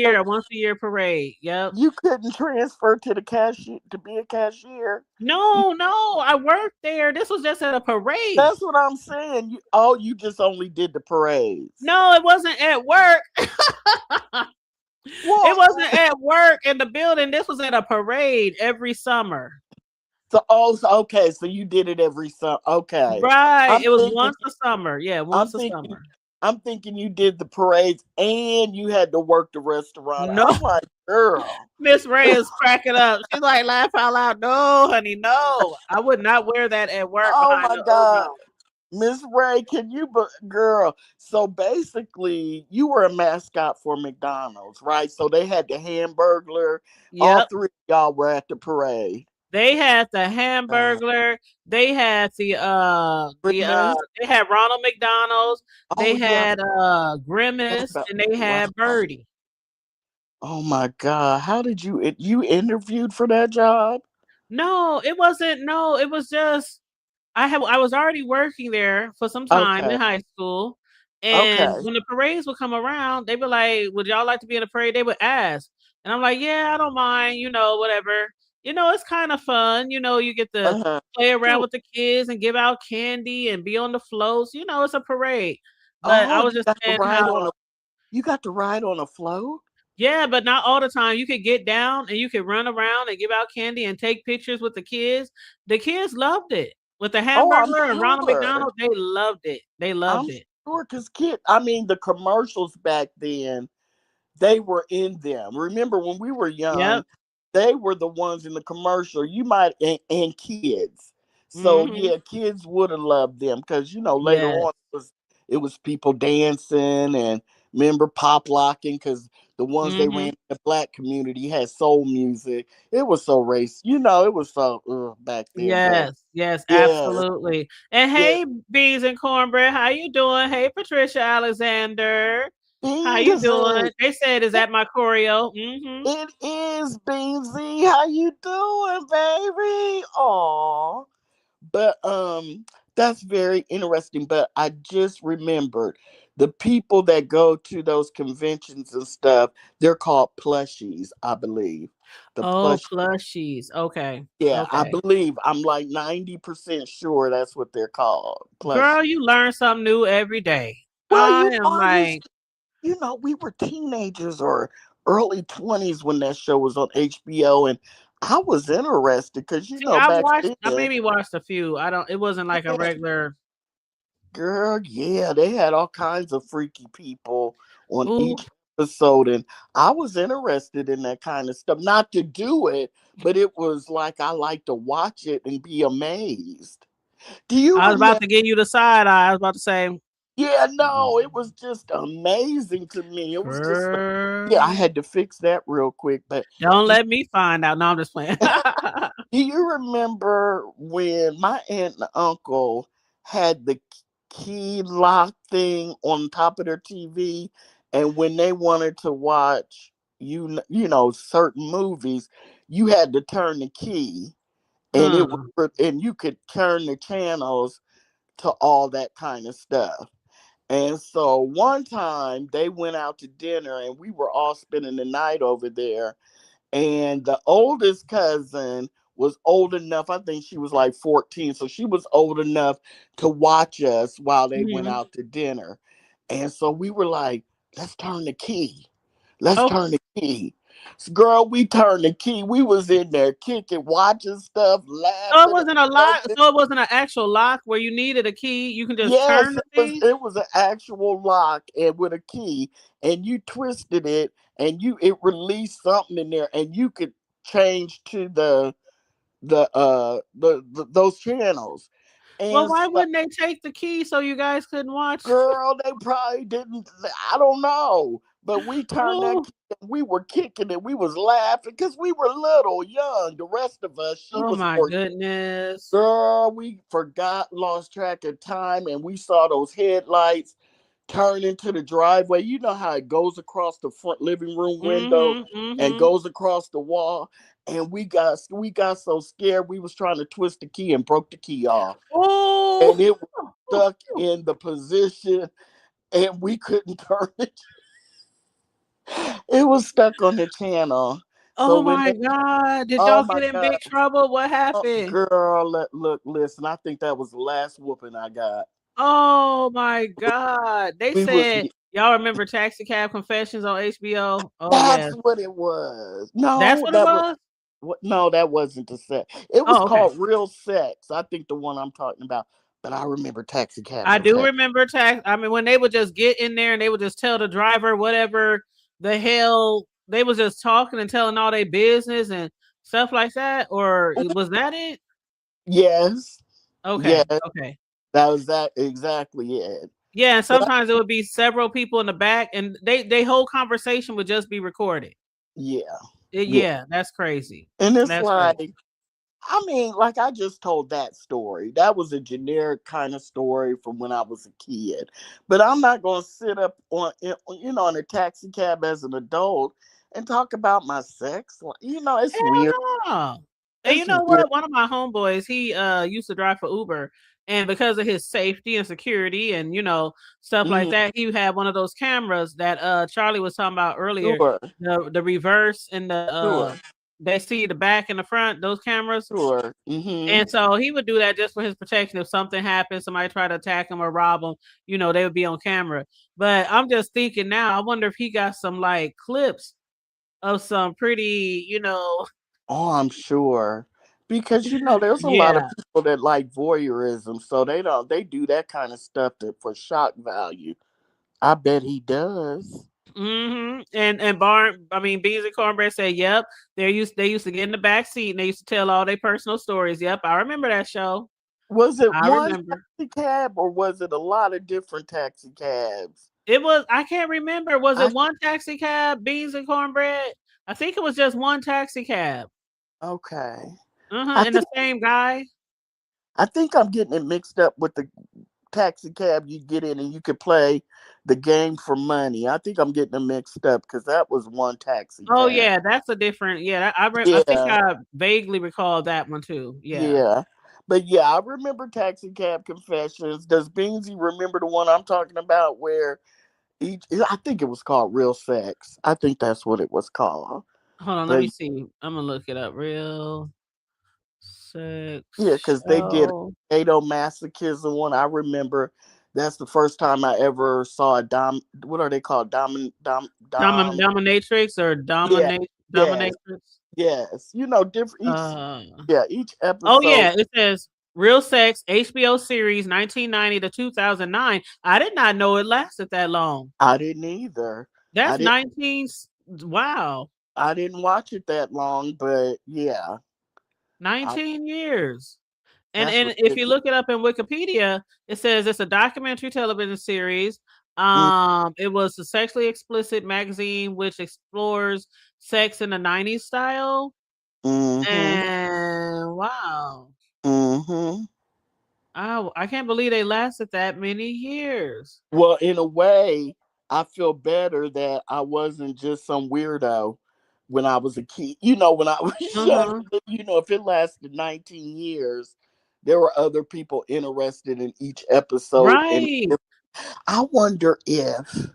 S2: year parade. Yep.
S5: You couldn't transfer to the cashier to be a cashier.
S2: No, I worked there. This was just at a parade.
S5: That's what I'm saying. You just only did the parades.
S2: No, it wasn't at work. It wasn't at work in the building. This was at a parade every summer.
S5: So okay, so you did it every summer. Okay.
S2: Right. It was once a summer. Yeah, once a summer.
S5: I'm thinking you did the parades and you had to work the restaurant.
S2: No,
S5: I'm like, girl.
S2: Miss Ray is cracking up. She's like, laugh out loud. No, honey, no. I would not wear that at work.
S5: Oh my God. Miss Ray, girl. So basically, you were a mascot for McDonald's, right? So they had the Hamburglar. Yep. All three of y'all were at the parade.
S2: They had the Hamburglar. They had they had Ronald McDonald's. They had Grimace, and they had Birdie.
S5: Oh my God! How did you interviewed for that job?
S2: No, it wasn't. No, it was just I was already working there for some time in high school, and when the parades would come around, they'd be like, "Would y'all like to be in a parade?" They would ask, and I'm like, "Yeah, I don't mind. Whatever." It's kind of fun. You get to play around with the kids and give out candy and be on the floats. It's a parade. But I was just saying
S5: you got to ride on a float?
S2: Yeah, but not all the time. You could get down and you could run around and give out candy and take pictures with the kids. The kids loved it. With the hamburger and Ronald McDonald, they loved it. They loved it.
S5: Sure, because the commercials back then, they were in them. Remember when we were young? Yep. They were the ones in the commercial. You might and kids. So yeah, kids would have loved them because later on it was people dancing and remember pop locking because the ones they ran in the Black community had soul music. It was so race, it was so back then.
S2: Yes, absolutely. And hey, Beans and Cornbread, how you doing? Hey, Patricia Alexander. How you doing? They said, is that my choreo?
S5: It is, Beansy. How you doing, baby? Aw. But that's very interesting. But I just remembered the people that go to those conventions and stuff, they're called plushies, I believe.
S2: Plushies. Okay.
S5: Yeah,
S2: okay.
S5: I believe. I'm like 90% sure that's what they're called.
S2: Plushies. Girl, you learn something new every day.
S5: Well, we were teenagers or early 20s when that show was on HBO, and I was interested because
S2: I maybe watched a few. It wasn't like a regular.
S5: Girl, yeah, they had all kinds of freaky people on each episode, and I was interested in that kind of stuff. Not to do it, but it was like I like to watch it and be amazed.
S2: I was about to give you the side eye. I was about to say.
S5: Yeah, no, it was just amazing to me. It was just I had to fix that real quick. But
S2: don't let me find out. No, I'm just playing.
S5: Do you remember when my aunt and uncle had the key lock thing on top of their TV, And when they wanted to watch, you know, certain movies, you had to turn the key, and and you could turn the channels to all that kind of stuff. And so one time they went out to dinner, and we were all spending the night over there. And the oldest cousin was old enough, I think she was like 14, so she was old enough to watch us while they went out to dinner. And so we were like, let's turn the key. Let's turn the key. So, girl, we turned the key. We was in there kicking, watching stuff, laughing.
S2: So it wasn't a lock. So it wasn't an actual lock where you needed a key. You can just turn the key.
S5: It was an actual lock and with a key, and you twisted it, and it released something in there, and you could change to those channels. And
S2: well, why wouldn't they take the key so you guys couldn't watch?
S5: Girl, they probably didn't. I don't know. But we turned that key, and we were kicking it. We was laughing because we were little, young. The rest of us,
S2: my goodness.
S5: Girl, we lost track of time, and we saw those headlights turn into the driveway. You know how it goes across the front living room window and goes across the wall. And we got so scared, we was trying to twist the key and broke the key off.
S2: Oh,
S5: and it was stuck in the position, and we couldn't turn it. It was stuck on the channel.
S2: Oh, so my God. Did y'all get in big trouble? What happened?
S5: Girl, look, listen, I think that was the last whooping I got.
S2: Oh, my God. They said, y'all remember Taxi Cab Confessions on HBO?
S5: Oh, that's what it was. No,
S2: that's what it was?
S5: No, that wasn't the set. It was called Real Sex. I think the one I'm talking about. But I remember Taxi Cab.
S2: I do remember I mean, when they would just get in there and they would just tell the driver whatever the hell, they was just talking and telling all their business and stuff like that. Or was that it?
S5: Yes.
S2: Okay. Yes. Okay.
S5: That was exactly it.
S2: Yeah, and sometimes it would be several people in the back, and they whole conversation would just be recorded.
S5: Yeah.
S2: Yeah, that's crazy.
S5: And it's crazy. I mean, like I just told that story. That was a generic kind of story from when I was a kid. But I'm not going to sit up on, in a taxi cab as an adult and talk about my sex. It's weird.
S2: No. And you know what? One of my homeboys, he used to drive for Uber. And because of his safety and security and, stuff like that, he had one of those cameras that Charlie was talking about earlier.
S5: Sure.
S2: The reverse and the they see the back and the front, those cameras.
S5: Sure.
S2: And so he would do that just for his protection. If something happened, somebody tried to attack him or rob him, they would be on camera. But I'm just thinking now, I wonder if he got some like clips of some pretty,
S5: Oh, I'm sure. Because there's a lot of people that like voyeurism, so they do that kind of stuff for shock value. I bet he does.
S2: And Beans and Cornbread said, "Yep, they used to get in the back seat and they used to tell all their personal stories." Yep, I remember that show.
S5: Was it one taxi cab or was it a lot of different taxi cabs?
S2: It was. I can't remember. Was it one taxi cab? Beans and Cornbread. I think it was just one taxi cab.
S5: Okay.
S2: And the same guy.
S5: I think I'm getting it mixed up with the taxi cab you get in and you could play the game for money. I think I'm getting them mixed up because that was one taxi cab.
S2: Oh yeah, that's a different. I think I vaguely recall that one too.
S5: Yeah. But I remember Taxi Cab Confessions. Does Beansy remember the one I'm talking about where I think it was called Real Sex. I think that's what it was called.
S2: Hold on, let me see. I'm gonna look it up. Real Sex.
S5: Yeah, because they did sadomasochism one. I remember that's the first time I ever saw a what are they called?
S2: Dominatrix or dominatrix?
S5: Yes. Different each episode.
S2: Oh yeah, it says Real Sex, HBO series 1990 to 2009. I did not know it lasted that long.
S5: I didn't either.
S2: That's 19. Wow.
S5: I didn't watch it that long, but
S2: 19 years. And if you look it up in Wikipedia, it says it's a documentary television series. It was a sexually explicit magazine which explores sex in the 90s style. And wow. I can't believe they lasted that many years.
S5: Well, in a way, I feel better that I wasn't just some weirdo when I was a kid. You know, when I was young, you know, if it lasted 19 years, there were other people interested in each episode. And
S2: Right.
S5: I wonder if,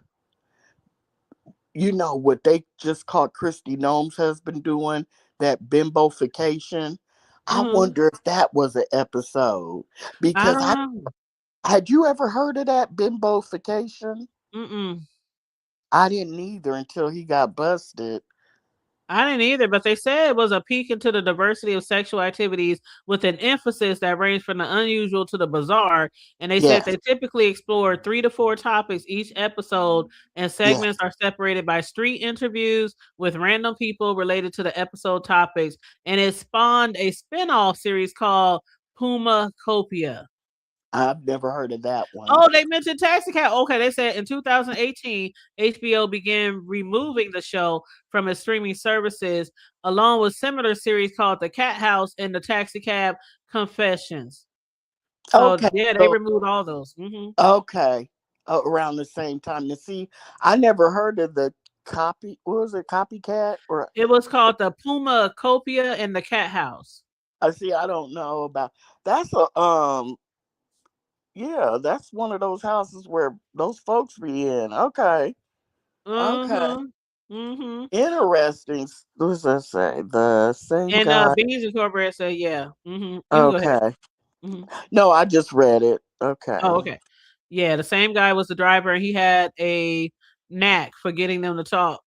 S5: you know, what they just called Christy Gnomes has been doing, that bimbofication. I wonder if that was an episode.
S2: I
S5: Because
S2: don't know.
S5: had you ever heard of that bimbofication?
S2: Mm-mm.
S5: I didn't either until he got busted.
S2: I didn't either, but they said it was a peek into the diversity of sexual activities with an emphasis that ranged from the unusual to the bizarre. And they said
S5: Yes.
S2: they typically explore 3 to 4 topics each episode, and segments are separated by street interviews with random people related to the episode topics. And it spawned a spin-off series called Puma Copia.
S5: I've never heard of that one.
S2: Oh, they mentioned Taxi Cab. Okay, they said in 2018, HBO began removing the show from its streaming services, along with similar series called The Cat House and The Taxi Cab Confessions. So,
S5: Okay.
S2: yeah, they removed all those.
S5: Okay. Around the same time. To see, I never heard of the copycat? Or
S2: it was called the Puma Copia and The Cat House.
S5: I don't know about that's yeah, that's one of those houses where those folks be in. Okay. Okay. Interesting. What does that say? The same
S2: and
S5: guy.
S2: Beans Incorporated said, yeah.
S5: Okay. No, I just read it. Okay.
S2: Oh, okay. Yeah, the same guy was the driver, and he had a knack for getting them to talk.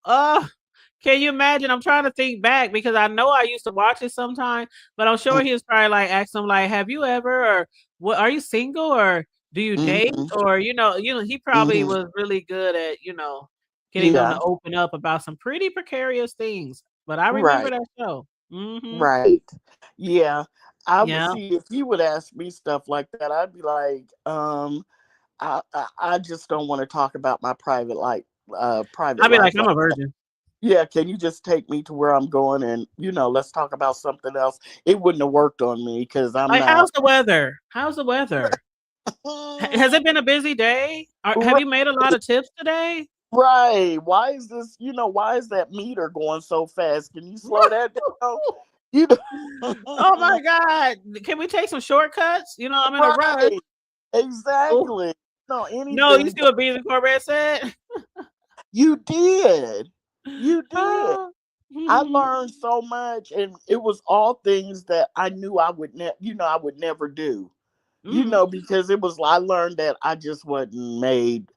S2: Can you imagine? I'm trying to think back because I know I used to watch it sometime, but I'm sure he was probably like asking them, like, "Have you ever, or what? Are you single, or do you date, or you know?" He probably was really good at getting them to open up about some pretty precarious things. But I remember that show.
S5: Right. Yeah. I would see if he would ask me stuff like that. I'd be like, I just don't want to talk about my private life. I'd
S2: be like, I'm a virgin.
S5: Yeah, can you just take me to where I'm going and let's talk about something else? It wouldn't have worked on me because I'm
S2: like,
S5: not.
S2: How's the weather? How's the weather? Has it been a busy day? Have you made a lot of tips today?
S5: Right. Why is this? Why is that meter going so fast? Can you slow that down?
S2: Oh my God! Can we take some shortcuts? I'm in a rush.
S5: Exactly.
S2: No, you see what Beans Incorporated said?
S5: You did. You did. I learned so much, and it was all things that I knew I would I would never do. Because it was, I learned that I just wasn't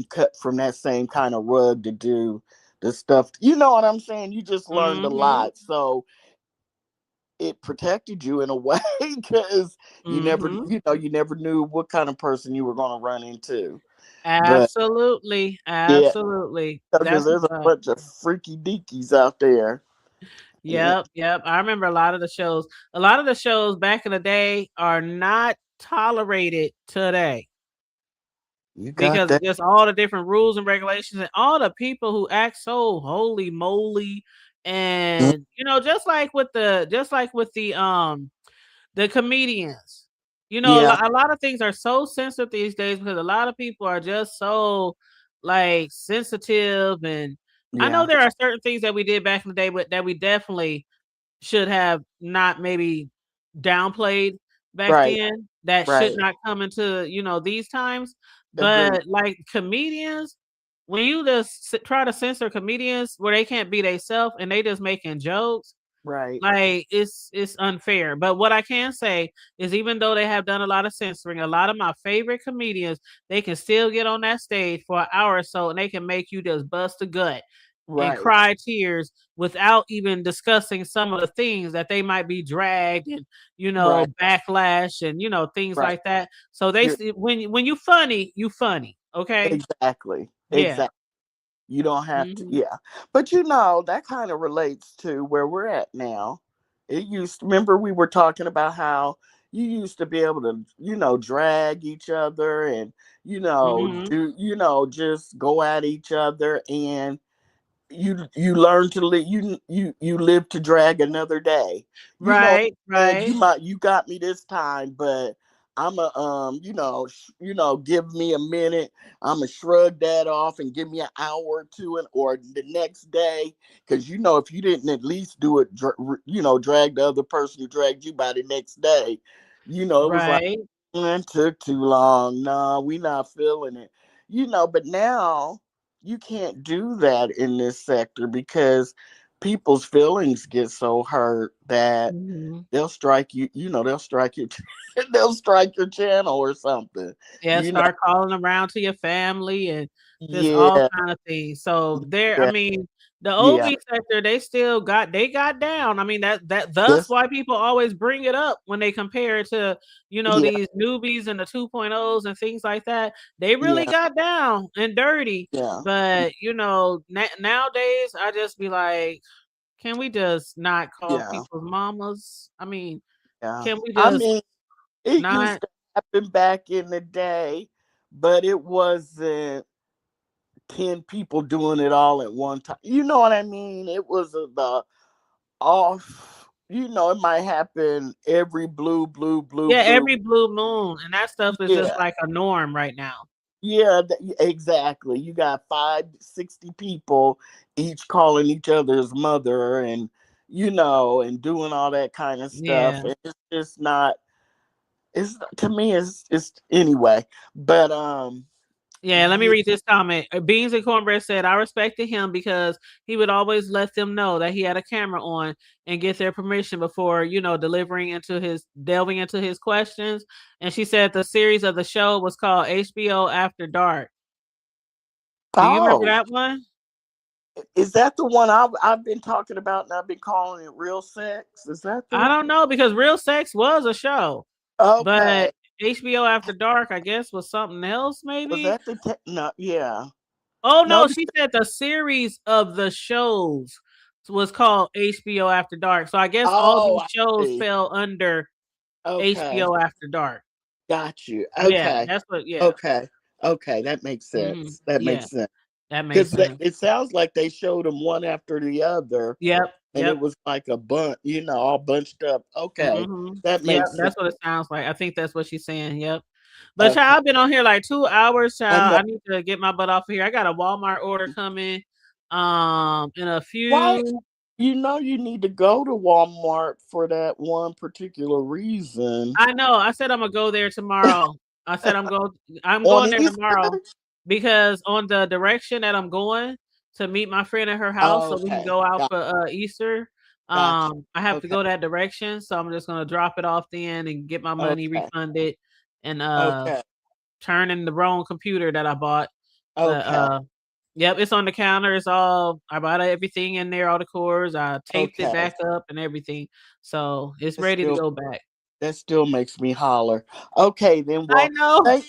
S5: cut from that same kind of rug to do the stuff. You know what I'm saying? You just learned a lot. So it protected you in a way because you never knew what kind of person you were going to run into.
S2: Absolutely. Absolutely.
S5: Because there's a bunch of freaky deakies out there.
S2: Yep. I remember a lot of the shows. A lot of the shows back in the day are not tolerated today. Because just all the different rules and regulations and all the people who act so holy moly. And just like with the comedians. A lot of things are so sensitive these days because a lot of people are just so like sensitive, and I know there are certain things that we did back in the day, but that we definitely should have not maybe downplayed back then. That should not come into these times. But like comedians, when you just try to censor comedians where they can't be themselves and they just making jokes.
S5: Right.
S2: Like it's unfair. But what I can say is even though they have done a lot of censoring, a lot of my favorite comedians, they can still get on that stage for an hour or so and they can make you just bust a gut and cry tears without even discussing some of the things that they might be dragged and backlash and things like that. So they when you funny, okay?
S5: Exactly. You don't have to, but that kind of relates to where we're at now. Remember we were talking about how you used to be able to, drag each other and, do, just go at each other, and you learn to live, you live to drag another day.
S2: Right.
S5: You got me this time, but I'm a give me a minute. I'm gonna shrug that off and give me an hour or two, or the next day, because if you didn't at least do it, drag the other person who dragged you by the next day, it was like,
S2: Right.
S5: it took too long. No, we not feeling it. But now you can't do that in this sector because people's feelings get so hurt that
S2: Mm-hmm.
S5: they'll strike you. They'll strike you. They'll strike your channel or something.
S2: Yeah, start calling around to your family and just all
S5: Yeah,
S2: kind of things. So there, I
S5: yeah,
S2: mean, the
S5: yeah.
S2: OB sector, they got down. I mean, that's
S5: Yes,
S2: why people always bring it up when they compare it to,
S5: yeah,
S2: these newbies and the 2.0s and things like that. They really
S5: yeah,
S2: got down and dirty.
S5: yeah,
S2: But, nowadays I just be like, can we just not call
S5: yeah,
S2: people's mamas? I mean,
S5: yeah.
S2: can we
S5: I
S2: just
S5: mean, it used
S2: not?
S5: to happen back in the day, but it wasn't 10 people doing it all at one time. You know what I mean? It was the off. It might happen every
S2: Yeah,
S5: blue.
S2: every blue moon, and that stuff is just
S5: Yeah,
S2: like a norm right now.
S5: yeah, exactly. You got 60 people each calling each other's mother, and and doing all that kind of stuff.
S2: Yeah.
S5: And it's just not. It's to me. It's anyway. But
S2: Yeah, let me
S5: yeah,
S2: read this comment. Beans and Cornbread said, I respected him because he would always let them know that he had a camera on and get their permission before, delving into his questions. And she said the series of the show was called HBO After Dark. Do you remember
S5: oh,
S2: that one?
S5: is that the one I've been talking about, and I've been calling it Real Sex? Is that the
S2: I
S5: one?
S2: don't know because Real Sex was a show,
S5: Okay.
S2: but HBO After Dark, I guess, was something else,
S5: Was
S2: maybe.
S5: that no? Yeah.
S2: Oh
S5: No.
S2: no, she said the series of the shows was called HBO After Dark. So I guess all
S5: Oh,
S2: these
S5: I
S2: shows
S5: see.
S2: fell under
S5: Okay.
S2: HBO After Dark.
S5: Got you.
S2: Yeah,
S5: Okay.
S2: that's what. Yeah,
S5: Okay. Okay. That makes sense. That
S2: yeah,
S5: makes sense.
S2: that makes
S5: Because
S2: sense.
S5: it sounds like they showed them one after the other,
S2: Yep,
S5: and it
S2: yep,
S5: was like a bunch, all bunched up. Okay. That
S2: yep.
S5: makes sense.
S2: That's what it sounds like. I think that's what she's saying. Yep. But
S5: Okay.
S2: child, I've been on here like 2 hours,
S5: I
S2: child.
S5: know.
S2: I need to get my butt off of here. I got a Walmart order coming. In a
S5: Why?
S2: few.
S5: You need to go to Walmart for that one particular reason.
S2: I know. I said I'm gonna go there tomorrow. I said I'm
S5: On
S2: going there
S5: Easter?
S2: tomorrow because on the direction that I'm going to meet my friend at her house so we can
S5: Okay.
S2: go out for Easter.
S5: Gotcha.
S2: I have to
S5: Okay.
S2: go that direction, so I'm just gonna drop it off then and get my money
S5: Okay.
S2: refunded and
S5: Okay.
S2: turn in the wrong computer that I bought. But
S5: Okay.
S2: yep, it's on the counter. I bought everything in there, all the cords. I taped it
S5: Okay.
S2: back up and everything. So it's
S5: That
S2: ready to
S5: still
S2: go back.
S5: that still makes me holler. Okay, then.
S2: I
S5: Well,
S2: know.
S5: thank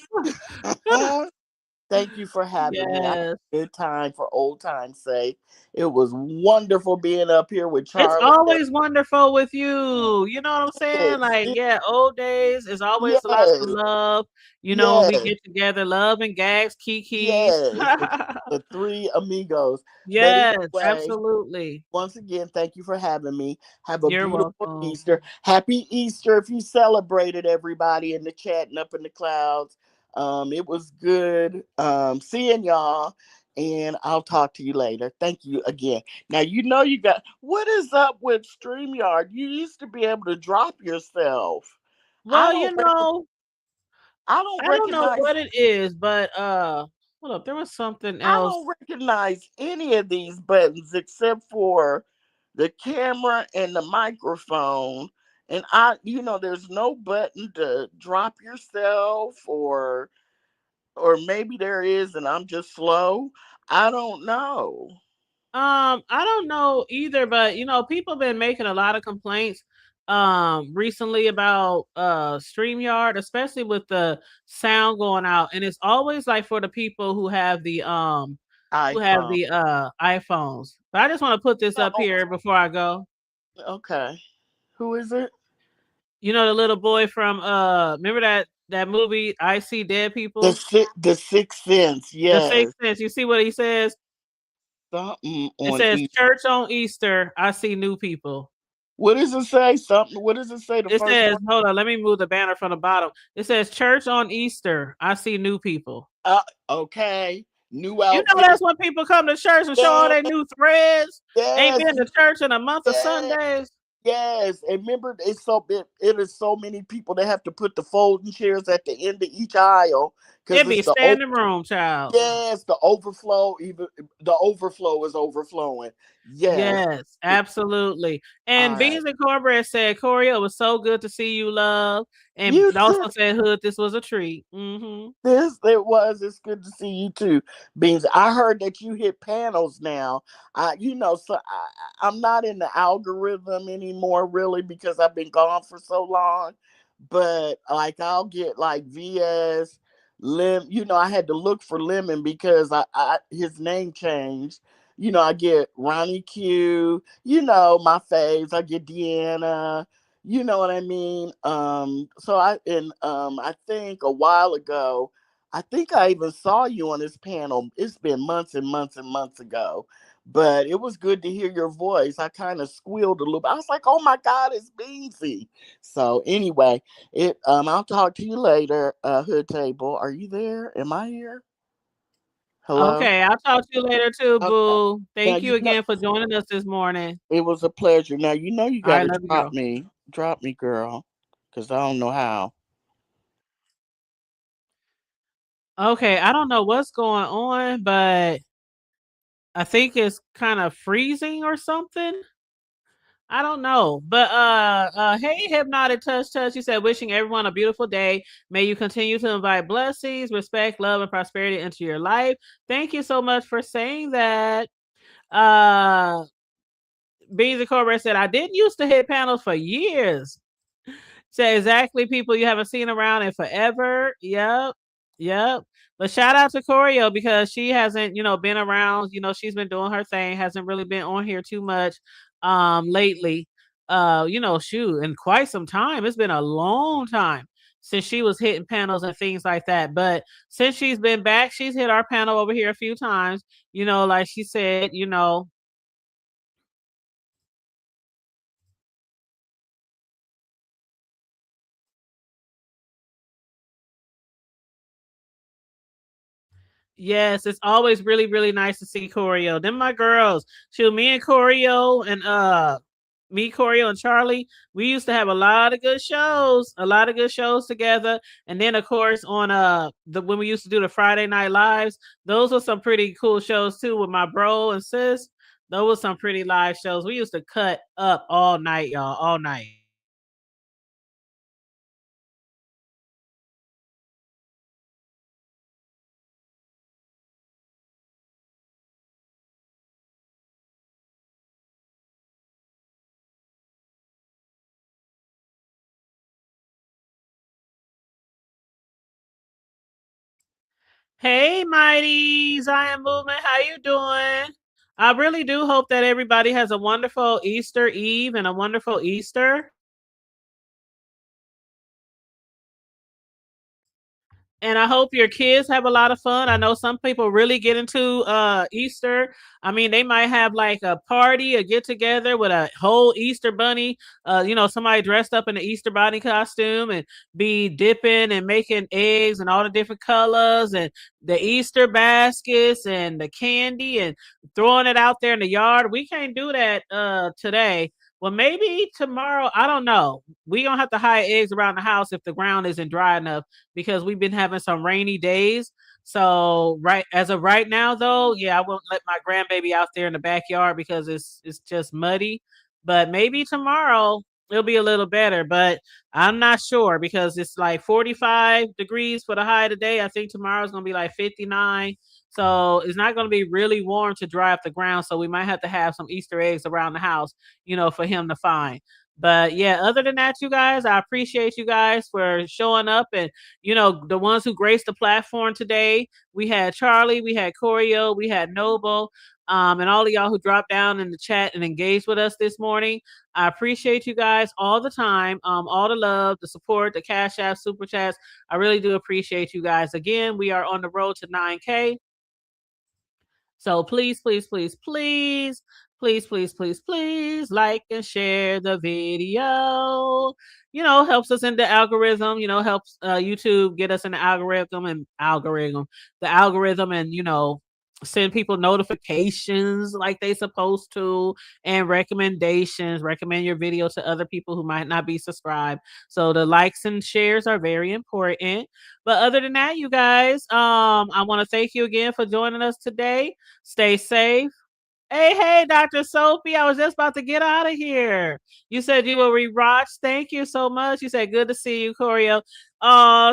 S5: thank you for having me. I had
S2: Yes.
S5: a good time for old time's sake. It was wonderful being up here with
S2: It's
S5: Charlie.
S2: always wonderful with you. You know what I'm saying?
S5: Yes,
S2: Like, yeah, old days is always lots of
S5: yes,
S2: love. When we
S5: yes,
S2: get together, love and gags, kikis.
S5: yes. The three amigos. But
S2: Yes,
S5: anyway,
S2: absolutely.
S5: once again, thank you for having me. Have a
S2: You're
S5: beautiful
S2: welcome.
S5: Easter. Happy Easter if you celebrated, everybody in the chat and up in the clouds. It was good seeing y'all, and I'll talk to you later. Thank you again. Now, you got what is up with StreamYard? You used to be able to drop yourself. I
S2: Well,
S5: don't
S2: I don't know
S5: recognize
S2: what it is, but hold up, there was something
S5: I
S2: else.
S5: don't recognize any of these buttons except for the camera and the microphone. And there's no button to drop yourself, or maybe there is and I'm just slow. I don't know.
S2: I don't know either, but people been making a lot of complaints recently about StreamYard, especially with the sound going out. And it's always like for the people who have
S5: iPhone.
S2: the iPhones. But I just want to put this up
S5: Oh,
S2: here before I go.
S5: okay. Who is it?
S2: The little boy from remember that movie I See Dead
S5: The
S2: People?
S5: the Sixth Sense.
S2: The
S5: Yes.
S2: Sixth Sense. You see what he says?
S5: Something
S2: It
S5: on
S2: says
S5: each.
S2: church on Easter, I see new people.
S5: What does it say? Something. What does it say? The
S2: It
S5: first
S2: says,
S5: one.
S2: hold on, let me move the banner from the bottom. It says church on Easter. I see new people.
S5: Okay. New
S2: You know
S5: outfit.
S2: that's when people come to church and show all
S5: Yes,
S2: their new threads. Ain't
S5: yes,
S2: been to church in a month of
S5: yes.
S2: Sundays.
S5: Yes, and remember, it is so many people that have to put the folding chairs at the end of each aisle because
S2: It
S5: it's
S2: be
S5: the
S2: standing room, child.
S5: yes, the overflow. Even the overflow is overflowing. Yes.
S2: Yes, absolutely.
S5: All
S2: And
S5: right.
S2: Beans and Cornbread said, Corey, it was so good to see you, love. And
S5: You too.
S2: also said, Hood, this was a treat. Mm-hmm.
S5: This it was. It's good to see you too, Beans. I heard that you hit panels now. So I'm not in the algorithm anymore, really, because I've been gone for so long. But like, I'll get like VS Lim. I had to look for Lemon because his name changed. I get Ronnie Q. My faves. I get Deanna. You know what I mean? I think a while ago, I think I even saw you on this panel. It's been months and months and months ago, but it was good to hear your voice. I kind of squealed a little bit. I was like, "Oh my God, it's Beansy." So anyway, I'll talk to you later. Hood Table, are you there? Am I here? Hello.
S2: Okay, I'll talk to you later too,
S5: Okay.
S2: boo.
S5: Now
S2: Thank you again for joining us this morning.
S5: it was a pleasure. Now you
S2: All
S5: got
S2: right,
S5: to
S2: love you,
S5: drop
S2: girl.
S5: me, girl, because I don't know how.
S2: Okay, I don't know what's going on, but I think it's kind of freezing or something. I don't know. But hey, Hypnotic Touch. You said wishing everyone a beautiful day. May you continue to invite blessings, respect, love, and prosperity into your life. Thank you so much for saying that. Uh Beans and Cobra said, I didn't used to hit panels for years. Say exactly people you haven't seen around in forever. Yep. Yep. But shout out to Choreo because she hasn't, been around. She's been doing her thing, hasn't really been on here too much lately. Shoot, in quite some time. It's been a long time since she was hitting panels and things like that. But since she's been back, she's hit our panel over here a few times. Like she said, yes, it's always really, really nice to see Choreo. Them my girls. Shoot, me and Choreo and Choreo and Charlie, we used to have a lot of good shows together. And then of course on when we used to do the Friday night lives, those were some pretty cool shows too with my bro and sis. Those were some pretty live shows. We used to cut up all night, y'all, all night. Hey, Mighties, I am movement. How you doing? I really do hope that everybody has a wonderful Easter Eve and a wonderful Easter. And I hope your kids have a lot of fun. I know some people really get into Easter. I mean, they might have like a party, a get together with a whole Easter bunny. Somebody dressed up in an Easter bunny costume and be dipping and making eggs and all the different colors and the Easter baskets and the candy and throwing it out there in the yard. We can't do that today. Well, maybe tomorrow. I don't know. We don't have to hide eggs around the house if the ground isn't dry enough because we've been having some rainy days. So right as of right now, though, yeah, I won't let my grandbaby out there in the backyard because it's just muddy. But maybe tomorrow it'll be a little better. But I'm not sure because it's like 45 degrees for the high today. I think tomorrow's gonna be like 59. So it's not going to be really warm to dry up the ground. So we might have to have some Easter eggs around the house, for him to find. But yeah, other than that, you guys, I appreciate you guys for showing up and, the ones who graced the platform today. We had Charlie, we had Choreo, we had Noble, and all of y'all who dropped down in the chat and engaged with us this morning. I appreciate you guys all the time. All the love, the support, the Cash App, Super Chats. I really do appreciate you guys. Again, we are on the road to 9K. So please, please, please, please, please, please, please, please like and share the video. You know, helps us in the algorithm, you know, helps YouTube get us in the algorithm, and you know, send people notifications like they supposed to, and recommendations. Recommend your video to other people who might not be subscribed. So the likes and shares are very important. But other than that, you guys, I want to thank you again for joining us today. Stay safe. Hey, Dr. Sophie, I was just about to get out of here. You said you will rewatch. Thank you so much. You said good to see you, Choreo.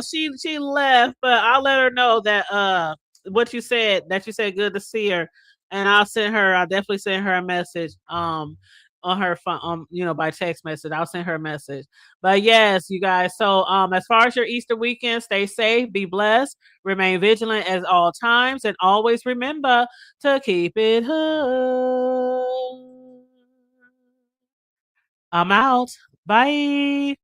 S2: She left, but I'll let her know that what you said, that you said good to see her. And I'll definitely send her a message on her phone, you know, by text message. I'll send her a message. But yes, you guys. So as far as your Easter weekend, stay safe, be blessed, remain vigilant as all times, and always remember to keep it hood. I'm out. Bye.